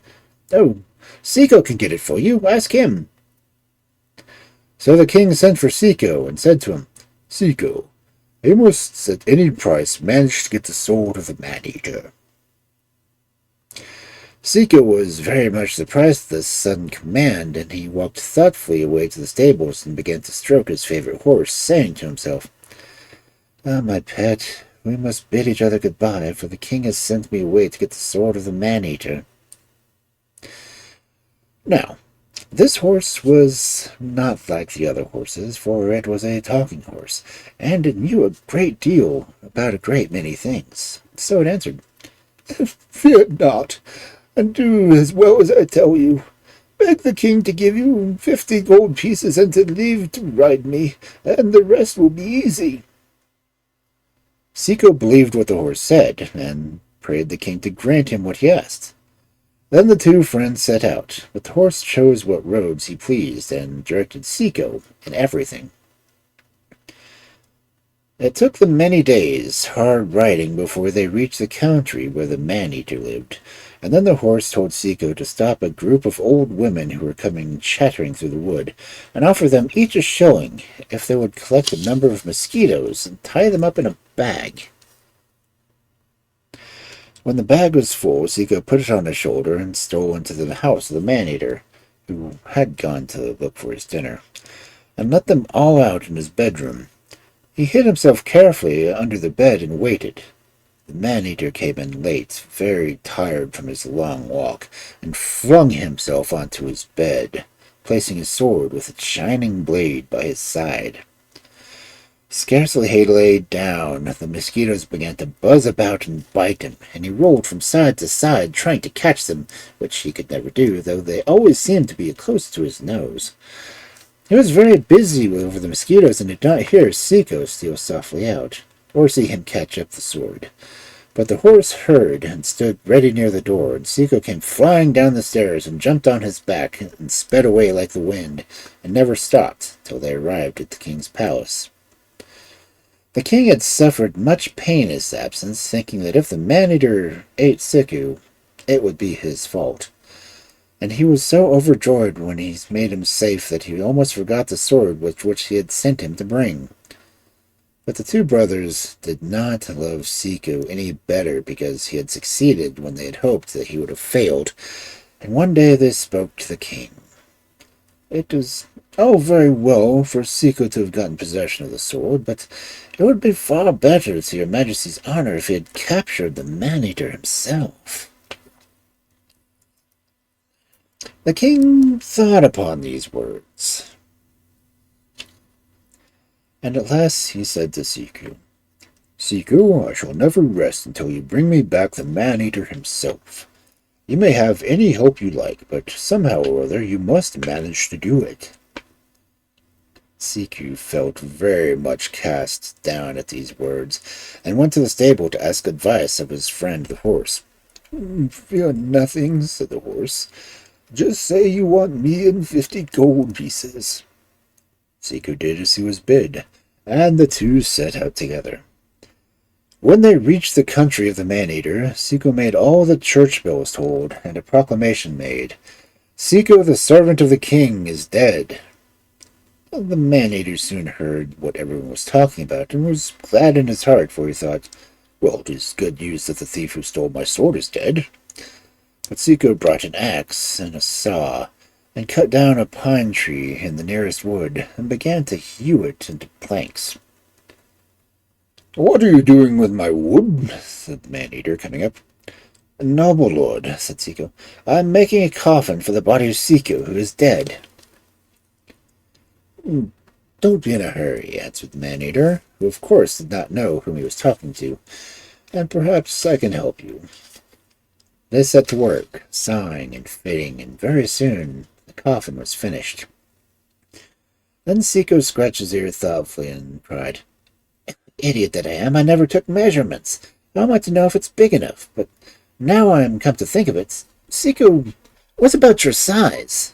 "Oh, Ciccu can get it for you. Ask him." So the king sent for Ciccu and said to him, "Ciccu, you must at any price manage to get the sword of the man-eater." Ciccu was very much surprised at this sudden command, and he walked thoughtfully away to the stables and began to stroke his favorite horse, saying to himself, "Ah, my pet, we must bid each other goodbye, for the king has sent me away to get the sword of the man-eater." Now, this horse was not like the other horses, for it was a talking horse, and it knew a great deal about a great many things. So it answered, "Fear not, and do as well as I tell you. Beg the king to give you 50 gold pieces and to leave to ride me, and the rest will be easy." Ciccu believed what the horse said, and prayed the king to grant him what he asked. Then the 2 friends set out, but the horse chose what roads he pleased, and directed Ciccu in everything. It took them many days, hard riding, before they reached the country where the man-eater lived, and then the horse told Ciccu to stop a group of old women who were coming chattering through the wood, and offer them each a shilling if they would collect a number of mosquitoes and tie them up in a bag. When the bag was full, Ciccu put it on his shoulder and stole into the house of the man-eater, who had gone to look for his dinner, and let them all out in his bedroom. He hid himself carefully under the bed and waited. The man-eater came in late, very tired from his long walk, and flung himself onto his bed, placing his sword with its shining blade by his side. Scarcely had he laid down, the mosquitoes began to buzz about and bite him, and he rolled from side to side, trying to catch them, which he could never do, though they always seemed to be close to his nose. He was very busy over the mosquitoes and did not hear Ciccu steal softly out, or see him catch up the sword. But the horse heard and stood ready near the door, and Ciccu came flying down the stairs and jumped on his back and sped away like the wind, and never stopped till they arrived at the king's palace. The king had suffered much pain in his absence, thinking that if the man-eater ate Ciccu, it would be his fault. And he was so overjoyed when he made him safe that he almost forgot the sword which he had sent him to bring. But the two brothers did not love Ciccu any better because he had succeeded when they had hoped that he would have failed, and one day they spoke to the king. It was all very well for Ciccu to have gotten possession of the sword, but it would be far better to your majesty's honor if he had captured the man-eater himself. The king thought upon these words, and at last he said to Ciccu, "Ciccu, I shall never rest until you bring me back the man-eater himself. You may have any hope you like, but somehow or other you must manage to do it." Ciccu felt very much cast down at these words, and went to the stable to ask advice of his friend the horse. "Fear nothing," said the horse. "Just say you want me and 50 gold pieces." Ciccu did as he was bid, and the two set out together. When they reached the country of the man-eater, Ciccu made all the church bells tolled, and a proclamation made. "Ciccu, the servant of the king, is dead." The man-eater soon heard what everyone was talking about, and was glad in his heart, for he thought, "Well, it is good news that the thief who stole my sword is dead." But Ciccu brought an axe and a saw, and cut down a pine tree in the nearest wood, and began to hew it into planks. "What are you doing with my wood?" said the man-eater, coming up. "Noble lord," said Ciccu, "I am making a coffin for the body of Ciccu, who is dead." "Don't be in a hurry," answered the man-eater, who of course did not know whom he was talking to, "and perhaps I can help you." They set to work, sawing and fitting, and very soon the coffin was finished. Then Ciccu scratched his ear thoughtfully and cried, "Idiot that I am, I never took measurements. How am I to know if it's big enough? But now I am come to think of it, Ciccu, what about your size?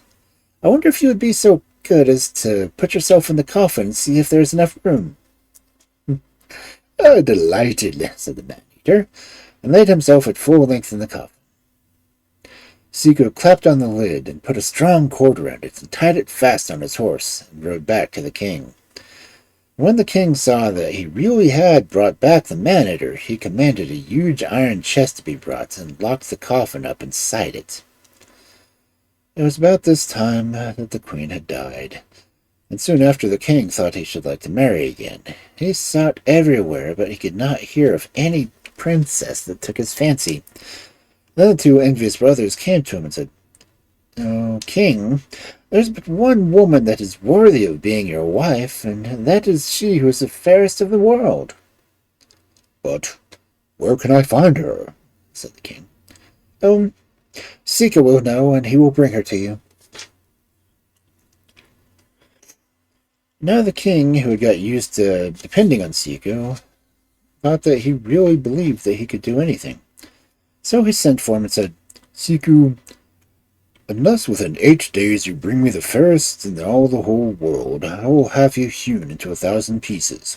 I wonder if you would be so good as to put yourself in the coffin and see if there is enough room." "Oh, delighted," said the man-eater, and laid himself at full length in the coffin. Ciccu clapped on the lid and put a strong cord around it and tied it fast on his horse and rode back to the king. When the king saw that he really had brought back the man-eater, he commanded a huge iron chest to be brought and locked the coffin up inside it. It was about this time that the queen had died, and soon after the king thought he should like to marry again. He sought everywhere, but he could not hear of any princess that took his fancy. Then the two envious brothers came to him and said, "Oh, king, there's but one woman that is worthy of being your wife, and that is she who is the fairest of the world." "But where can I find her?" said the king. "Oh, Ciccu will know, and he will bring her to you." Now the king, who had got used to depending on Ciccu, thought that he really believed that he could do anything. So he sent for him and said, "Ciccu, unless within 8 days you bring me the fairest in all the whole world, I will have you hewn into 1,000 pieces."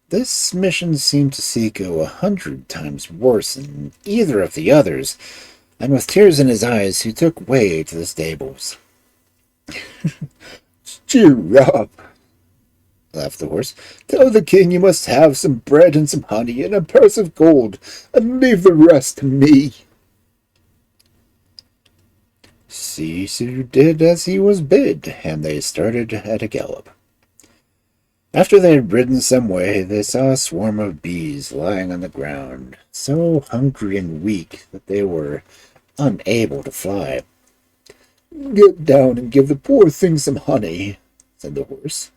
This mission seemed to Ciccu 100 times worse than either of the others, and with tears in his eyes he took way to the stables. Cheer up, laughed the horse. Tell the king you must have some bread and some honey and a purse of gold, and leave the rest to me. Ciccu did as he was bid, and they started at a gallop. After they had ridden some way, they saw a swarm of bees lying on the ground, so hungry and weak that they were unable to fly. Get down and give the poor thing some honey, said the horse,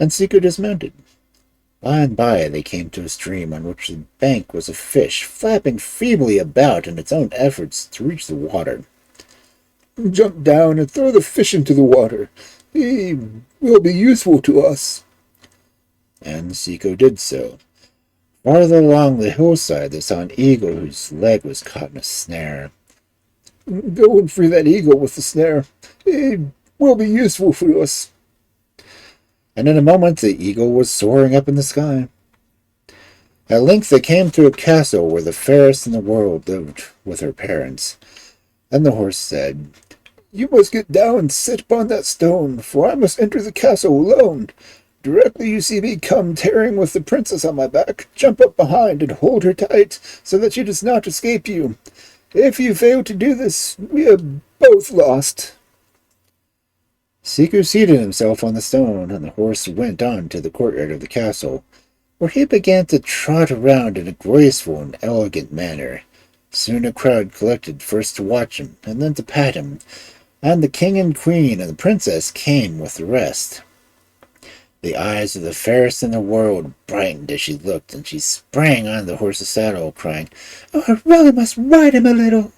and Ciccu dismounted. By and by they came to a stream on which the bank was a fish, flapping feebly about in its own efforts to reach the water. Jump down and throw the fish into the water. He will be useful to us. And Ciccu did so. Farther along the hillside they saw an eagle whose leg was caught in a snare. Go and free that eagle with the snare. It will be useful for us. And in a moment the eagle was soaring up in the sky. At length they came to a castle where the fairest in the world lived with her parents. Then the horse said, You must get down and sit upon that stone, for I must enter the castle alone. Directly you see me come tearing with the princess on my back, jump up behind and hold her tight, so that she does not escape you. If you fail to do this, we are both lost. Ciccu seated himself on the stone, and the horse went on to the courtyard of the castle, where he began to trot around in a graceful and elegant manner. Soon a crowd collected, first to watch him, and then to pat him, and the king and queen and the princess came with the rest. The eyes of the fairest in the world brightened as she looked, and she sprang on the horse's saddle, crying, Oh, I really must ride him a little.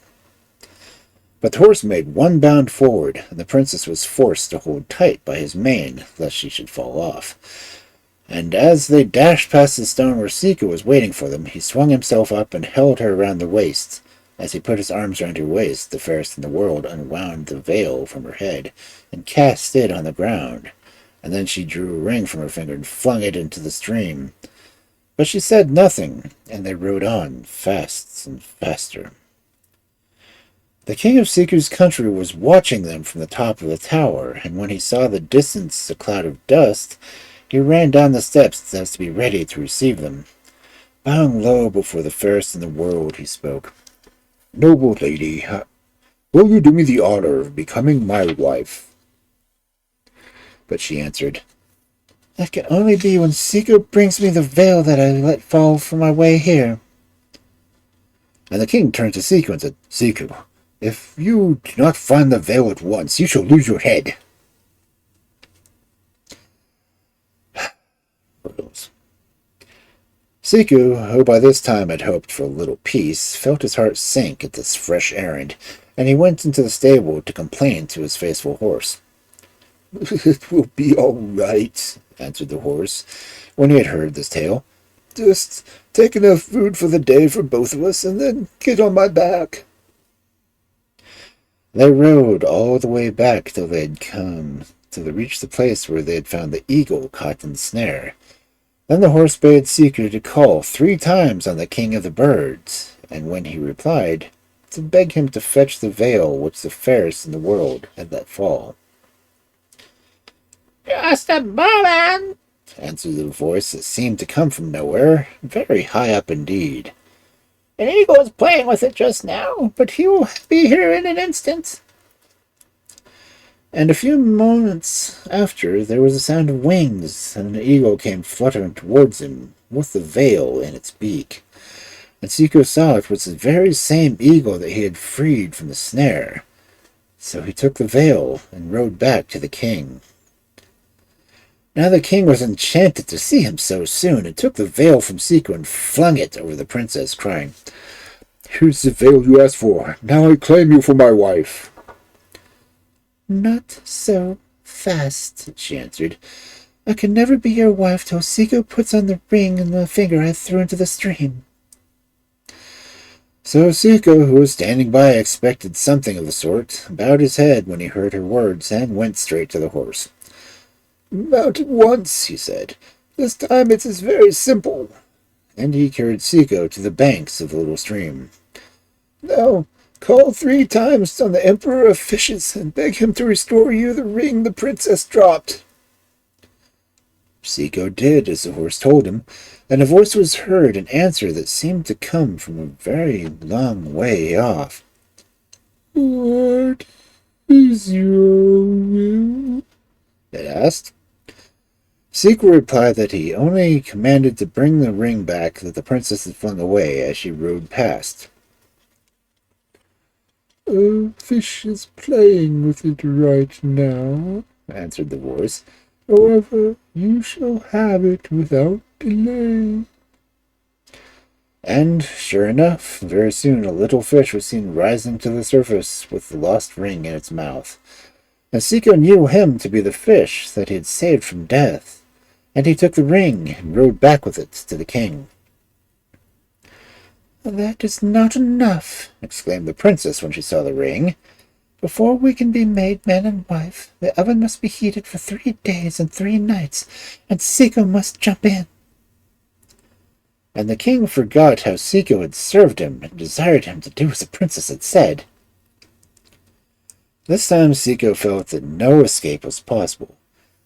But the horse made one bound forward, and the princess was forced to hold tight by his mane, lest she should fall off. And as they dashed past the stone where Ciccu was waiting for them, he swung himself up and held her around the waist. As he put his arms around her waist, the fairest in the world unwound the veil from her head, and cast it on the ground. And then she drew a ring from her finger and flung it into the stream. But she said nothing, and they rode on, fast and faster. The king of Ciccu's country was watching them from the top of the tower, and when he saw the distance a cloud of dust, he ran down the steps as to be ready to receive them. Bowing low before the fairest in the world, he spoke. Noble lady, will you do me the honor of becoming my wife? But she answered, That can only be when Ciccu brings me the veil that I let fall from my way here. And the king turned to Ciccu and said, Ciccu, if you do not find the veil at once, you shall lose your head. Ciccu, who by this time had hoped for a little peace, felt his heart sink at this fresh errand, and he went into the stable to complain to his faithful horse. It will be all right, answered the horse, when he had heard this tale. Just take enough food for the day for both of us, and then get on my back. They rode all the way back till they reached the place where they had found the eagle caught in the snare. Then the horse bade Ciccu to call 3 times on the king of the birds, and when he replied, to beg him to fetch the veil which the fairest in the world had let fall. Just a moment, answered the voice that seemed to come from nowhere, very high up indeed. An eagle is playing with it just now, but he will be here in an instant. And a few moments after there was a sound of wings, and an eagle came fluttering towards him, with the veil in its beak. And Ciccu saw it was the very same eagle that he had freed from the snare. So he took the veil and rode back to the king. Now the king was enchanted to see him so soon, and took the veil from Ciccu and flung it over the princess, crying, Here's the veil you asked for. Now I claim you for my wife. Not so fast, she answered. I can never be your wife till Ciccu puts on the ring and the finger I threw into the stream. So Ciccu, who was standing by, expected something of the sort, bowed his head when he heard her words, and went straight to the horse. Mount at once, he said. This time it is very simple. And he carried Ciccu to the banks of the little stream. Now, call 3 times on the Emperor of Fishes and beg him to restore you the ring the princess dropped. Ciccu did as the horse told him, and a voice was heard in answer that seemed to come from a very long way off. What is your will? It asked. Ciccu replied that he only commanded to bring the ring back that the princess had flung away as she rode past. A fish is playing with it right now, answered the voice. However, you shall have it without delay. And, sure enough, very soon a little fish was seen rising to the surface with the lost ring in its mouth. And Ciccu knew him to be the fish that he had saved from death, and he took the ring and rode back with it to the king. That is not enough, exclaimed the princess when she saw the ring. Before we can be made man and wife, the oven must be heated for 3 days and 3 nights, and Ciccu must jump in. And the king forgot how Ciccu had served him and desired him to do as the princess had said. This time Ciccu felt that no escape was possible,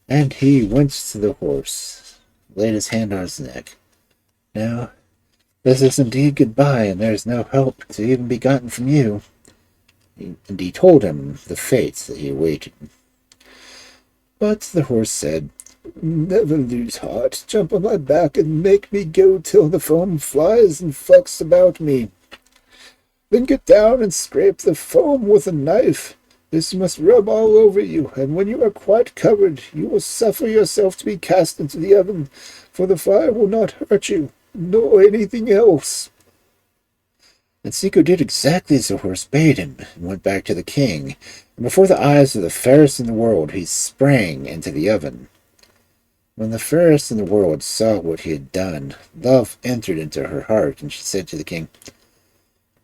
and he went to the horse, laid his hand on his neck. Now, this is indeed goodbye, and there is no help to even be gotten from you. And he told him the fate that he awaited. But the horse said, Never lose heart. Jump on my back and make me go till the foam flies and flecks about me. Then get down and scrape the foam with a knife. This must rub all over you, and when you are quite covered, you will suffer yourself to be cast into the oven, for the fire will not hurt you, nor anything else. And Ciccu did exactly as the horse bade him, and went back to the king, and before the eyes of the fairest in the world he sprang into the oven. When the fairest in the world saw what he had done, love entered into her heart, and she said to the king,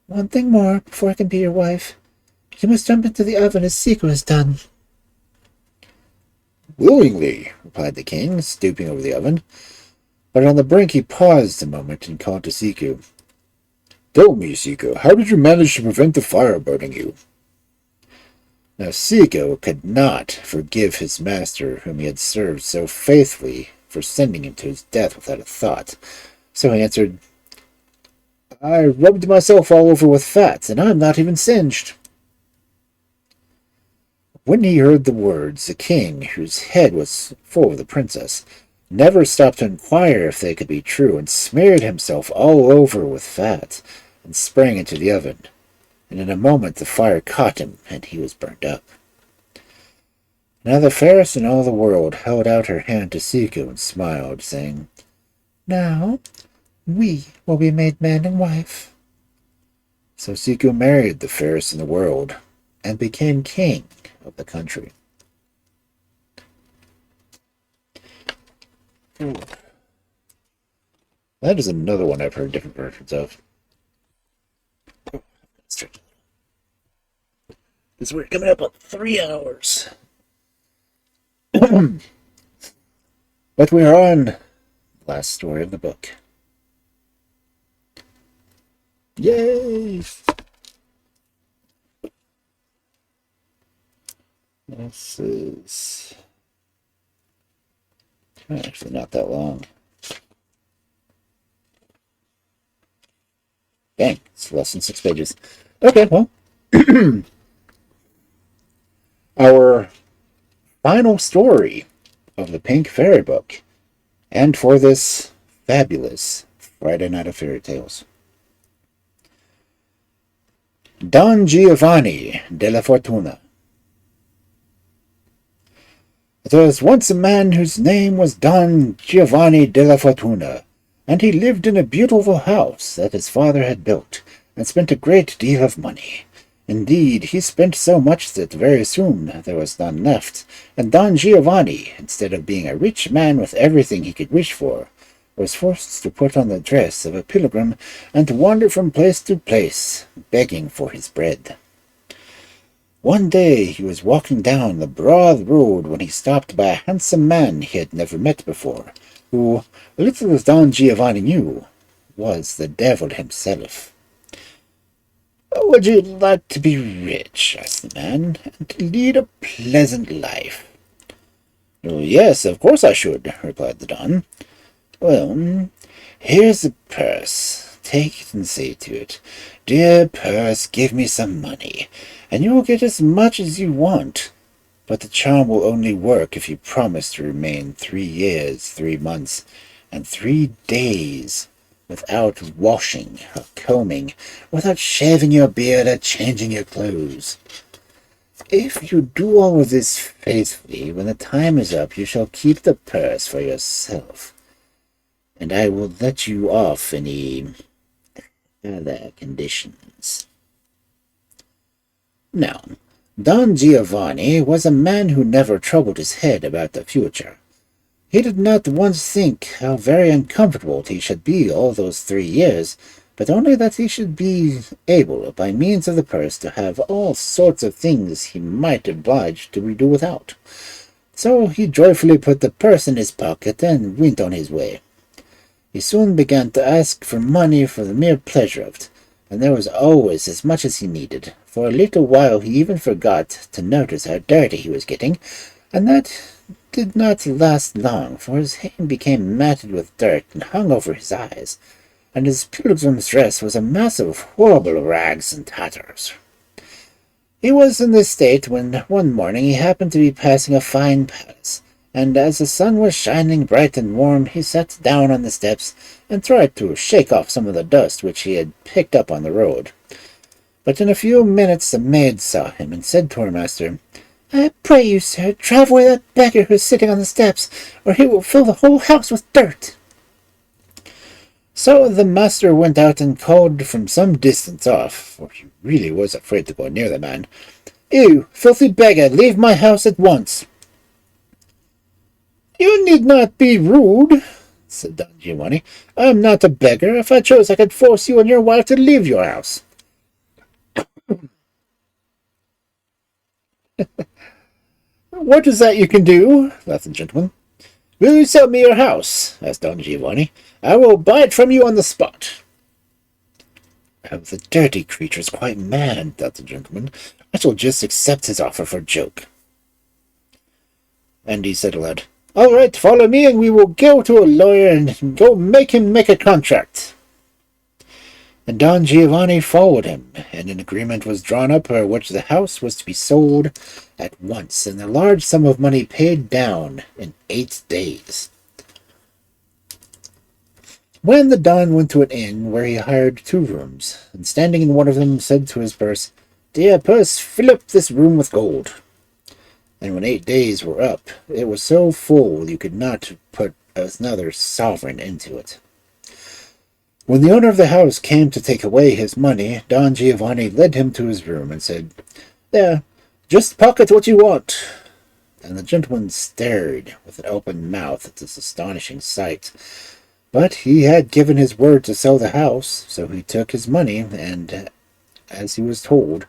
One thing more before I can be your wife. You must jump into the oven as Ciccu has done. Willingly, replied the king, stooping over the oven. But on the brink he paused a moment and called to Ciccu. Tell me, Ciccu, how did you manage to prevent the fire burning you? Now Ciccu could not forgive his master, whom he had served so faithfully, for sending him to his death without a thought. So he answered, I rubbed myself all over with fat, and I'm not even singed. When he heard the words, the king, whose head was full of the princess, never stopped to inquire if they could be true, and smeared himself all over with fat, and sprang into the oven. And in a moment the fire caught him, and he was burned up. Now the fairest in all the world held out her hand to Ciccu and smiled, saying, Now we will be made man and wife. So Ciccu married the fairest in the world, and became king of the country. That is another one I've heard different versions of. Because we're coming up on 3 hours. But we are on the last story of the book. Yay! This is actually not that long. Dang, it's less than 6 pages. Okay, well. Our final story of the Pink Fairy Book, and for this fabulous Friday Night of Fairy Tales. Don Giovanni De La Fortuna. There was once a man whose name was Don Giovanni De La Fortuna, and he lived in a beautiful house that his father had built, and spent a great deal of money. Indeed, he spent so much that very soon there was none left, and Don Giovanni, instead of being a rich man with everything he could wish for, was forced to put on the dress of a pilgrim and to wander from place to place, begging for his bread. One day he was walking down the broad road when he stopped by a handsome man he had never met before, who, little as Don Giovanni knew, was the devil himself. "Would you like to be rich?" asked the man, "and to lead a pleasant life?" "Oh, yes, of course I should," replied the Don. "Well, here's a purse. Take it and say to it, 'Dear purse, give me some money,' and you will get as much as you want. But the charm will only work if you promise to remain 3 years, 3 months, and 3 days without washing or combing, without shaving your beard or changing your clothes. If you do all of this faithfully, when the time is up, you shall keep the purse for yourself, and I will let you off any other conditions." Now, Don Giovanni was a man who never troubled his head about the future. He did not once think how very uncomfortable he should be all those 3 years, but only that he should be able, by means of the purse, to have all sorts of things he might oblige to do without. So he joyfully put the purse in his pocket and went on his way. He soon began to ask for money for the mere pleasure of it, and there was always as much as he needed. For a little while he even forgot to notice how dirty he was getting, and that did not last long, for his hair became matted with dirt and hung over his eyes, and his pilgrim's dress was a mass of horrible rags and tatters. He was in this state when one morning he happened to be passing a fine palace, and as the sun was shining bright and warm, he sat down on the steps and tried to shake off some of the dust which he had picked up on the road. But in a few minutes the maid saw him, and said to her master, "I pray you, sir, drive away that beggar who is sitting on the steps, or he will fill the whole house with dirt." So the master went out and called from some distance off, for he really was afraid to go near the man, "You filthy beggar, leave my house at once." "You need not be rude," said Don Giovanni. "I am not a beggar. If I chose, I could force you and your wife to leave your house." "What is that you can do?" laughed the gentleman. "Will you sell me your house?" asked Don Giovanni. "I will buy it from you on the spot." "Oh, the dirty creature is quite mad," thought the gentleman. "I shall just accept his offer for a joke." And he said aloud, "All right, follow me, and we will go to a lawyer and go make him make a contract." And Don Giovanni followed him, and an agreement was drawn up by which the house was to be sold at once, and a large sum of money paid down in 8 days. When the Don went to an inn where he hired 2 rooms, and standing in one of them said to his purse, "Dear purse, fill up this room with gold." And when 8 days were up, it was so full you could not put another sovereign into it. When the owner of the house came to take away his money, Don Giovanni led him to his room and said, "There, just pocket what you want." And the gentleman stared with an open mouth at this astonishing sight. But he had given his word to sell the house, so he took his money, and as he was told,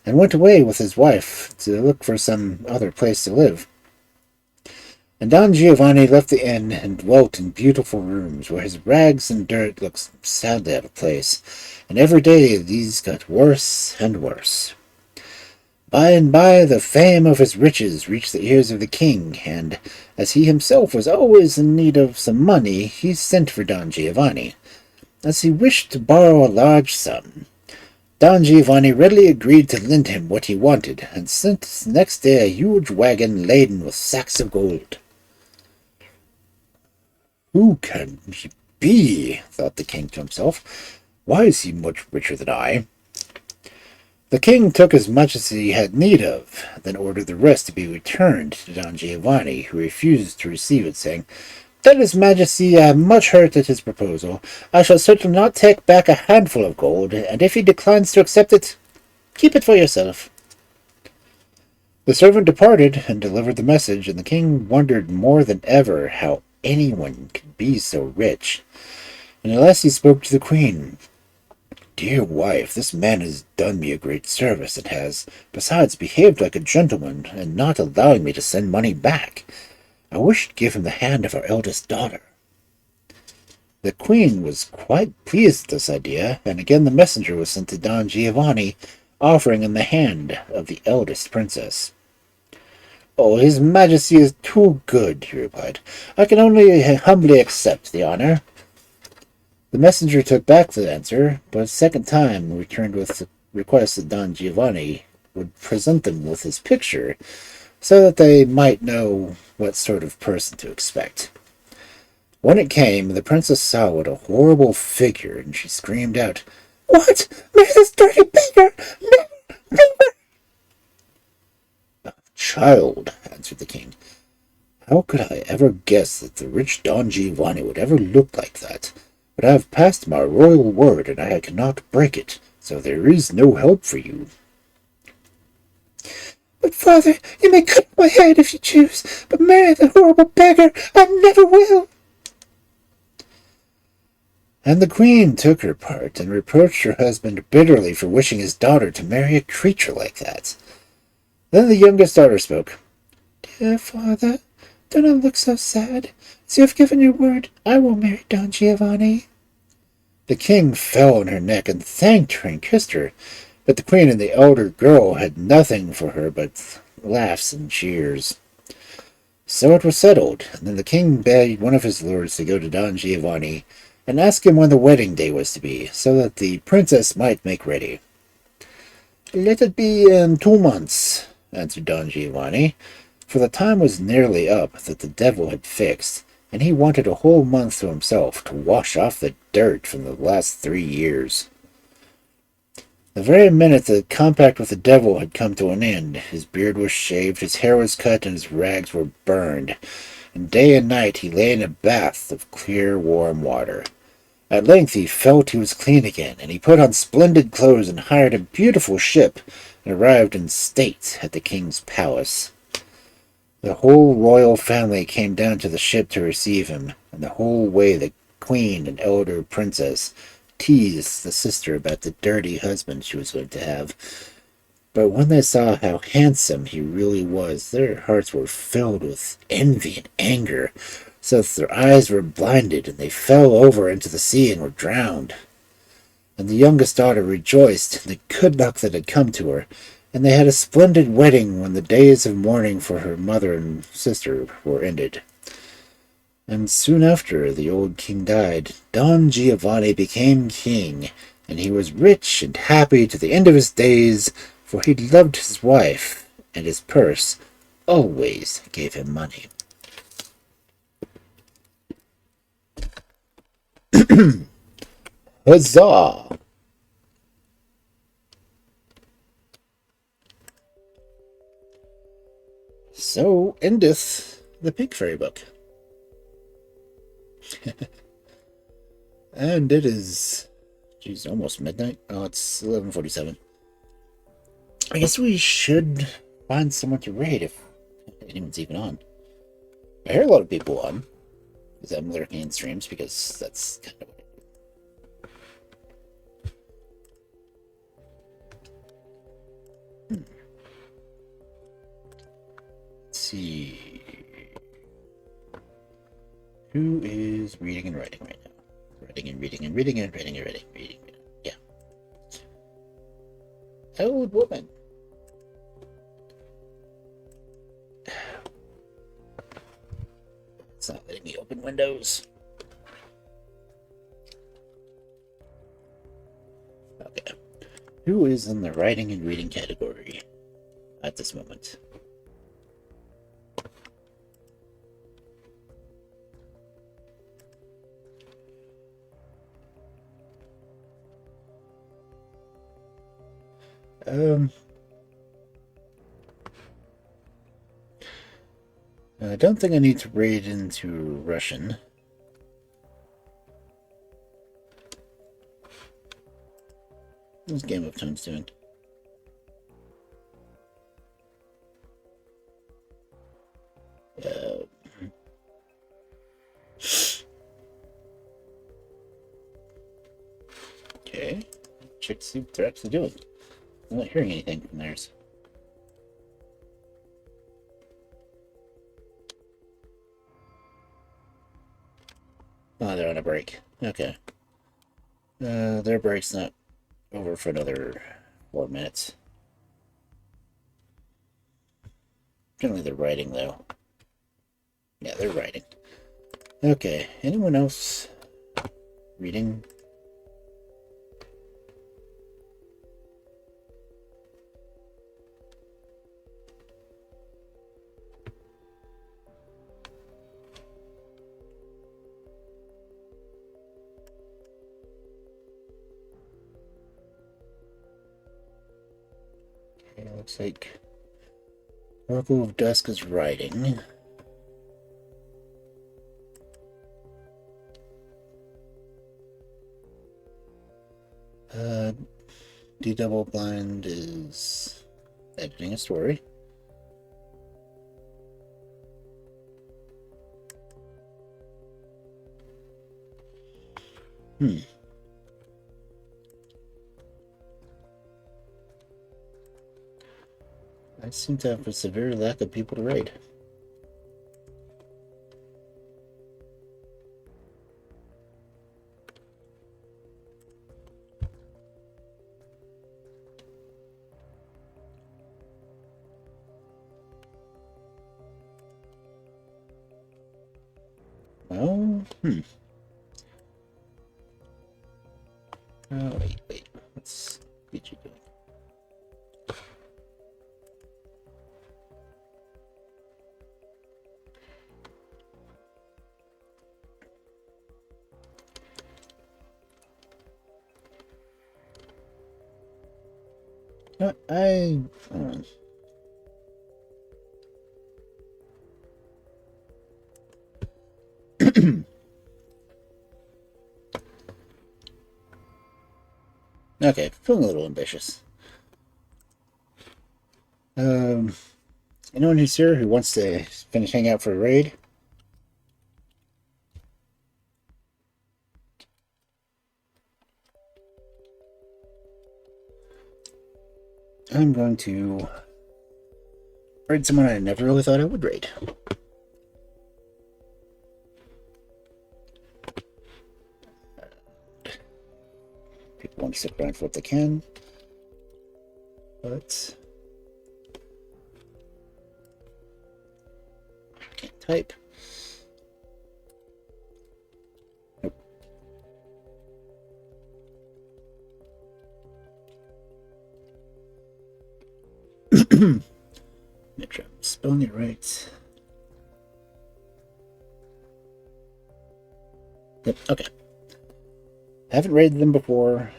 and went away with his wife to look for some other place to live. And Don Giovanni left the inn and dwelt in beautiful rooms, where his rags and dirt looked sadly out of place, and every day these got worse and worse. By and by the fame of his riches reached the ears of the king, and as he himself was always in need of some money, he sent for Don Giovanni. As he wished to borrow a large sum, Don Giovanni readily agreed to lend him what he wanted, and sent next day a huge wagon laden with sacks of gold. "Who can he be?" thought the king to himself. "Why is he much richer than I?" The king took as much as he had need of, then ordered the rest to be returned to Don Giovanni, who refused to receive it, saying, "Tell his majesty I am much hurt at his proposal. I shall certainly not take back a handful of gold, and if he declines to accept it, keep it for yourself." The servant departed and delivered the message, and the king wondered more than ever how anyone could be so rich. And at last he spoke to the queen. "Dear wife, this man has done me a great service, and has, besides, behaved like a gentleman, and not allowing me to send money back. I wish to give him the hand of our eldest daughter." The queen was quite pleased with this idea, and again the messenger was sent to Don Giovanni, offering him the hand of the eldest princess. "Oh, his majesty is too good," he replied. "I can only humbly accept the honor." The messenger took back the answer, but a second time returned with the request that Don Giovanni would present them with his picture, so that they might know what sort of person to expect. When it came, the princess saw what a horrible figure, and she screamed out, "What? May this dirty beggar? Never, never!" "Child," answered the king, "how could I ever guess that the rich Don Giovanni would ever look like that? But I have passed my royal word, and I cannot break it, so there is no help for you." "But, father, you may cut my head if you choose, but marry the horrible beggar I never will." And the queen took her part, and reproached her husband bitterly for wishing his daughter to marry a creature like that. Then the youngest daughter spoke. "Dear father, do not look so sad. As you have given your word, I will marry Don Giovanni." The king fell on her neck and thanked her and kissed her, but the queen and the elder girl had nothing for her but laughs and cheers. So it was settled, and then the king bade one of his lords to go to Don Giovanni and ask him when the wedding day was to be, so that the princess might make ready. "Let it be in 2 months," answered Don Giovanni, for the time was nearly up that the devil had fixed, and he wanted a whole month to himself to wash off the dirt from the last 3 years. The very minute the compact with the devil had come to an end, his beard was shaved, his hair was cut, and his rags were burned, and day and night he lay in a bath of clear, warm water. At length he felt he was clean again, and he put on splendid clothes and hired a beautiful ship, and arrived in state at the king's palace. The whole royal family came down to the ship to receive him, and the whole way the queen and elder princess teased the sister about the dirty husband she was going to have. But when they saw how handsome he really was, their hearts were filled with envy and anger, so that their eyes were blinded, and they fell over into the sea and were drowned. And the youngest daughter rejoiced in the good luck that had come to her, and they had a splendid wedding when the days of mourning for her mother and sister were ended. And soon after the old king died, Don Giovanni became king, and he was rich and happy to the end of his days, for he loved his wife, and his purse always gave him money. Huzzah! So endeth the Pig Fairy book. And it is, geez, almost midnight. Oh, it's 11:47. I guess we should find someone to raid if anyone's even on. I hear a lot of people on, because I'm lurking in streams, because that's kind of what I do. Let's see. Who is reading and writing right now? Writing and reading and reading and writing and reading. Yeah. Old woman. It's not letting me open Windows. Okay. Who is in the writing and reading category at this moment? I don't think I need to raid into Russian. What's Game of Times doing? Okay. Check to see what they're actually doing. I'm not hearing anything from theirs. Oh, they're on a break. Okay. Their break's not over for another 4 minutes. Generally, they're writing, though. Yeah, they're writing. Okay, anyone else reading? Okay, looks like Oracle of Dusk is writing. D Double Blind is editing a story. I seem to have a severe lack of people to raid. Well, Oh, wait. Let's get you going. Okay, feeling a little ambitious. Anyone who's here who wants to finish hanging out for a raid? I'm going to raid someone I never really thought I would raid. People want to stick around for what they can, but can't type. Nope. Make sure I'm spelling it right. Yep, okay. Haven't raided them before,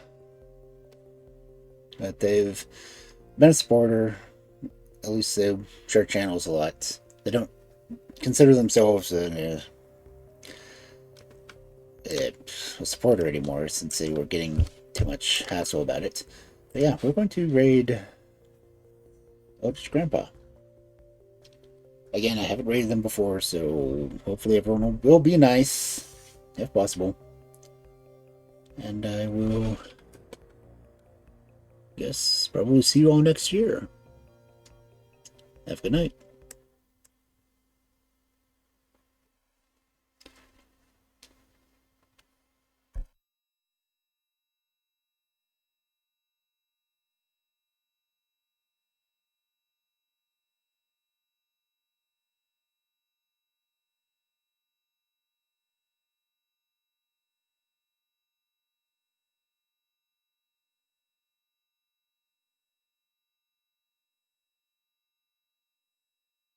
but they've been a supporter. At least they share channels a lot. They don't consider themselves a supporter anymore since they were getting too much hassle about it. But yeah, we're going to raid Eldritch Grandpa. Again, I haven't raided them before, so hopefully everyone will be nice, if possible. And I will, guess, probably see you all next year. Have a good night.